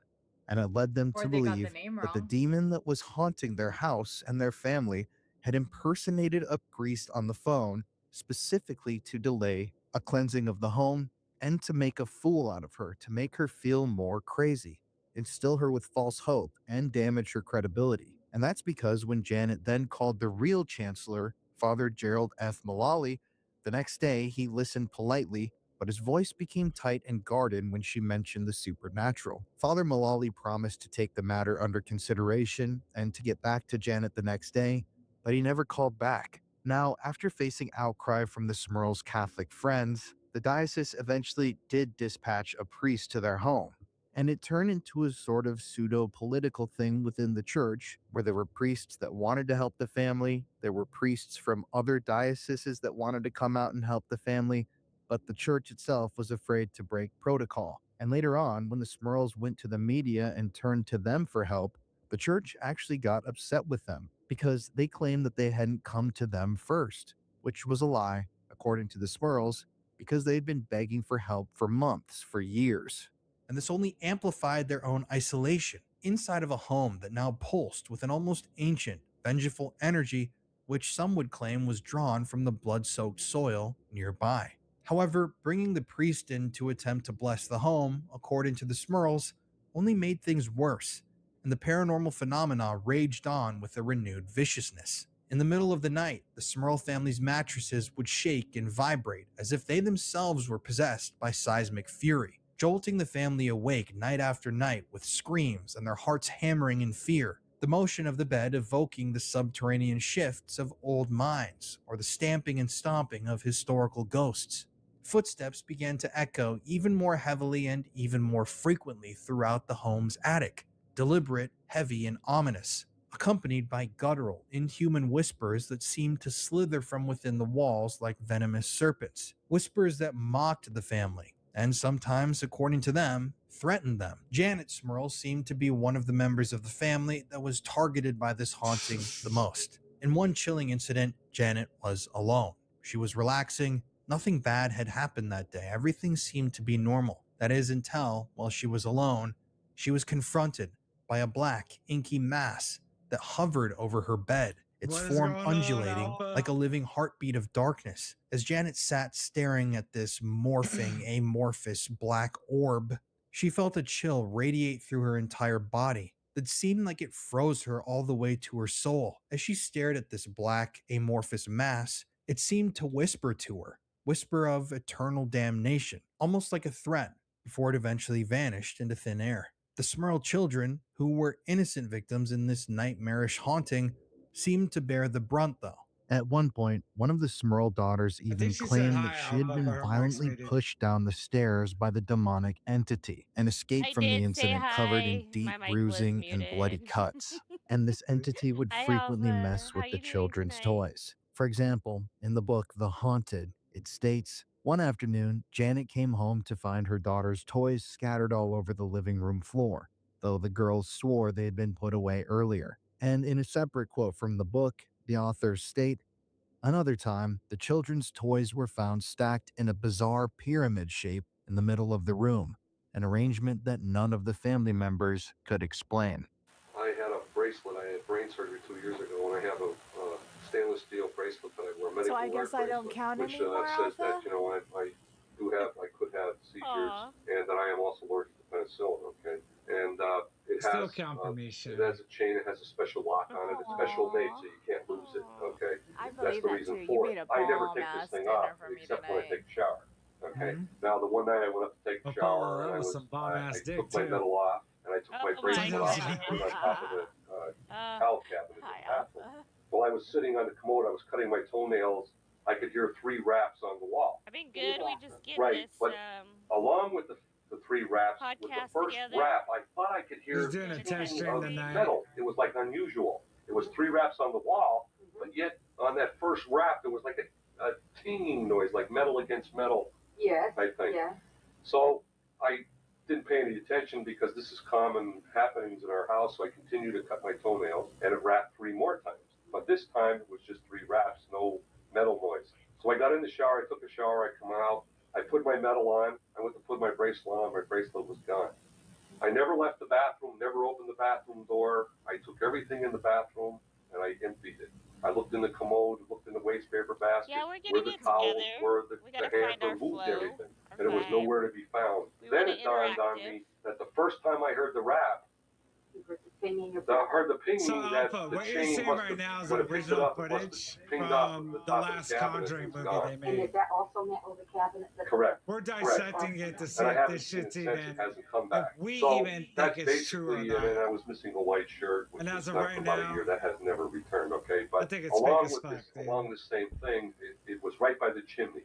and it led them Or to they got the believe name that the wrong. demon that was haunting their house and their family had impersonated a priest on the phone specifically to delay a cleansing of the home and to make a fool out of her, to make her feel more crazy, instill her with false hope, and damage her credibility. And that's because when Janet then called the real chancellor, Father Gerald F. Mullally, the next day he listened politely, but his voice became tight and guarded when she mentioned the supernatural. Father Mullally promised to take the matter under consideration and to get back to Janet the next day, but he never called back. Now, after facing outcry from the Smurls' Catholic friends, the diocese eventually did dispatch a priest to their home, and it turned into a sort of pseudo-political thing within the church, where there were priests that wanted to help the family, there were priests from other dioceses that wanted to come out and help the family, but the church itself was afraid to break protocol. And later on, when the Smurls went to the media and turned to them for help, the church actually got upset with them because they claimed that they hadn't come to them first, which was a lie, according to the Smurls, because they'd been begging for help for months, for years. And this only amplified their own isolation inside of a home that now pulsed with an almost ancient, vengeful energy, which some would claim was drawn from the blood-soaked soil nearby. However, bringing the priest in to attempt to bless the home, according to the Smurls, only made things worse, and the paranormal phenomena raged on with a renewed viciousness. In the middle of the night, the Smurl family's mattresses would shake and vibrate as if they themselves were possessed by seismic fury, jolting the family awake night after night with screams and their hearts hammering in fear, the motion of the bed evoking the subterranean shifts of old mines or the stamping and stomping of historical ghosts. Footsteps began to echo even more heavily and even more frequently throughout the home's attic, deliberate, heavy, and ominous, accompanied by guttural, inhuman whispers that seemed to slither from within the walls like venomous serpents, whispers that mocked the family, and sometimes, according to them, threatened them. Janet Smurl seemed to be one of the members of the family that was targeted by this haunting the most. In one chilling incident, Janet was alone. She was relaxing. Nothing bad had happened that day. Everything seemed to be normal. That is, until, while she was alone, she was confronted by a black, inky mass that hovered over her bed, its What is form going on, undulating Alpha? like a living heartbeat of darkness. As Janet sat staring at this morphing, amorphous black orb, she felt a chill radiate through her entire body that seemed like it froze her all the way to her soul. As she stared at this black, amorphous mass, it seemed to whisper to her, whisper of eternal damnation, almost like a threat, before it eventually vanished into thin air. The Smurl children, who were innocent victims in this nightmarish haunting, seemed to bear the brunt, though. At one point, one of the Smurl daughters even she said claimed hi, that she had Alpha, been but her mic's violently muted. pushed down the stairs by the demonic entity and escaped I from the did say incident covered in hi. deep My mic was bruising and bloody muted. cuts. And this entity would Hi, frequently Alpha. mess How with the you doing children's tonight? toys. For example, in the book The Haunted, it states, one afternoon, Janet came home to find her daughter's toys scattered all over the living room floor, though the girls swore they had been put away earlier. And in a separate quote from the book, the authors state, another time, the children's toys were found stacked in a bizarre pyramid shape in the middle of the room, an arrangement that none of the family members could explain. I had a bracelet. I had brain surgery 2 years ago, and I have a stainless steel bracelet that I wear. So I guess I don't count which anymore, says Alpha? that I could have seizures, Aw. and that I am also allergic to penicillin. Okay, and it Still has count for me, Shay. it has a chain. It has a special lock on it. It's special made, so you can't lose it. Okay, I that's believe the that reason too. You for made it. a I never bomb take this ass thing dinner off for me except when I tonight. take a shower. Okay. Mhm. Now the one night I went up to take a shower, that and was some I bomb-ass dick, took my too. metal off, and I took my Oh bracelet my off God. and put it on top of the Uh, towel cabinet in the Hi, bathroom. Alpha. While I was sitting on the commode, I was cutting my toenails. I could hear 3 raps on the wall. I mean, good. We just get Right, this but along with the 3 raps, with the podcast first together. rap, I thought I could hear He's doing a the test ticking stream of tonight. metal. It was like unusual. It was 3 raps on the wall, but yet on that first rap, there was like a tinging noise, like metal against metal Yes, type thing. yes. So I didn't pay any attention because this is common happenings in our house, so I continued to cut my toenails, and it rapped 3 more times. But this time it was just 3 raps, no metal noise. So I got in the shower, I took a shower, I come out, I put my metal on, I went to put my bracelet on, my bracelet was gone. I never left the bathroom, never opened the bathroom door. I took everything in the bathroom and I emptied it. I looked in the commode, looked in the waste paper basket, Yeah, we're where getting the it towels together. were, the We gotta hamper find our moved flow, everything, our and it was vibe. nowhere to be found. We Then want it dawned on interactive. me that the first time I heard the rap, You heard the pinging of I heard the pinging So that Alpha, the what you're chain seeing must right have, now is when it picked it original up, it must footage have pinged off from the the top of last the cabinet Conjuring and was movie gone. they And made. is that also meant with the cabinet? Correct. We're Correct. dissecting it to see And I if haven't this seen it shit's since. even, It hasn't come if back. we So even that's think it's true or basically, not. and then I was missing a white shirt, which And was as of not right for about a now, year. That has never returned, okay? I But think it's fake along as with fuck, this, dude. along the same thing, it was right by the chimney.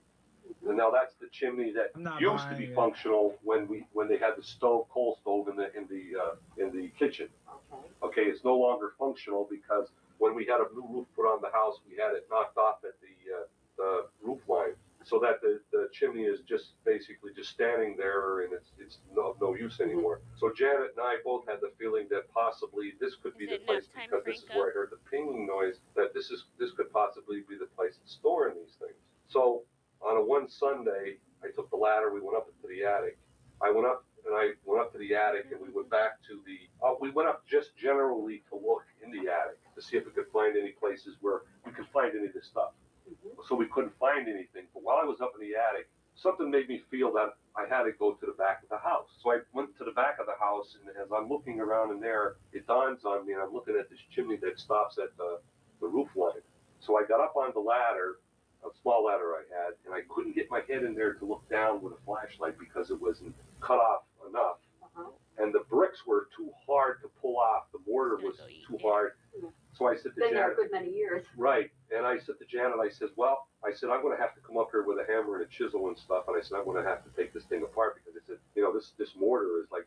And now that's the chimney that I'm not used to buying be it. functional when they had the stove, coal stove in the kitchen. Okay, it's no longer functional because when we had a new roof put on the house, we had it knocked off at the roof line, so that the chimney is just basically just standing there and it's no use anymore. So Janet and I both had the feeling that possibly this could be Is the it nap place, time, because this is Franco? where I heard the pinging noise, that this could possibly be the place to store these things. So on one Sunday, I took the ladder, we went up into the attic. I went up to the attic and we went back to we went up just generally to look in the attic to see if we could find any places where we could find any of this stuff. So we couldn't find anything. But while I was up in the attic, something made me feel that I had to go to the back of the house. So I went to the back of the house, and as I'm looking around in there, it dawns on me, and I'm looking at this chimney that stops at the roof line. So I got up on the ladder, a small ladder I had, and I couldn't get my head in there to look down with a flashlight because it wasn't cut off enough. And the bricks were too hard to pull off. The mortar was too hard. So I said to Been there a Janet, good many years. right, and I said to Janet, I said, I'm going to have to come up here with a hammer and a chisel and stuff, and I said, I'm going to have to take this thing apart because I said, this mortar is like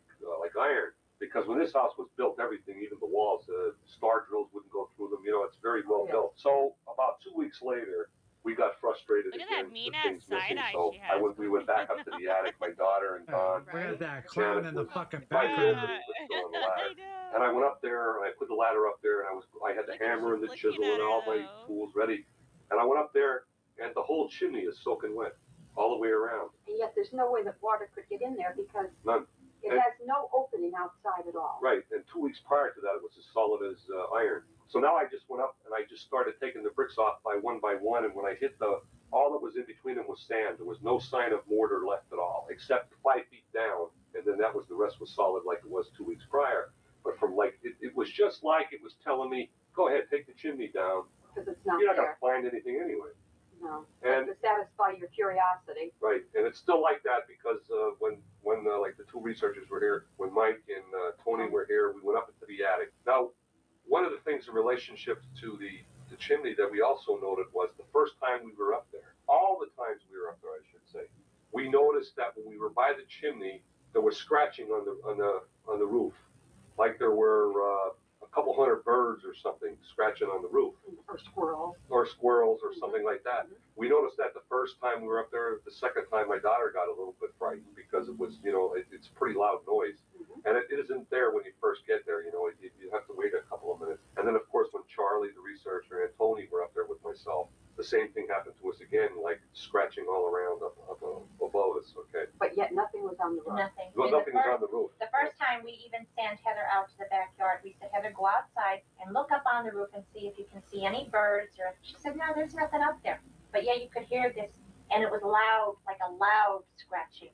iron. Because when this house was built, everything, even the walls, star drills wouldn't go through them. It's very well built. So about 2 weeks later, we got frustrated Look at again that with mean-ass things missing. side-eye So she has. we went back up to the attic, my daughter and Don. Look at that clown in the fucking Right, background. on the ladder. And I went up there and I put the ladder up there and I had the hammer and the chisel and all my tools ready. And I went up there and the whole chimney is soaking wet all the way around. And yet there's no way that water could get in there because None. it has no opening outside at all. Right, and 2 weeks prior to that, it was as solid as iron. So now I just went up and I just started taking the bricks off by one, and when I hit all that was in between them was sand. There was no sign of mortar left at all, except 5 feet down, and then the rest was solid like it was 2 weeks prior. But from it was just like it was telling me, go ahead, take the chimney down. Because it's not You're not there. going to find anything anyway. No. And to satisfy your curiosity. right, and it's still like that because when like the two researchers were here, when Mike and Tony were here, we went up into the attic. Now, one of the things in relationship to the chimney that we also noted was the first time we were up there, all the times we were up there, I should say, we noticed that when we were by the chimney, there was scratching on the roof, like there were a couple hundred birds or something scratching on the roof. Or squirrels. Or squirrels or something like that. We noticed that the first time we were up there. The second time my daughter got a little bit frightened because it was, it's pretty loud noise. And it isn't there when you first get there, you have to wait a couple of minutes. And then of course when Charlie, the researcher, and Tony were up there with myself, the same thing happened to us again, like scratching all around up above us, okay? But yet nothing was on the roof. Nothing. Well, And nothing was on the roof. The first time we even sent Heather out to the backyard, we said, Heather, go outside and look up on the roof and see if you can see any birds. Or she said, no, there's nothing up there. But yeah, you could hear this, and it was loud, like a loud scratching.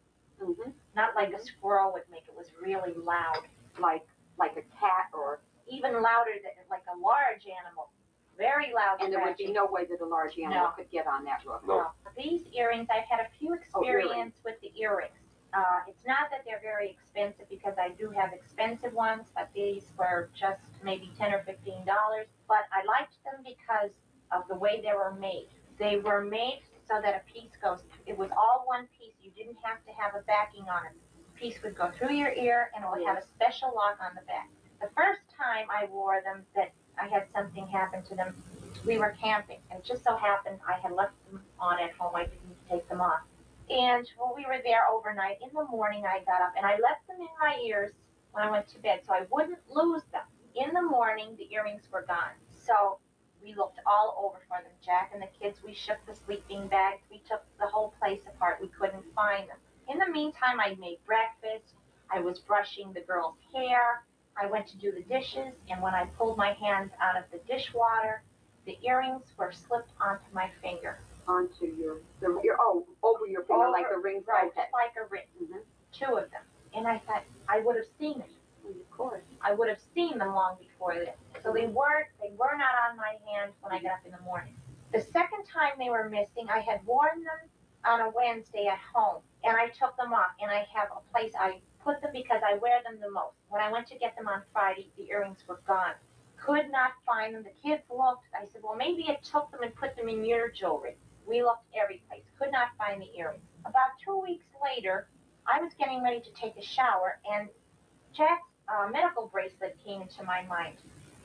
Not like a squirrel would make. It was really loud, like a cat, or even louder than like a large animal. Very loud. And there would be scratching. no way that a large animal could get on that roof. No. These earrings, I've had a few experience with the earrings. It's not that they're very expensive because I do have expensive ones, but these were just maybe $10 or $15. But I liked them because of the way they were made. They were made so that a piece goes, it was all one piece. You didn't have to have a backing on it. The piece would go through your ear and it would have a special lock on the back. The first time I wore them, that I had something happen to them, we were camping, and it just so happened I had left them on at home. I didn't take them off. And when we were there overnight, in the morning I got up and I left them in my ears when I went to bed so I wouldn't lose them. In the morning, the earrings were gone. So we looked all over for them. Jack and the kids, we shook the sleeping bags. We took the whole place apart. We couldn't find them. In the meantime, I made breakfast. I was brushing the girls' hair. I went to do the dishes, and when I pulled my hands out of the dishwater, the earrings were slipped onto my finger. Onto over your finger, like the rings. Right, Okay. just like a ring. 2 of them. And I thought, I would have seen it. Of course. I would have seen them long before this. So they were not on my hand when I got up in the morning. The second time they were missing, I had worn them on a Wednesday at home, and I took them off, and I have a place I put them because I wear them the most. When I went to get them on Friday, the earrings were gone. Could not find them. The kids looked. I said, well, maybe it took them and put them in your jewelry. We looked every place. Could not find the earrings. About 2 weeks later, I was getting ready to take a shower, and Jack's medical bracelet came into my mind.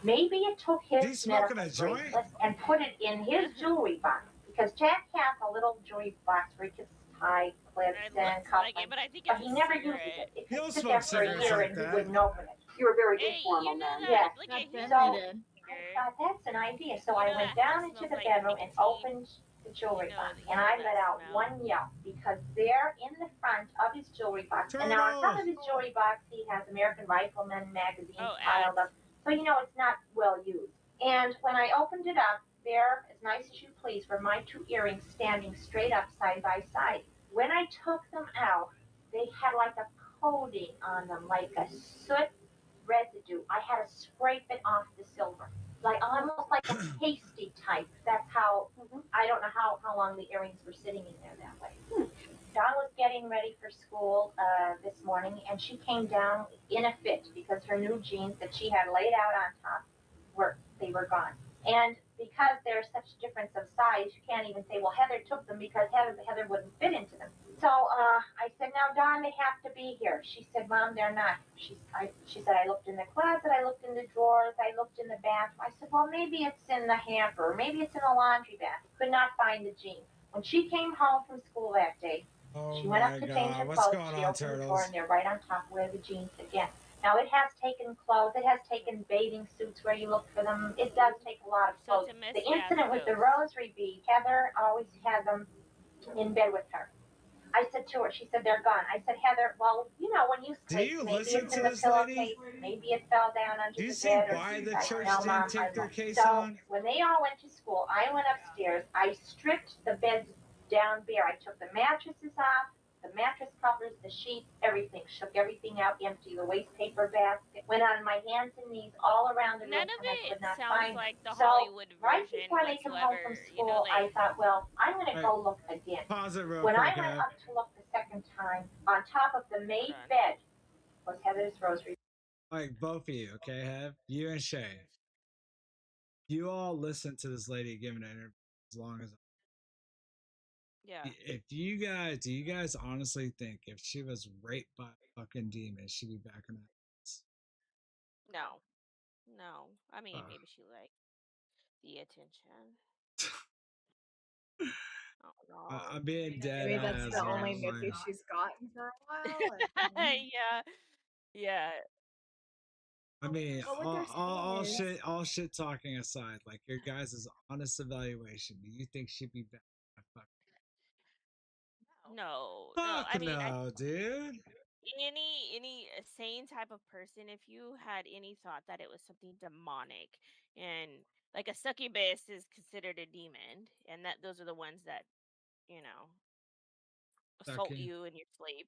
Maybe it took his medical bracelet and put it in his jewelry box, because Jack has a little jewelry box where he keeps tie clips and cufflinks, but I think but it's he a never cigarette. uses it. It He could don't sit smoke there for a cigarettes year like and he that. wouldn't open it. You're a very good formal man. Yes. Look at him. So I thought that's an idea. So I went down into the bedroom and opened the jewelry box, and I let out one yell, because there in the front of his jewelry box, and now on top of his jewelry box, he has American Rifleman magazines piled up, so you know it's not well used. And when I opened it up, there, as nice as you please, were my two earrings standing straight up side by side. When I took them out, they had like a coating on them, like a soot residue. I had to scrape it off the silver, like almost like a pasty type. That's how, I don't know how long the earrings were sitting in there that way. Dawn was getting ready for school this morning, and she came down in a fit because her new jeans that she had laid out on top they were gone. And because there's such difference of size, you can't even say, well, Heather took them, because Heather wouldn't fit into them. So I said, now, Dawn, they have to be here. She said, Mom, they're not. She said, I looked in the closet, I looked in the drawers, I looked in the bathroom. I said, well, maybe it's in the hamper, or maybe it's in the laundry basket. Could not find the jeans. When she came home from school that day, she went up to change her clothes. She opened the drawer, and they're right on top where the jeans again. Now, it has taken clothes, it has taken bathing suits where you look for them. It does take a lot of clothes. The incident with the rosary bead, Heather always had them in bed with her. I said to her, she said, they're gone. I said, Heather, well, you know, when you sleep, maybe it's in the pillowcase, maybe it fell down under the bed. Do you see why the church didn't take their case on? When they all went to school, I went upstairs, I stripped the beds down bare. I took the mattresses off, the mattress covers, the sheets, everything, shook everything out, empty the waste paper basket, went on my hands and knees all around the room, None of and I could not it find sounds like the so Hollywood right version before they come home from whatsoever. school, You know, I thought, well, I'm going to go look again. Pause it real When quick. I went up to look the second time, on top of the made bed was Heather's rosary. Like both of you, okay, Hev? You and Shay. You all listen to this lady giving an interview as long as yeah. do you guys honestly think if she was raped by a fucking demon, she'd be back in that house? No. I mean, maybe she liked the attention. Oh no. I'm being dead Maybe that's ass. the where only I'm movie like, she's gotten for a while. Yeah. I mean, But what they're all saying shit talking aside, like your guys' honest evaluation, do you think she'd be back? No. Fuck I mean, no, dude. any sane type of person, if you had any thought that it was something demonic, and like a succubus is considered a demon, and that those are the ones that, you know, assault Sucking. you in your sleep,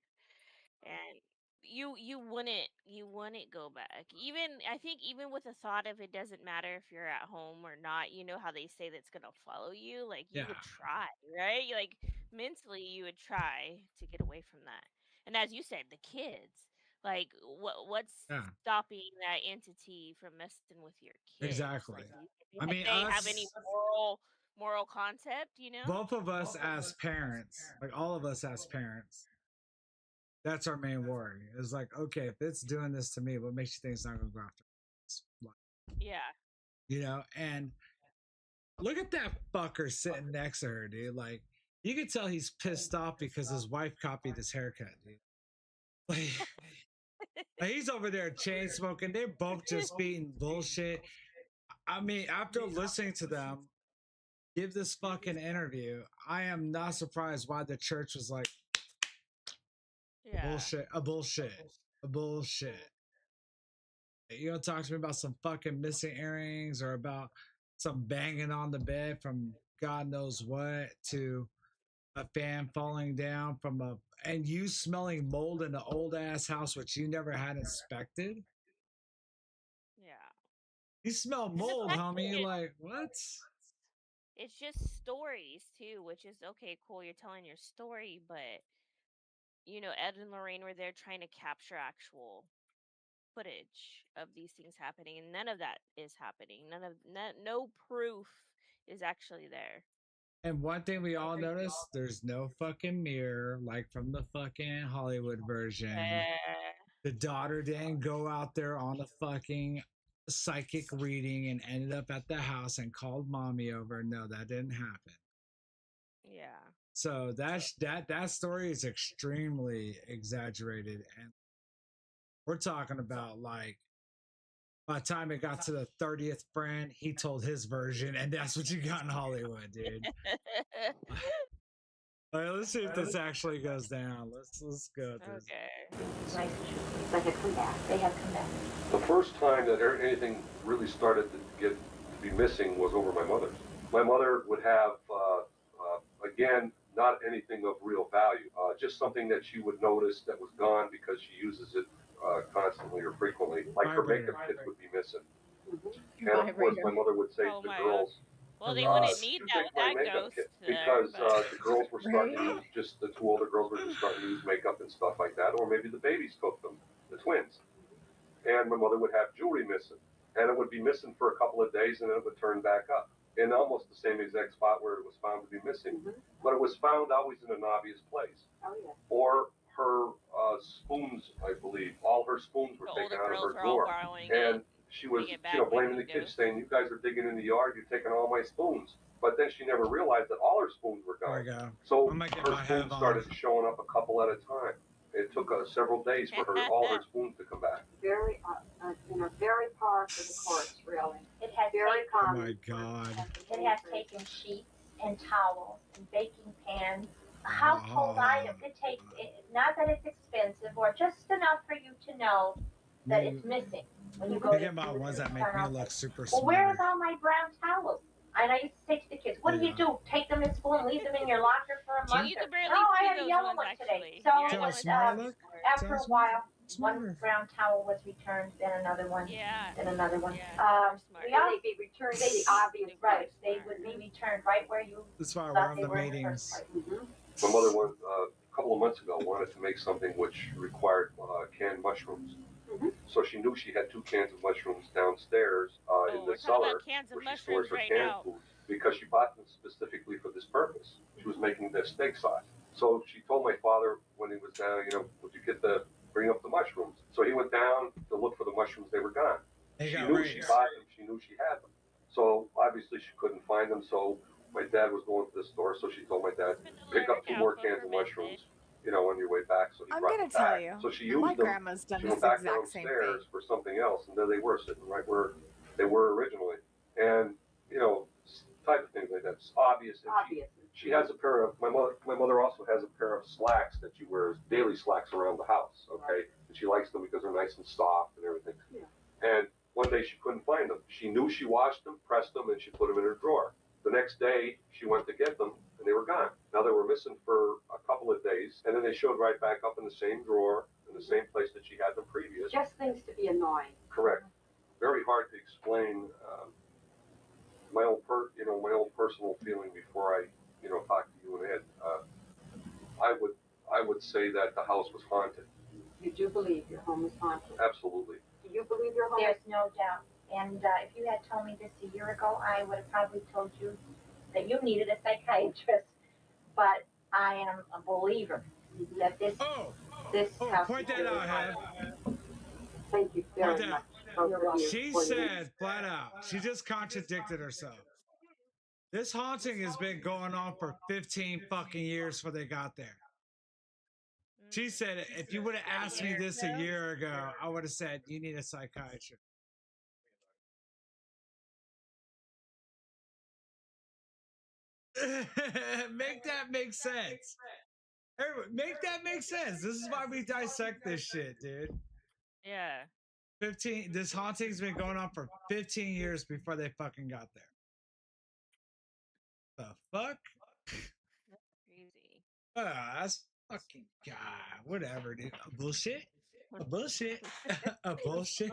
and you wouldn't go back. Even I think even with the thought of it doesn't matter if you're at home or not, you know how they say that's gonna follow you, like you would try, right? Like mentally you would try to get away from that. And as you said, the kids, like what's Yeah. stopping that entity from messing with your kids? Exactly. Like, I mean, they have any moral concept, you know? both of us as parents, like all of us as parents, that's our main worry. Is like, okay, if it's doing this to me, what makes you think it's not gonna go after us? Like, Yeah. you know, and look at that fucker sitting next to her, dude. Like, you can tell he's pissed off because his wife copied his haircut, dude. Like, he's over there chain smoking. They're both just beating bullshit. I mean, after listening to them give this fucking interview, I am not surprised why the church was like, bullshit. You don't talk to me about some fucking missing earrings or about some banging on the bed from God knows what to a fan falling down from and you smelling mold in an old ass house which you never had inspected. You smell And that's mold, what I homie. said. Like, what? It's just stories too, which is okay, cool. You're telling your story, but Ed and Lorraine were there trying to capture actual footage of these things happening, and none of that is happening. No proof is actually there. And one thing we all noticed, there's no fucking mirror like from the fucking Hollywood version. The daughter didn't go out there on a fucking psychic reading and ended up at the house and called mommy over. No, that didn't happen. Yeah. So that story is extremely exaggerated, and we're talking about like by the time it got to the 30th friend, he told his version, and that's what you got in Hollywood, dude. All right, let's see if this actually goes down. Let's go. Okay. They have come back. They have come back. The first time that anything really started to be missing was over my mother's. My mother would have, again, not anything of real value, just something that she would notice that was gone because she uses it constantly or frequently. Like her makeup kits would be missing. And of course, my mother would say to the girls, Well, they wouldn't need "You that take with my that makeup ghost kit," there, because but the girls were starting to use, just the two older girls were just starting to use makeup and stuff like that, or maybe the babies took them, the twins. And my mother would have jewelry missing, and it would be missing for a couple of days, and then it would turn back up in almost the same exact spot where it was found to be missing. But it was found always in an obvious place. Oh, yeah. Or her spoons, I believe, all her spoons were the taken older out of girls her were all drawer, borrowing and it. she was, bringing it back like blaming the the kids, ghost. saying, "You guys are digging in the yard. You're taking all my spoons." But then she never realized that all her spoons were There we gone. go. So I'm gonna get her my spoons have on. started showing up a couple at a time. It took several days for all her spoons to come back. Very, very par for the course, really. It has Very taken, Oh common. my god. it has taken sheets and towels and baking pans, household items. It takes, not that it's expensive or just enough for you to know that it's missing when you go Think to about ones that make me look super well, where smart. is all my brown towels? And I used to say to the kids, what do you do? Take them in school and leave them in your locker for a month? You can Or, barely no, I see had a those yellow ones, one today. actually. So You're See how going smart I down. look? after a while, one Smarter. brown towel was returned, then another one, Yeah. then another one. Yeah, Um, smart. we all, They'd be returned to they, the obvious right, place. they would be returned right where you That's why we're thought on they the were in the first meetings. place. My mother, a couple of months ago, wanted to make something which required canned mushrooms. So she knew she had 2 cans of mushrooms downstairs in the We're talking cellar about cans of where she stores mushrooms her right canned now. food, because she bought them specifically for this purpose. She was making the steak sauce. So she told my father when he was down, would you bring up the mushrooms? So he went down to look for the mushrooms. They were gone. They She got knew she raised. bought them. She knew she had them. So obviously she couldn't find them. So my dad was going to the store. So she told my dad, pick up 2 more cans of mushrooms, on your way back. So he I'm brought gonna them back. tell you, So she my used them. grandma's done She this went back exact same thing. downstairs for something else, and there they were sitting right where they were originally. And type of things like that. It's obvious. And Obvious. she has a pair of, my mother also has a pair of slacks that she wears, daily slacks around the house, okay? And she likes them because they're nice and soft and everything. Yeah. And one day she couldn't find them. She knew she washed them, pressed them, and she put them in her drawer. The next day she went to get them and they were gone. Now they were missing for a couple of days, and then they showed right back up in the same drawer, in the same place that she had them previous. Just things to be annoying. Correct. Very hard to explain my own personal feeling before I talk to you and Ed. I would say that the house was haunted. You do believe your home is haunted. Absolutely. Do you believe your home There's no doubt. And if you had told me this a year ago, I would have probably told you that you needed a psychiatrist. But I am a believer that this house Point is that really out, haunted. Head. Thank you Point very that. much. She said flat out, she just contradicted herself. This haunting has been going on for 15 fucking years before they got there. She said, if you would have asked me this a year ago, I would have said, you need a psychiatrist. Make that make sense. Make that make sense. This is why we dissect this shit, dude. Yeah. 15. This haunting's been going on for 15 years before they fucking got there. The fuck? That's crazy. That's fucking God. Whatever, dude. Bullshit. A bullshit. A bullshit.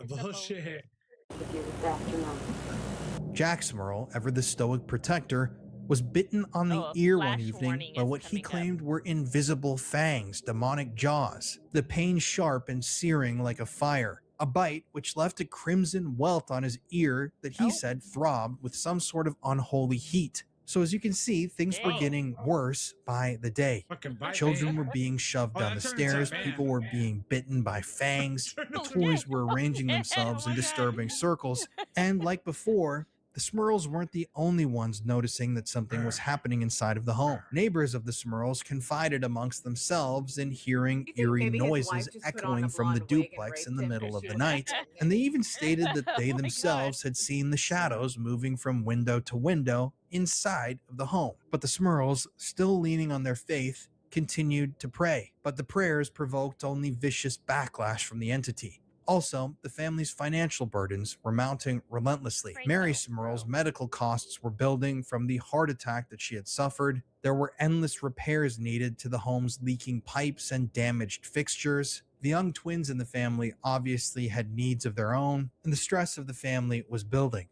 A bullshit. with you this afternoon. Jack Smurl, ever the stoic protector, was bitten on the Oh, a ear one flash evening warning by is what he coming up. claimed were invisible fangs, demonic jaws, the pain sharp and searing like a fire. A bite which left a crimson welt on his ear that he said throbbed with some sort of unholy heat. So as you can see, things were Dang. getting worse by the day. Fucking bite Children me. were being shoved Oh, down that the turned into stairs, a man. people were being bitten by fangs, the Oh, toys shit. were arranging Oh, themselves my in God. disturbing circles, and like before, the Smurls weren't the only ones noticing that something was happening inside of the home. Neighbors of the Smurls confided amongst themselves in hearing You think eerie maybe his wife noises just put on echoing a from the blonde wig and duplex raped in the him? middle of the Should night, have and they even stated that Oh they my themselves had seen the shadows moving from window to window inside of the home. But the Smurls, still leaning on their faith, continued to pray, but the prayers provoked only vicious backlash from the entity. Also, the family's financial burdens were mounting relentlessly. Mary Smurl's medical costs were building from the heart attack that she had suffered. There were endless repairs needed to the home's leaking pipes and damaged fixtures. The young twins in the family obviously had needs of their own, and the stress of the family was building.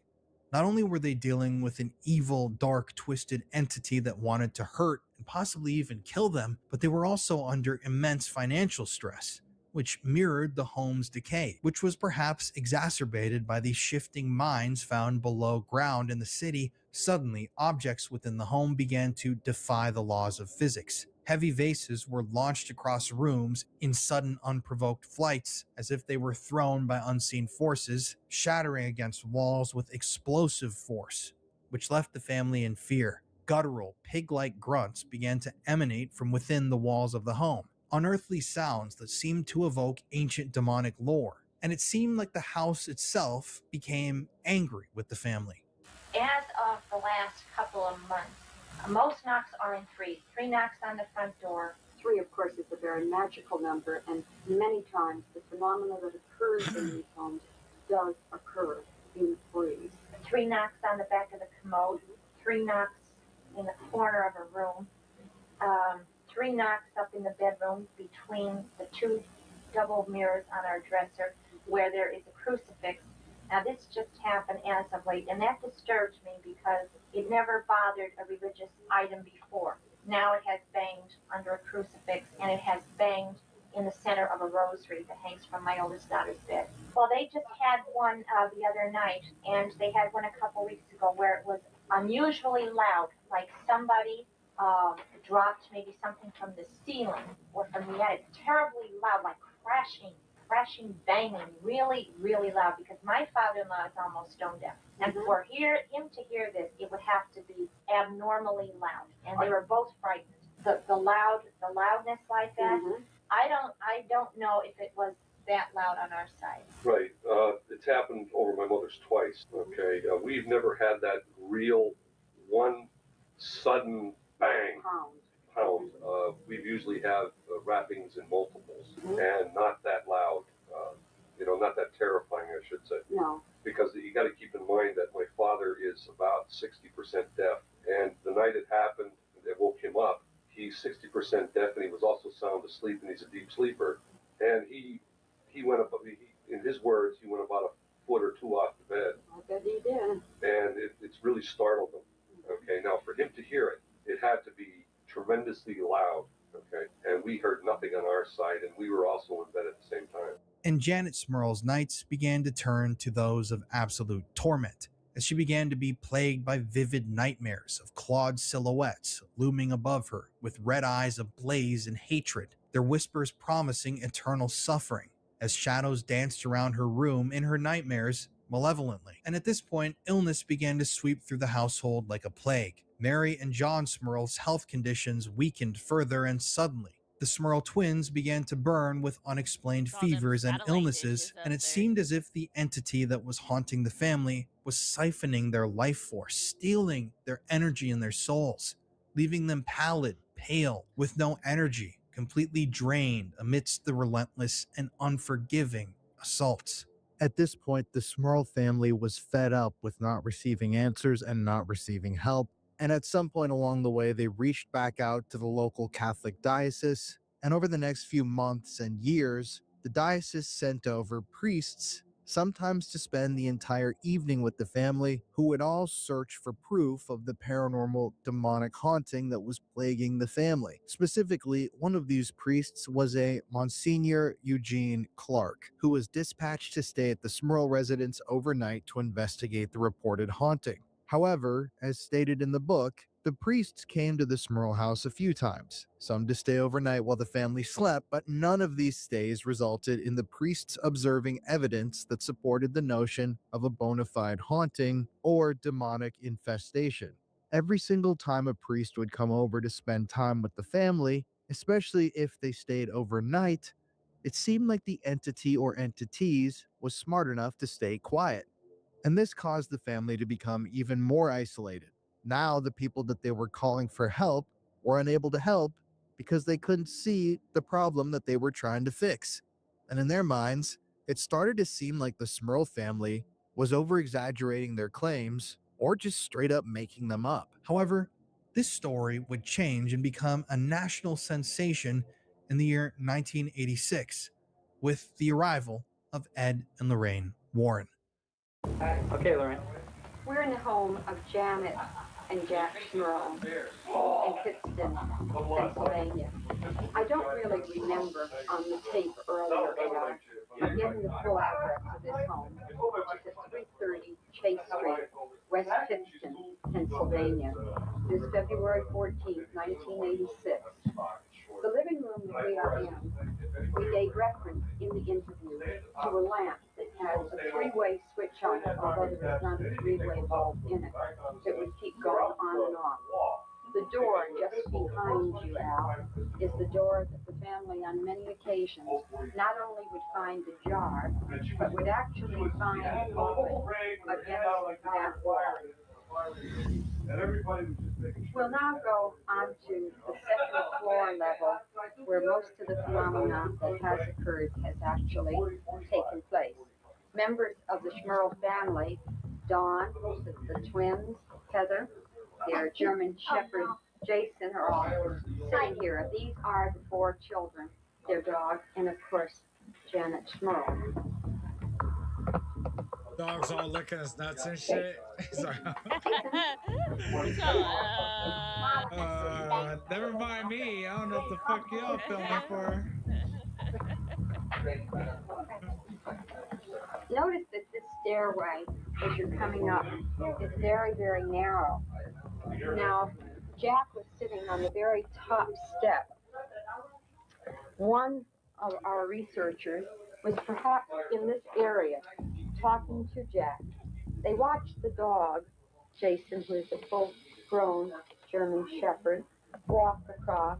Not only were they dealing with an evil, dark, twisted entity that wanted to hurt and possibly even kill them, but they were also under immense financial stress, which mirrored the home's decay, which was perhaps exacerbated by the shifting mines found below ground in the city. Suddenly, objects within the home began to defy the laws of physics. Heavy vases were launched across rooms in sudden, unprovoked flights, as if they were thrown by unseen forces, shattering against walls with explosive force, which left the family in fear. Guttural, pig-like grunts began to emanate from within the walls of the home, unearthly sounds that seemed to evoke ancient demonic lore, and it seemed like the house itself became angry with the family. As of the last couple of months, most knocks are in threes. 3 knocks on the front door. 3, of course, is a very magical number, and many times the phenomena that occurs in these homes does occur in threes. 3 knocks on the back of the commode. 3 knocks in the corner of a room. 3 knocks up in the bedroom between the 2 double mirrors on our dresser where there is a crucifix. Now this just happened as of late, and that disturbs me because it never bothered a religious item before. Now it has banged under a crucifix, and it has banged in the center of a rosary that hangs from my oldest daughter's bed. Well, they just had one the other night, and they had one a couple weeks ago where it was unusually loud, like somebody dropped maybe something from the ceiling or from the attic. Terribly loud, like crashing, banging, really, really loud, because my father-in-law is almost stone deaf. And for him to hear this, it would have to be abnormally loud. And they were both frightened. The loudness like that, I don't know if it was that loud on our side. Right. It's happened over my mother's twice. Okay. We've never had that real one sudden bang pound. We've usually have rappings in multiples and not that loud. Not that terrifying, I should say. No. Because you got to keep in mind that my father is about 60% deaf, and the night it happened, it woke him up. He's 60% deaf, and he was also sound asleep, and he's a deep sleeper. And he went up. In his words, he went about a foot or 2 off the bed. I bet he did. And it's really startled him. Okay, now for him to hear it, it had to be tremendously loud. Okay, and we heard nothing on our side, and we were also in bed at the same time. And Janet Smurl's nights began to turn to those of absolute torment, as she began to be plagued by vivid nightmares of clawed silhouettes looming above her with red eyes ablaze in hatred, their whispers promising eternal suffering, as shadows danced around her room in her nightmares malevolently. And at this point, illness began to sweep through the household like a plague. Mary and John Smurl's health conditions weakened further, and suddenly, the Smurl twins began to burn with unexplained fevers and illnesses, and it seemed as if the entity that was haunting the family was siphoning their life force, stealing their energy and their souls, leaving them pallid, pale, with no energy, completely drained amidst the relentless and unforgiving assaults. At this point, the Smurl family was fed up with not receiving answers and not receiving help, and at some point along the way, they reached back out to the local Catholic diocese, and over the next few months and years, the diocese sent over priests sometimes to spend the entire evening with the family, who would all search for proof of the paranormal demonic haunting that was plaguing the family. Specifically, one of these priests was a Monsignor Eugene Clark, who was dispatched to stay at the Smurl residence overnight to investigate the reported haunting. However, as stated in the book, the priests came to the Smurl house a few times, some to stay overnight while the family slept, but none of these stays resulted in the priests observing evidence that supported the notion of a bona fide haunting or demonic infestation. Every single time a priest would come over to spend time with the family, especially if they stayed overnight, it seemed like the entity or entities was smart enough to stay quiet. And this caused the family to become even more isolated. Now, the people that they were calling for help were unable to help because they couldn't see the problem that they were trying to fix. And in their minds, it started to seem like the Smurl family was over exaggerating their claims or just straight up making them up. However, this story would change and become a national sensation in the year 1986 with the arrival of Ed and Lorraine Warren. Okay, Lorraine. We're in the home of Janet and Jack Smurl in Pittston, Pennsylvania. I don't really remember on the tape earlier, I'm getting the full address of this home, which is at 330 Chase Street, West Pittston, Pennsylvania. It is February 14th, 1986. The living room that we are in, we gave reference in the interview to a lamp that has a three-way switch on it, although there is not a three-way bulb in it, that would keep going on and off. The door just behind you, Al, is the door that the family on many occasions not only would find ajar, but would actually find open against that wall. We'll now go on to the second floor level, where most of the phenomena that has occurred has actually taken place. Members of the Schmerl family, Dawn, the twins, Heather, their German Shepherd, Jason, are all sitting here. These are the four children, their dog, and of course, Janet Schmerl. Dog's all licking his nuts and shit. Sorry. Never mind me. I don't know what the fuck y'all filming for. Notice that this stairway, as you're coming up, is very, very narrow. Now, Jack was sitting on the very top step. One of our researchers was perhaps in this area talking to Jack. They watched the dog, Jason, who is a full-grown German Shepherd, walk across.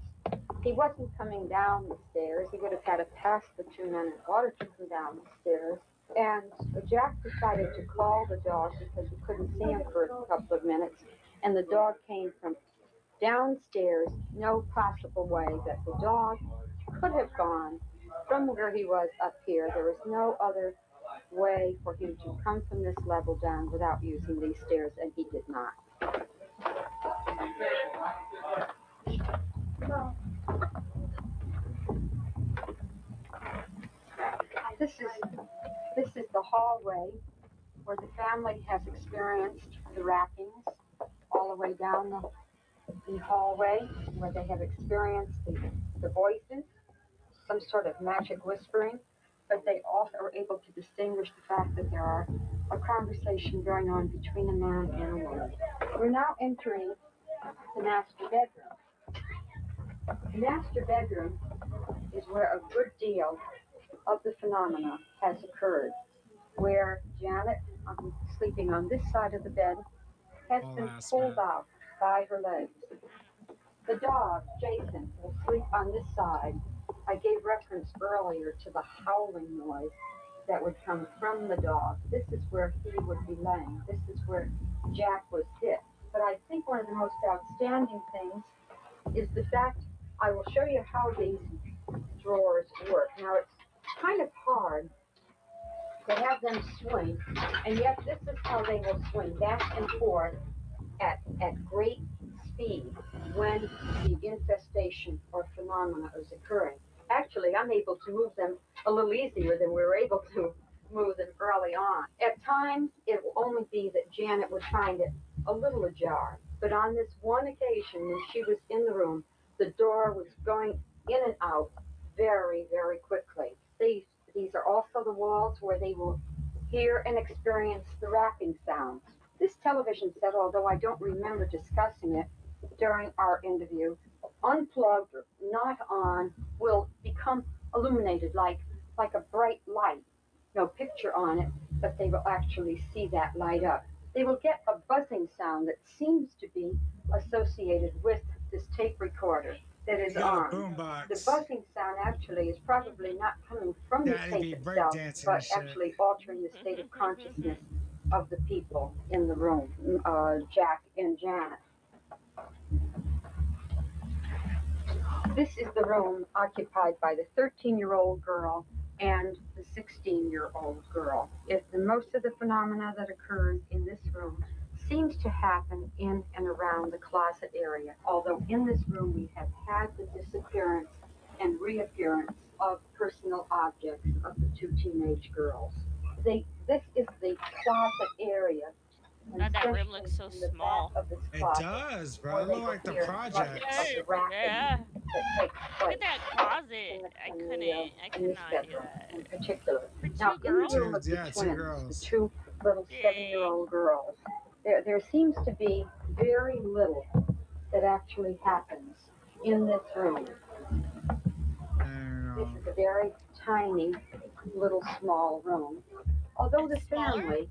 He wasn't coming down the stairs. He would have had to pass the two men in water to come down the stairs. And Jack decided to call the dog because he couldn't see him for a couple of minutes. And the dog came from downstairs. No possible way that the dog could have gone from where he was up here. There was no other way for him to come from this level down without using these stairs, and he did not. This is the hallway where the family has experienced the rappings all the way down the hallway, where they have experienced the voices, some sort of magic whispering, but they also are able to distinguish the fact that there are a conversation going on between a man and a woman. We're now entering the master bedroom. The master bedroom is where a good deal of the phenomena has occurred, where Janet, sleeping on this side of the bed, has been pulled out by her legs. The dog, Jason, will sleep on this side. I gave reference earlier to the howling noise that would come from the dog. This is where he would be laying. This is where Jack was hit. But I think one of the most outstanding things is the fact, I will show you how these drawers work. Now, it's kind of hard to have them swing, and yet this is how they will swing back and forth at great speed when the infestation or phenomena is occurring. Actually, I'm able to move them a little easier than we were able to smooth and early on. At times, it will only be that Janet would find it a little ajar. But on this one occasion, when she was in the room, the door was going in and out very, very quickly. These are also the walls where they will hear and experience the rapping sounds. This television set, although I don't remember discussing it during our interview, unplugged or not on, will become illuminated like a bright light. No picture on it, but they will actually see that light up. They will get a buzzing sound that seems to be associated with this tape recorder that is on. The buzzing sound actually is probably not coming from the tape itself, but actually altering the state of consciousness of the people in the room, Jack and Janet. This is the room occupied by the 13-year-old girl and the 16-year-old girl. Most of the phenomena that occurs in this room seems to happen in and around the closet area, although in this room we have had the disappearance and reappearance of personal objects of the two teenage girls. This is the closet area. God, that room looks so small. It does, bro. It looks like the project. Yeah. Look at that closet. I cannot do that. In particular. For Now, two girls? in the room of the twins, the two little 7-year-old girls, there seems to be very little that actually happens in this room. This is a very tiny, little, small room. Although the family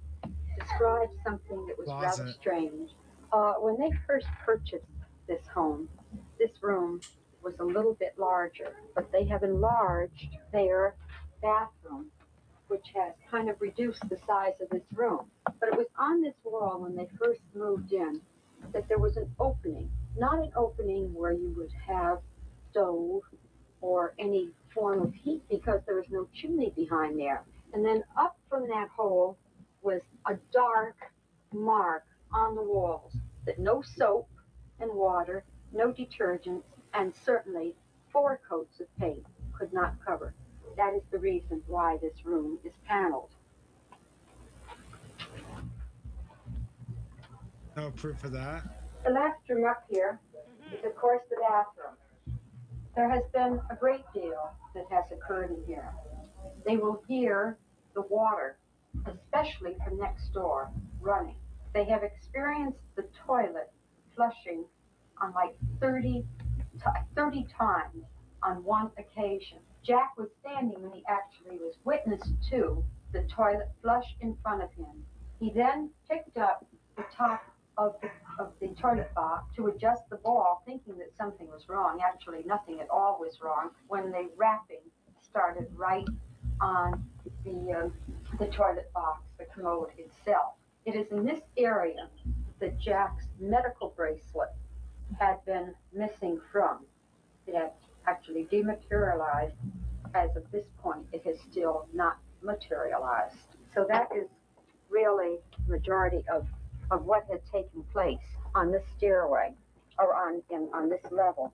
described something that was rather strange. When they first purchased this home, this room was a little bit larger, but they have enlarged their bathroom, which has kind of reduced the size of this room. But it was on this wall when they first moved in that there was an opening, not an opening where you would have stove or any form of heat because there was no chimney behind there. And then up from that hole was a dark mark on the walls that no soap and water, no detergents, and certainly 4 coats of paint could not cover. That is the reason why this room is paneled. No proof of that. The last room up here is, of course, the bathroom. There has been a great deal that has occurred in here. They will hear the water, especially from next door, running. They have experienced the toilet flushing on like 30 times on one occasion. Jack was standing when he actually was witness to the toilet flush in front of him. He then picked up the top of the toilet box to adjust the ball, thinking that something was wrong. Actually, nothing at all was wrong when the wrapping started right on the toilet box, the commode itself. It is in this area that Jack's medical bracelet had been missing from. It had actually dematerialized. As of this point, it has still not materialized. So that is really the majority of what had taken place on this stairway, or on this level.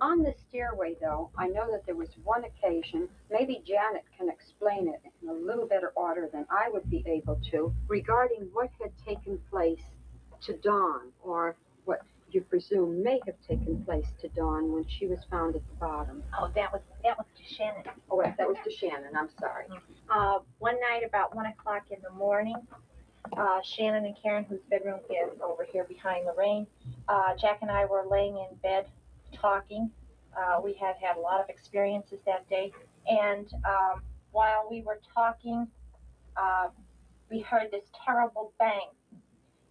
On this stairway, though, I know that there was one occasion, maybe Janet can explain it in a little better order than I would be able to, regarding what had taken place to Dawn, or what you presume may have taken place to Dawn when she was found at the bottom. Oh, that was to Shannon. Oh, that was to Shannon, I'm sorry. One night about 1 o'clock in the morning, Shannon and Karen, whose bedroom is over here behind Lorraine, Jack and I were laying in bed talking. We had had a lot of experiences that day, and while we were talking, we heard this terrible bang,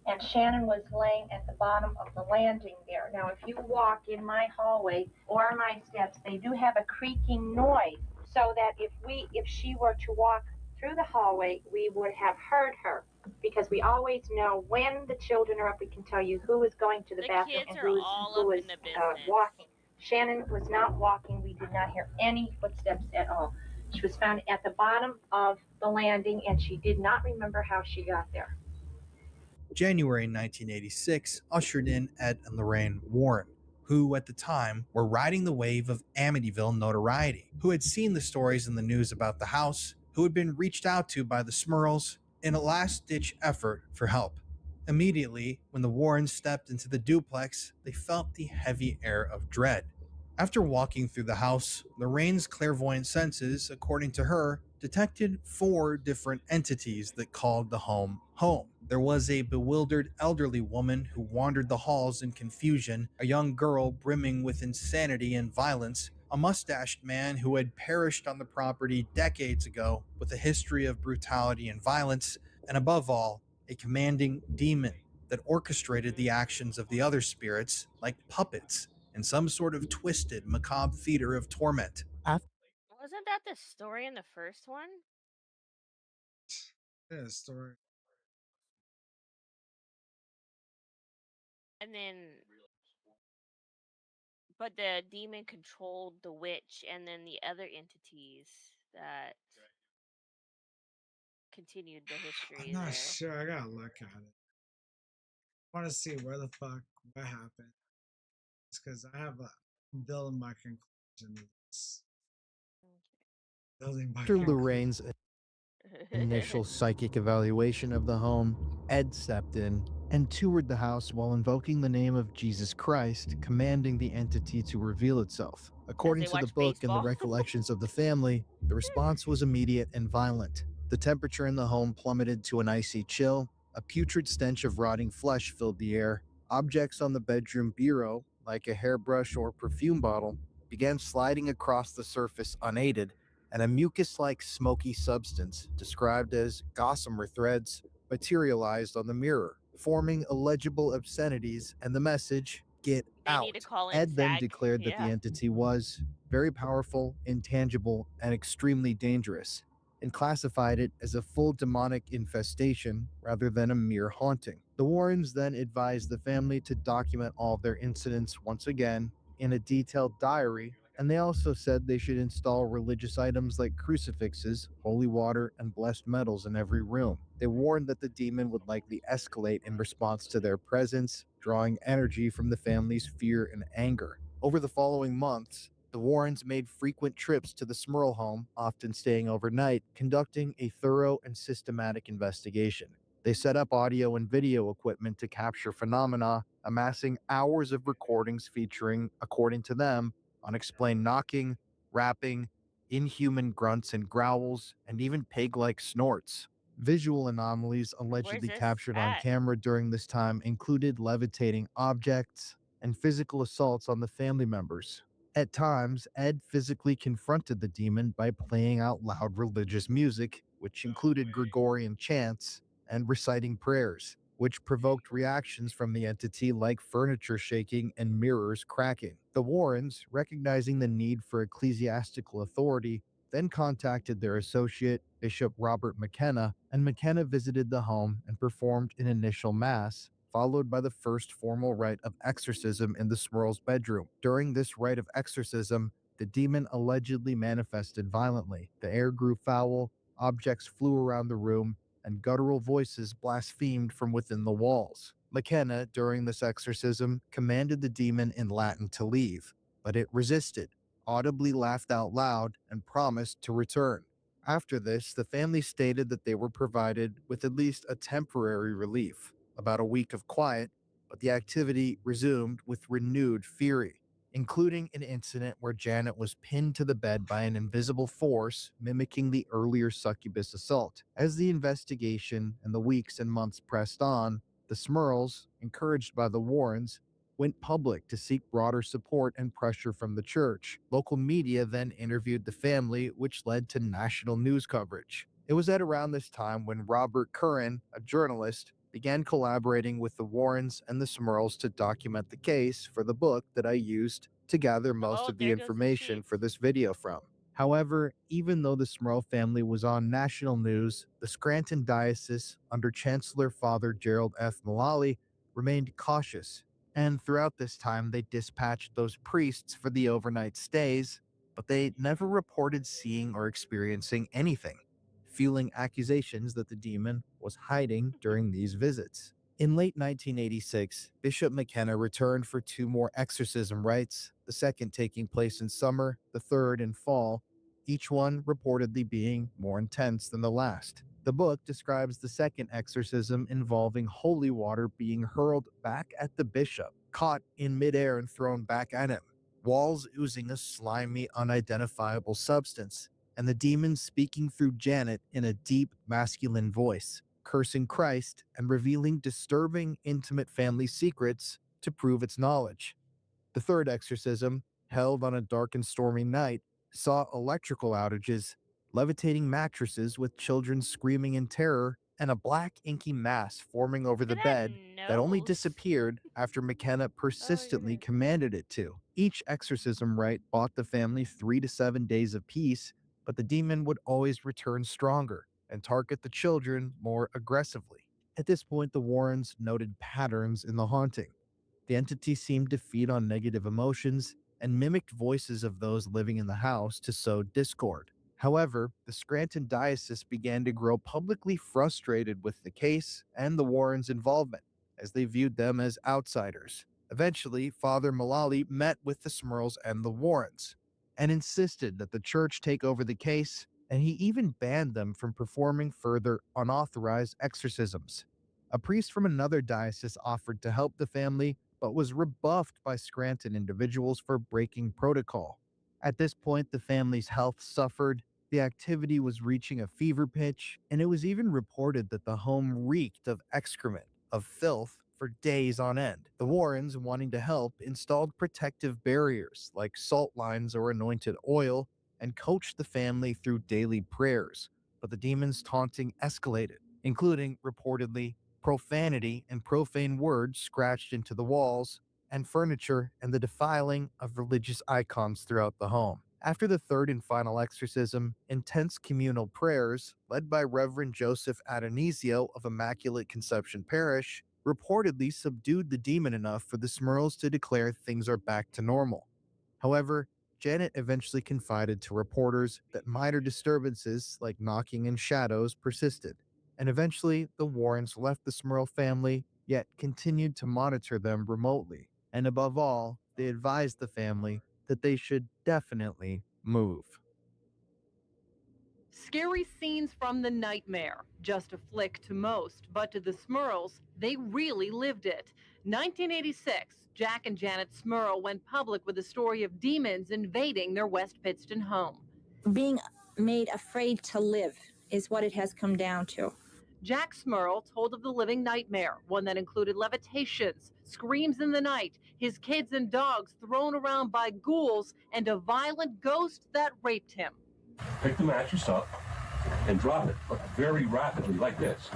and Shannon was laying at the bottom of the landing there. Now, if you walk in my hallway or my steps, they do have a creaking noise, so that if she were to walk through the hallway, we would have heard her, because we always know when the children are up, we can tell you who is going to the bathroom and who is walking. Shannon was not walking. We did not hear any footsteps at all. She was found at the bottom of the landing, and she did not remember how she got there. January 1986 ushered in Ed and Lorraine Warren, who at the time were riding the wave of Amityville notoriety, who had seen the stories in the news about the house, who had been reached out to by the Smurls in a last-ditch effort for help. Immediately, when the Warrens stepped into the duplex, they felt the heavy air of dread. After walking through the house, Lorraine's clairvoyant senses, according to her, detected 4 different entities that called the home home. There was a bewildered elderly woman who wandered the halls in confusion, a young girl brimming with insanity and violence, a mustached man who had perished on the property decades ago with a history of brutality and violence, and above all, a commanding demon that orchestrated the actions of the other spirits like puppets in some sort of twisted, macabre theater of torment. Wasn't that the story in the first one? Yeah, story. And then, but the demon controlled the witch and then the other entities that continued the history I'm not there. sure. I gotta look at it. I want to see where the fuck what happened. It's because I have a I'm building my conclusion to this. Building my After conclusion. Lorraine's initial psychic evaluation of the home, Ed stepped in and toured the house while invoking the name of Jesus Christ, commanding the entity to reveal itself. According they to the watch book and baseball. the recollections of the family, the response was immediate and violent. The temperature in the home plummeted to an icy chill. A putrid stench of rotting flesh filled the air. Objects on the bedroom bureau, like a hairbrush or perfume bottle, began sliding across the surface unaided, and a mucus-like smoky substance, described as gossamer threads, materialized on the mirror, forming illegible obscenities and the message, "Get They out." need to call in Ed then SAG. declared that the Yeah. entity was very powerful, intangible, and extremely dangerous, and classified it as a full demonic infestation rather than a mere haunting. The Warrens then advised the family to document all of their incidents once again in a detailed diary, and they also said they should install religious items like crucifixes, holy water, and blessed metals in every room. They warned that the demon would likely escalate in response to their presence, drawing energy from the family's fear and anger. Over the following months, the Warrens made frequent trips to the Smurl home, often staying overnight, conducting a thorough and systematic investigation. They set up audio and video equipment to capture phenomena, amassing hours of recordings featuring, according to them, unexplained knocking, rapping, inhuman grunts and growls, and even pig-like snorts. Visual anomalies allegedly this captured on at? camera during this time included levitating objects and physical assaults on the family members. At times, Ed physically confronted the demon by playing out loud religious music, which included Gregorian chants, and reciting prayers, which provoked reactions from the entity like furniture shaking and mirrors cracking. The Warrens, recognizing the need for ecclesiastical authority, then contacted their associate, Bishop Robert McKenna, and McKenna visited the home and performed an initial mass, followed by the first formal rite of exorcism in the Smurl's bedroom. During this rite of exorcism, the demon allegedly manifested violently. The air grew foul, objects flew around the room, and guttural voices blasphemed from within the walls. McKenna, during this exorcism, commanded the demon in Latin to leave, but it resisted, audibly laughed out loud, and promised to return. After this, the family stated that they were provided with at least a temporary relief, about a week of quiet, but the activity resumed with renewed fury, including an incident where Janet was pinned to the bed by an invisible force mimicking the earlier succubus assault. As the investigation and the weeks and months pressed on, the Smurls, encouraged by the Warrens, went public to seek broader support and pressure from the church. Local media then interviewed the family, which led to national news coverage. It was at around this time when Robert Curran, a journalist, began collaborating with the Warrens and the Smurls to document the case for the book that I used to gather most of the information for this video from. However, even though the Smurl family was on national news, the Scranton Diocese, under Chancellor Father Gerald F. Mullally, remained cautious, and throughout this time they dispatched those priests for the overnight stays, but they never reported seeing or experiencing anything, fueling accusations that the demon was hiding during these visits. In late 1986, Bishop McKenna returned for 2 more exorcism rites, the second taking place in summer, the third in fall, each one reportedly being more intense than the last. The book describes the second exorcism involving holy water being hurled back at the bishop, caught in midair and thrown back at him, walls oozing a slimy, unidentifiable substance, and the demon speaking through Janet in a deep, masculine voice, cursing Christ and revealing disturbing, intimate family secrets to prove its knowledge. The third exorcism, held on a dark and stormy night, saw electrical outages, levitating mattresses with children screaming in terror, and a black inky mass forming over the bed that only disappeared after McKenna persistently commanded it to. Each exorcism rite bought the family 3 to 7 days of peace, but the demon would always return stronger and target the children more aggressively. At this point, the Warrens noted patterns in the haunting. The entity seemed to feed on negative emotions and mimicked voices of those living in the house to sow discord. However, the Scranton Diocese began to grow publicly frustrated with the case and the Warrens' involvement, as they viewed them as outsiders. Eventually, Father Mullally met with the Smurls and the Warrens, and insisted that the church take over the case, and he even banned them from performing further unauthorized exorcisms. A priest from another diocese offered to help the family, but was rebuffed by Scranton individuals for breaking protocol. At this point, the family's health suffered, the activity was reaching a fever pitch, and it was even reported that the home reeked of excrement, of filth, for days on end. The Warrens, wanting to help, installed protective barriers like salt lines or anointed oil, and coached the family through daily prayers. But the demons' taunting escalated, including, reportedly, profanity and profane words scratched into the walls and furniture, and the defiling of religious icons throughout the home. After the third and final exorcism, intense communal prayers, led by Reverend Joseph Adonisio of Immaculate Conception Parish, reportedly subdued the demon enough for the Smurls to declare things are back to normal. However, Janet eventually confided to reporters that minor disturbances like knocking and shadows persisted, and eventually the Warrens left the Smurl family, yet continued to monitor them remotely. And above all, they advised the family that they should definitely move. Scary scenes from the nightmare. Just a flick to most, but to the Smurls, they really lived it. 1986, Jack and Janet Smurl went public with a story of demons invading their West Pittston home. Being made afraid to live is what it has come down to. Jack Smurl told of the living nightmare, one that included levitations, screams in the night, his kids and dogs thrown around by ghouls, and a violent ghost that raped him. Pick the mattress up and drop it very rapidly, like this.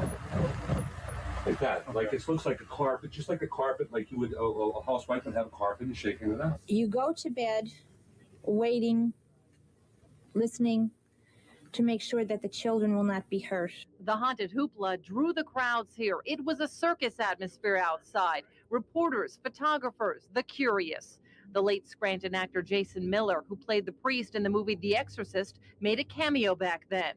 Like that. Like it looks like a carpet, just like a carpet, like you would, a housewife would have a carpet and shaking it out. You go to bed waiting, listening to make sure that the children will not be hurt. The haunted hoopla drew the crowds here. It was a circus atmosphere outside. Reporters, photographers, the curious. The late Scranton actor Jason Miller, who played the priest in the movie The Exorcist, made a cameo back then.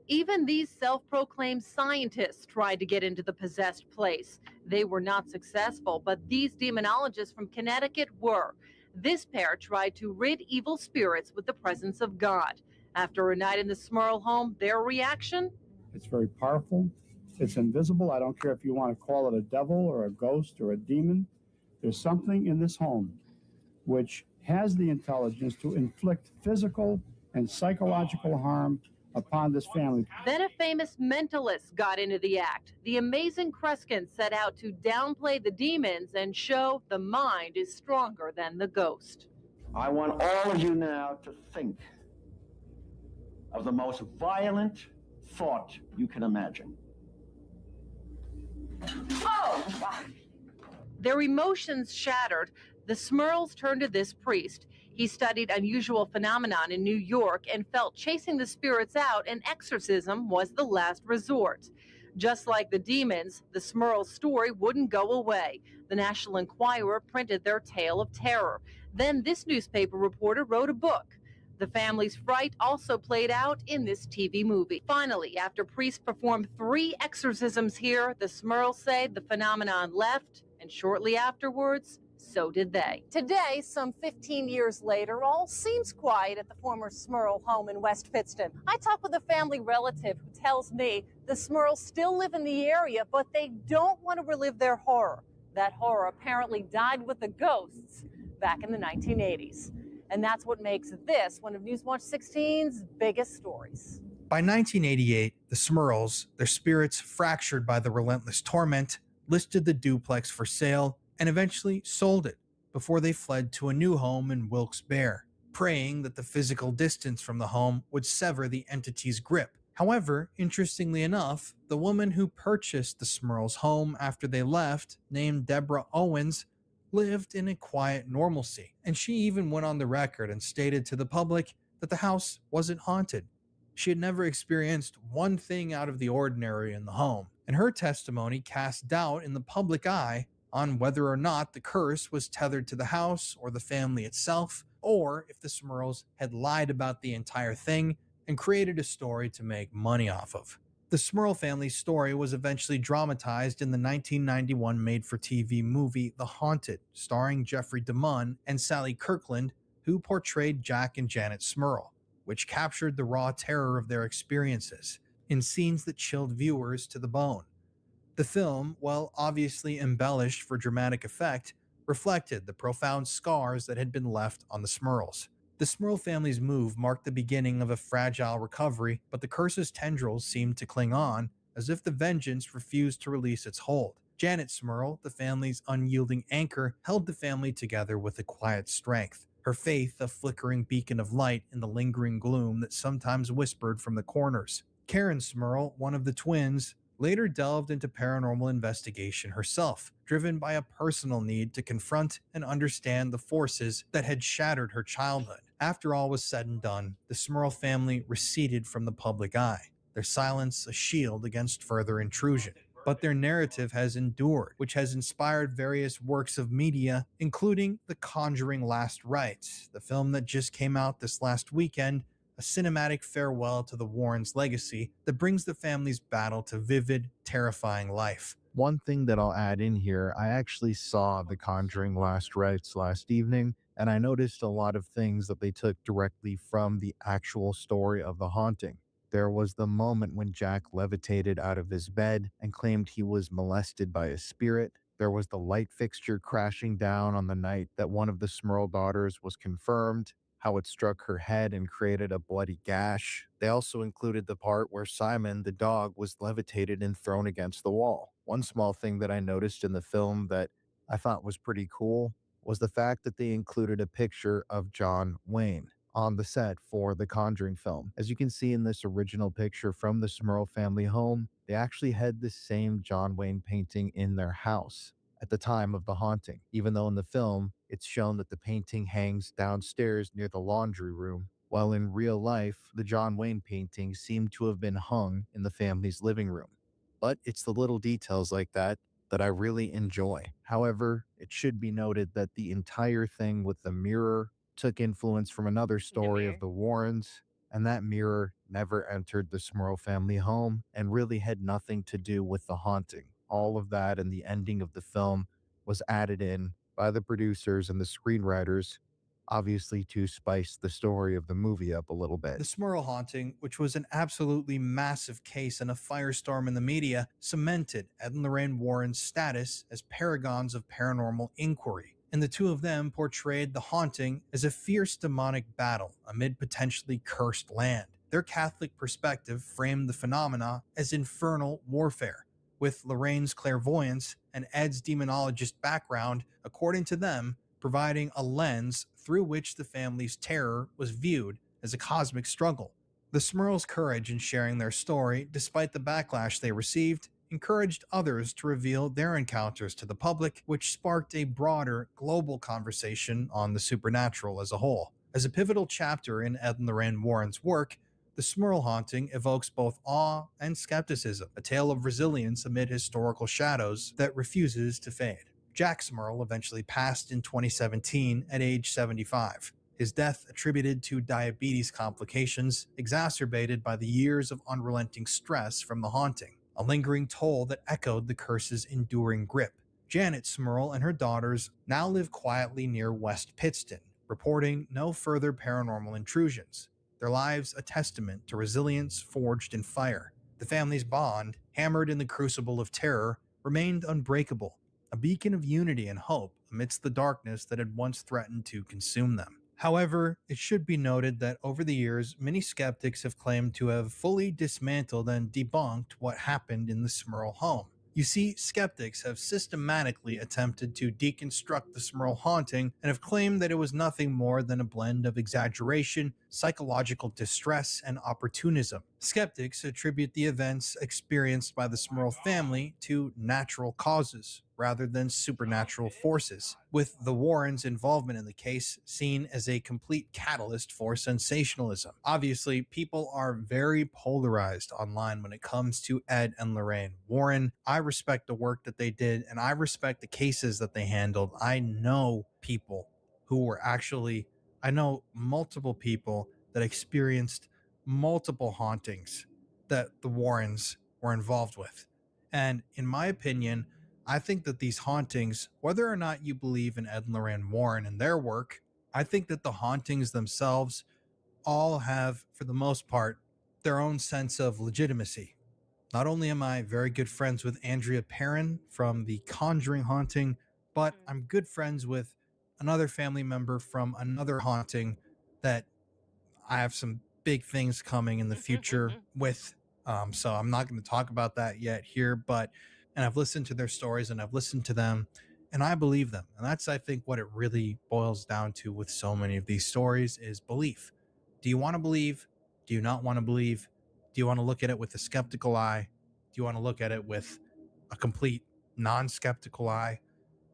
Even these self-proclaimed scientists tried to get into the possessed place. They were not successful, but these demonologists from Connecticut were. This pair tried to rid evil spirits with the presence of God. After a night in the Smurl home, their reaction? It's very powerful. It's invisible. I don't care if you want to call it a devil or a ghost or a demon. There's something in this home which has the intelligence to inflict physical and psychological harm upon this family. Then a famous mentalist got into the act. The amazing Kreskin set out to downplay the demons and show the mind is stronger than the ghost. I want all of you now to think of the most violent thought you can imagine. Oh! Their emotions shattered, the Smurls turned to this priest. He studied unusual phenomenon in New York and felt chasing the spirits out and exorcism was the last resort. Just like the demons, the Smurl story wouldn't go away. The National Enquirer printed their tale of terror. Then this newspaper reporter wrote a book. The family's fright also played out in this TV movie. Finally, after priests performed 3 exorcisms here, the Smurls say the phenomenon left, and shortly afterwards, so did they. Today, some 15 years later, all seems quiet at the former Smurl home in West Pittston. I talked with a family relative who tells me the Smurls still live in the area, but they don't want to relive their horror. That horror apparently died with the ghosts back in the 1980s. And that's what makes this one of Newswatch 16's biggest stories. By 1988, the Smurls, their spirits fractured by the relentless torment, listed the duplex for sale and eventually sold it before they fled to a new home in Wilkes-Barre, praying that the physical distance from the home would sever the entity's grip. However, interestingly enough, the woman who purchased the Smurls' home after they left, named Deborah Owens, lived in a quiet normalcy, and she even went on the record and stated to the public that the house wasn't haunted. She had never experienced one thing out of the ordinary in the home, and her testimony cast doubt in the public eye on whether or not the curse was tethered to the house or the family itself, or if the Smurls had lied about the entire thing and created a story to make money off of. The Smurl family's story was eventually dramatized in the 1991 made-for-TV movie The Haunted, starring Jeffrey DeMunn and Sally Kirkland, who portrayed Jack and Janet Smurl, which captured the raw terror of their experiences in scenes that chilled viewers to the bone. The film, while obviously embellished for dramatic effect, reflected the profound scars that had been left on the Smurls. The Smurl family's move marked the beginning of a fragile recovery, but the curse's tendrils seemed to cling on, as if the vengeance refused to release its hold. Janet Smurl, the family's unyielding anchor, held the family together with a quiet strength, her faith a flickering beacon of light in the lingering gloom that sometimes whispered from the corners. Karen Smurl, one of the twins, later delved into paranormal investigation herself, driven by a personal need to confront and understand the forces that had shattered her childhood. After all was said and done, the Smurl family receded from the public eye, their silence a shield against further intrusion. But their narrative has endured, which has inspired various works of media, including The Conjuring Last Rites, the film that just came out this last weekend, a cinematic farewell to the Warrens' legacy that brings the family's battle to vivid, terrifying life. One thing that I'll add in here, I actually saw The Conjuring Last Rites last evening, and I noticed a lot of things that they took directly from the actual story of The Haunting. There was the moment when Jack levitated out of his bed and claimed he was molested by a spirit. There was the light fixture crashing down on the night that one of the Smurl daughters was confirmed, how it struck her head and created a bloody gash. They also included the part where Simon, the dog, was levitated and thrown against the wall. One small thing that I noticed in the film that I thought was pretty cool was the fact that they included a picture of John Wayne on the set for the Conjuring film. As you can see in this original picture from the Smurl family home, they actually had the same John Wayne painting in their house at the time of the haunting, even though in the film it's shown that the painting hangs downstairs near the laundry room, while in real life the John Wayne painting seemed to have been hung in the family's living room. But it's the little details like that that I really enjoy. However, it should be noted that the entire thing with the mirror took influence from another story of the Warrens, and that mirror never entered the Smurl family home and really had nothing to do with the haunting. All of that and the ending of the film was added in by the producers and the screenwriters, obviously to spice the story of the movie up a little bit. The Smurl haunting, which was an absolutely massive case and a firestorm in the media, cemented Ed and Lorraine Warren's status as paragons of paranormal inquiry, and the two of them portrayed the haunting as a fierce demonic battle amid potentially cursed land. Their Catholic perspective framed the phenomena as infernal warfare, with Lorraine's clairvoyance and Ed's demonologist background, according to them, providing a lens through which the family's terror was viewed as a cosmic struggle. The Smurls' courage in sharing their story, despite the backlash they received, encouraged others to reveal their encounters to the public, which sparked a broader, global conversation on the supernatural as a whole. As a pivotal chapter in Ed and Lorraine Warren's work, the Smurl haunting evokes both awe and skepticism, a tale of resilience amid historical shadows that refuses to fade. Jack Smurl eventually passed in 2017 at age 75. His death attributed to diabetes complications exacerbated by the years of unrelenting stress from the haunting, a lingering toll that echoed the curse's enduring grip. Janet Smurl and her daughters now live quietly near West Pittston, reporting no further paranormal intrusions. Their lives a testament to resilience forged in fire. The family's bond, hammered in the crucible of terror, remained unbreakable, a beacon of unity and hope amidst the darkness that had once threatened to consume them. However, it should be noted that over the years, many skeptics have claimed to have fully dismantled and debunked what happened in the Smurl home. You see, skeptics have systematically attempted to deconstruct the Smurl haunting and have claimed that it was nothing more than a blend of exaggeration, psychological distress, and opportunism. Skeptics attribute the events experienced by the Smurl family to natural causes rather than supernatural forces, with the Warrens' involvement in the case seen as a complete catalyst for sensationalism. Obviously, people are very polarized online when it comes to Ed and Lorraine Warren. I respect the work that they did, and I respect the cases that they handled. I know people who were actually, I know multiple people that experienced multiple hauntings that the Warrens were involved with. And in my opinion, I think that these hauntings, whether or not you believe in Ed and Lorraine Warren and their work, I think that the hauntings themselves all have, for the most part, their own sense of legitimacy. Not only am I very good friends with Andrea Perrin from the Conjuring haunting, but I'm good friends with another family member from another haunting that I have some big things coming in the future with. So I'm not going to talk about that yet here, and I've listened to their stories and I've listened to them and I believe them. And that's, I think, what it really boils down to with so many of these stories is belief. Do you want to believe? Do you not want to believe? Do you want to look at it with a skeptical eye? Do you want to look at it with a complete non-skeptical eye?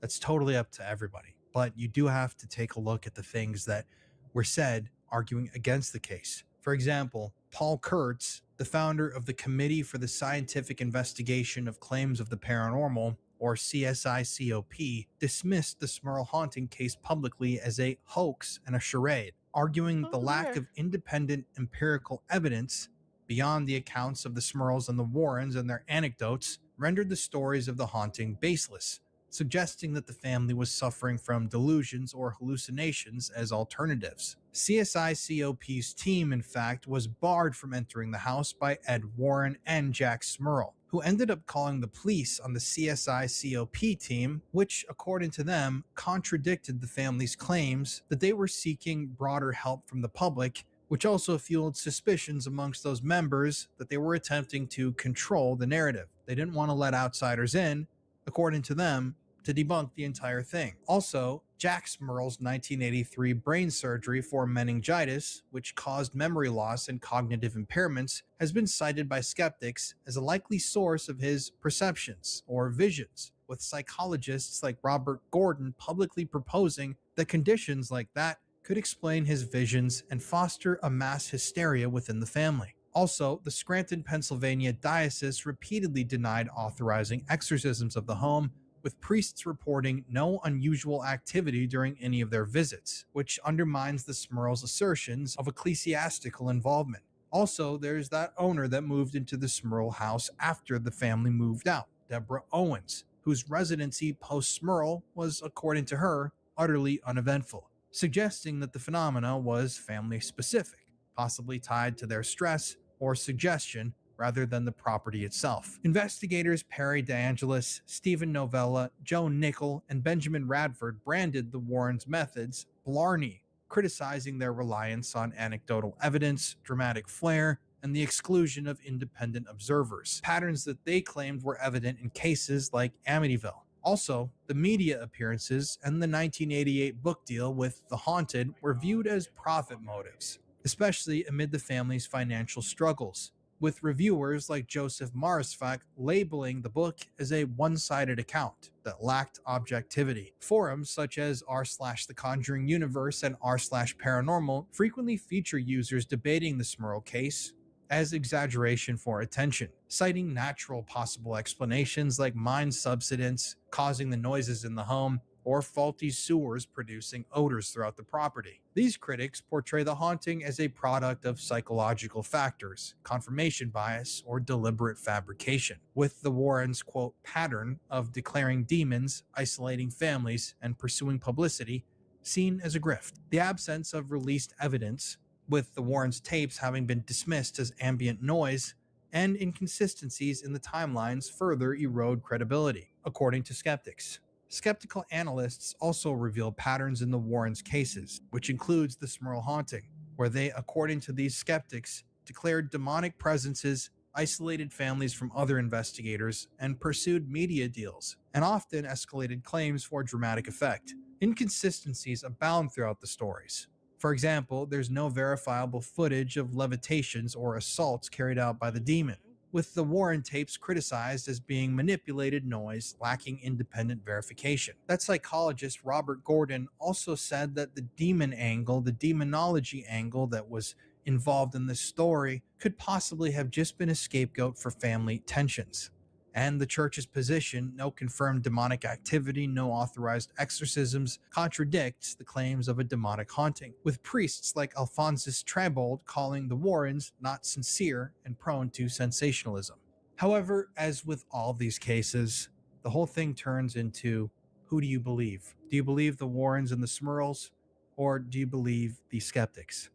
That's totally up to everybody. But you do have to take a look at the things that were said arguing against the case. For example, Paul Kurtz, the founder of the Committee for the Scientific Investigation of Claims of the Paranormal, or CSICOP, dismissed the Smurl haunting case publicly as a hoax and a charade, arguing the lack of independent empirical evidence beyond the accounts of the Smurls and the Warrens and their anecdotes rendered the stories of the haunting baseless, suggesting that the family was suffering from delusions or hallucinations as alternatives. CSICOP's team, in fact, was barred from entering the house by Ed Warren and Jack Smurl, who ended up calling the police on the CSICOP team, which, according to them, contradicted the family's claims that they were seeking broader help from the public, which also fueled suspicions amongst those members that they were attempting to control the narrative. They didn't want to let outsiders in, according to them, to debunk the entire thing. Also, Jack Smurl's 1983 brain surgery for meningitis, which caused memory loss and cognitive impairments, has been cited by skeptics as a likely source of his perceptions or visions, with psychologists like Robert Gordon publicly proposing that conditions like that could explain his visions and foster a mass hysteria within the family. Also, the Scranton, Pennsylvania diocese repeatedly denied authorizing exorcisms of the home, with priests reporting no unusual activity during any of their visits, which undermines the Smurls' assertions of ecclesiastical involvement. Also, there's that owner that moved into the Smurl house after the family moved out, Deborah Owens, whose residency post-Smurl was, according to her, utterly uneventful, suggesting that the phenomena was family-specific, possibly tied to their stress or suggestion rather than the property itself. Investigators Perry DeAngelis, Stephen Novella, Joe Nickel, and Benjamin Radford branded the Warrens' methods Blarney, criticizing their reliance on anecdotal evidence, dramatic flair, and the exclusion of independent observers, patterns that they claimed were evident in cases like Amityville. Also, the media appearances and the 1988 book deal with The Haunted were viewed as profit motives, especially amid the family's financial struggles, with reviewers like Joseph Marisfak labeling the book as a one-sided account that lacked objectivity. Forums such as r/The Conjuring Universe and r/Paranormal frequently feature users debating the Smurl case as exaggeration for attention, citing natural possible explanations like mind subsidence causing the noises in the home, or faulty sewers producing odors throughout the property. These critics portray the haunting as a product of psychological factors, confirmation bias, or deliberate fabrication, with the Warrens' quote pattern of declaring demons, isolating families, and pursuing publicity seen as a grift. The absence of released evidence, with the Warrens' tapes having been dismissed as ambient noise, and inconsistencies in the timelines further erode credibility, according to skeptics. Skeptical analysts also reveal patterns in the Warrens' cases, which includes the Smurl haunting, where they, according to these skeptics, declared demonic presences, isolated families from other investigators, and pursued media deals, and often escalated claims for dramatic effect. Inconsistencies abound throughout the stories. For example, there's no verifiable footage of levitations or assaults carried out by the demon, with the Warren tapes criticized as being manipulated noise lacking independent verification. That psychologist Robert Gordon also said that the demon angle, the demonology angle that was involved in this story, could possibly have just been a scapegoat for family tensions. And the church's position, no confirmed demonic activity, no authorized exorcisms, contradicts the claims of a demonic haunting, with priests like Alphonsus Trabold calling the Warrens not sincere and prone to sensationalism. However, as with all these cases, the whole thing turns into, who do you believe? Do you believe the Warrens and the Smurls, or do you believe the skeptics?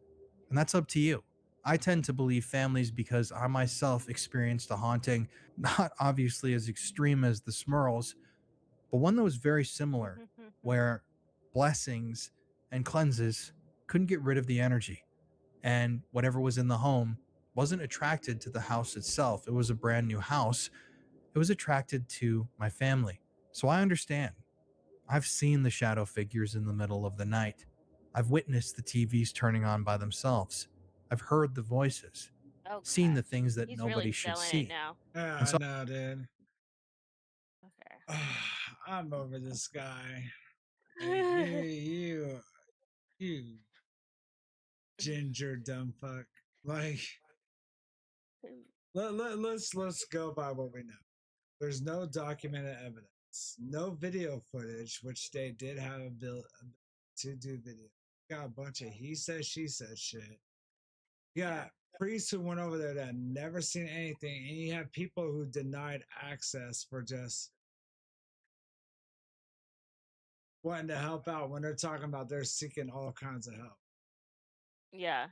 And that's up to you. I tend to believe families because I myself experienced a haunting, not obviously as extreme as the Smurls, but one that was very similar, where blessings and cleanses couldn't get rid of the energy. And whatever was in the home wasn't attracted to the house itself. It was a brand new house. It was attracted to my family. So I understand. I've seen the shadow figures in the middle of the night. I've witnessed the TVs turning on by themselves. I've heard the voices, seen the things that He's nobody really should selling see. it now. Yeah, And so I know, dude. Okay. I'm over this guy. Like, you ginger dumb fuck. Like, let's go by what we know. There's no documented evidence, no video footage, which they did have a bill to do video. Got a bunch of he said, she said shit. You got priests who went over there that never seen anything, and you have people who denied access for just wanting to help out when they're talking about they're seeking all kinds of help. Yeah.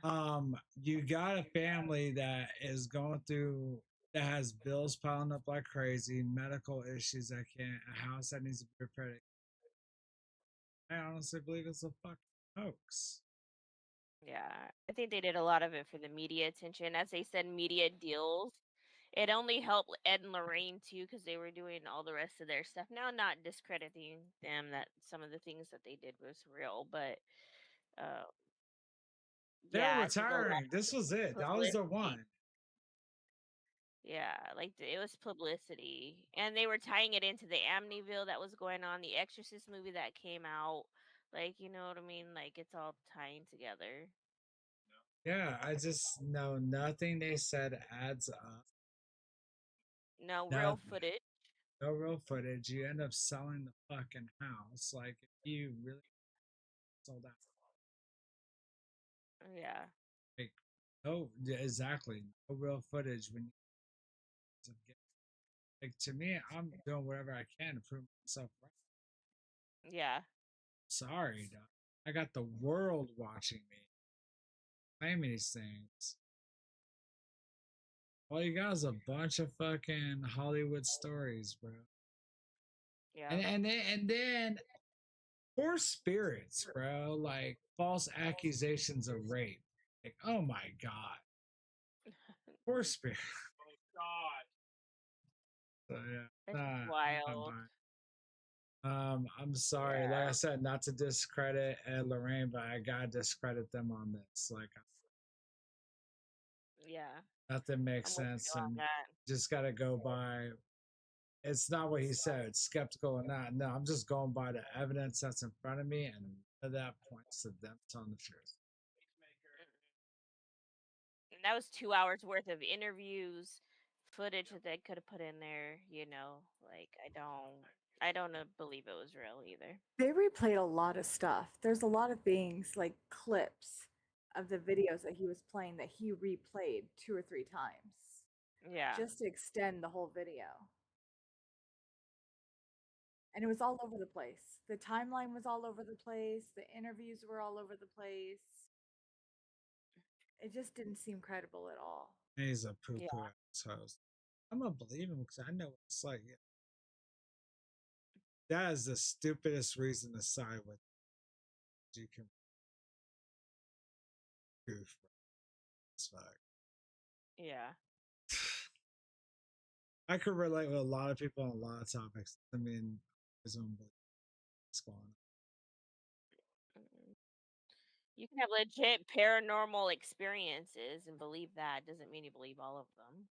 You got a family that is going through that has bills piling up like crazy, medical issues that can't, a house that needs to be repaired. I honestly believe it's a fucking hoax. Yeah, I think they did a lot of it for the media attention. As they said, media deals. It only helped Ed and Lorraine too, because they were doing all the rest of their stuff. Now, not discrediting them that some of the things that they did was real, but uh, They're yeah, I think a lot retiring. This was it. of That was the publicity. one. Yeah, like it was publicity, and they were tying it into the Amityville that was going on, the Exorcist movie that came out. Like, you know what I mean? Like it's all tying together. Yeah, I just know nothing they said adds up. No real Nothing. footage. No real footage. You end up selling the fucking house. Like, if you really sold out. Yeah. Like, no, yeah, exactly. No real footage when you get, like, to me, I'm doing whatever I can to prove myself right. Yeah. Sorry, dog. I got the world watching me. Claiming these things. All you got is a bunch of fucking Hollywood stories, bro. Yeah. And then poor spirits, bro. Like false accusations of rape. Like, oh my god. Poor spirit. So yeah. It's Nah, I'm not wild. buying. I'm sorry. Like I said, not to discredit Ed Lorraine, but I gotta discredit them on this. Like, Yeah. nothing makes I'm with sense, you on and that. just gotta go by. It's not what he said. Skeptical or not. No, I'm just going by the evidence that's in front of me, and none of that points to them telling the truth. And that was 2 hours worth of interviews, footage that they could have put in there, you know. Like I don't I don't believe it was real either. They replayed a lot of stuff. There's a lot of things like clips of the videos that he was playing that he replayed 2 or 3 times. Yeah. Just to extend the whole video. And it was all over the place. The timeline was all over the place. The interviews were all over the place. It just didn't seem credible at all. He's a poo-poo Yeah. ass host. I'm gonna believe him because I know what it's like. That is the stupidest reason to side with. You can goof. It's fuck. Yeah. I could relate with a lot of people on a lot of topics. I mean, it's unbelievable what's going on. You can have legit paranormal experiences and believe that. Doesn't mean you believe all of them.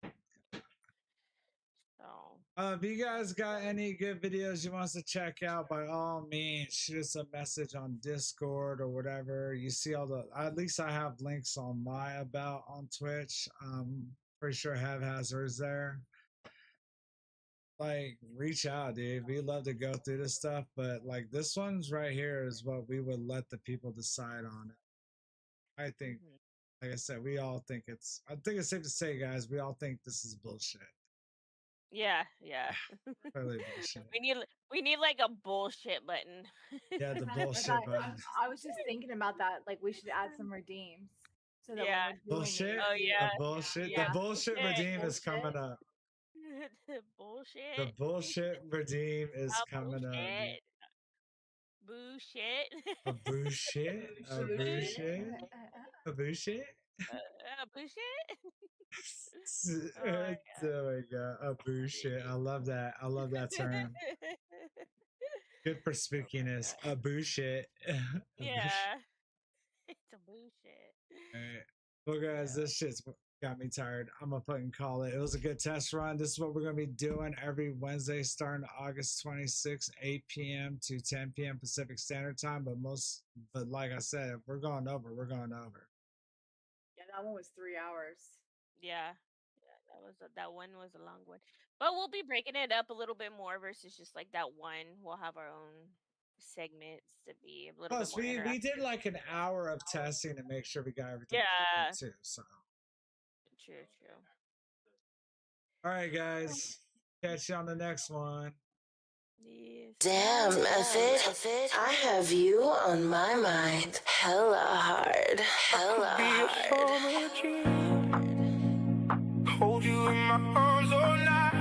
So. If you guys got any good videos you want us to check out, by all means, shoot us a message on Discord or whatever. You see all the, at least I have links on my about on Twitch. Pretty sure Have has hers there. Like, reach out, dude. We love to go through this stuff, but like this one's right here is what we would let the people decide on it. I think, like I said, we all think it's, I think it's safe to say, guys, we all think this is bullshit. Yeah. Totally bullshit. We need like a bullshit button. Yeah, the Like, bullshit button. I was just thinking about that. Like, we should add some redeems. So that Yeah. when we're doing Bullshit. it, Oh, yeah. The bullshit. Yeah. The bullshit redeem is coming up. Bullshit. The bullshit redeem is A coming up. bullshit. Bullshit. A bullshit. A bullshit. A bullshit. Bullshit. Oh my god. A bullshit. I love that. I love that term. Good for spookiness. A bullshit. Yeah. It's a bullshit. Alright. Well, guys, this shit's got me tired. I'm gonna fucking call it. It was a good test run. This is what we're gonna be doing every Wednesday starting August 26th, 8 p.m. to 10 p.m. Pacific Standard Time. But like I said, if we're going over, we're going over. Yeah, that one was 3 hours. Yeah. That one was a long one. But we'll be breaking it up a little bit more versus just like that one. We'll have our own segments to be a little Plus, bit more we did interactive. like an hour of testing to make sure we got everything Yeah. right too. So, True. all right, guys, catch you on the next one. Yes. Damn, Method, I have you on my mind. Hella hard. Hella hard. Hold you in my arms all night.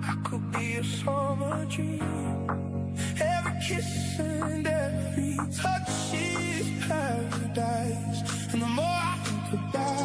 I could be a summer dream. Every kiss and every touch is paradise. And the more I think about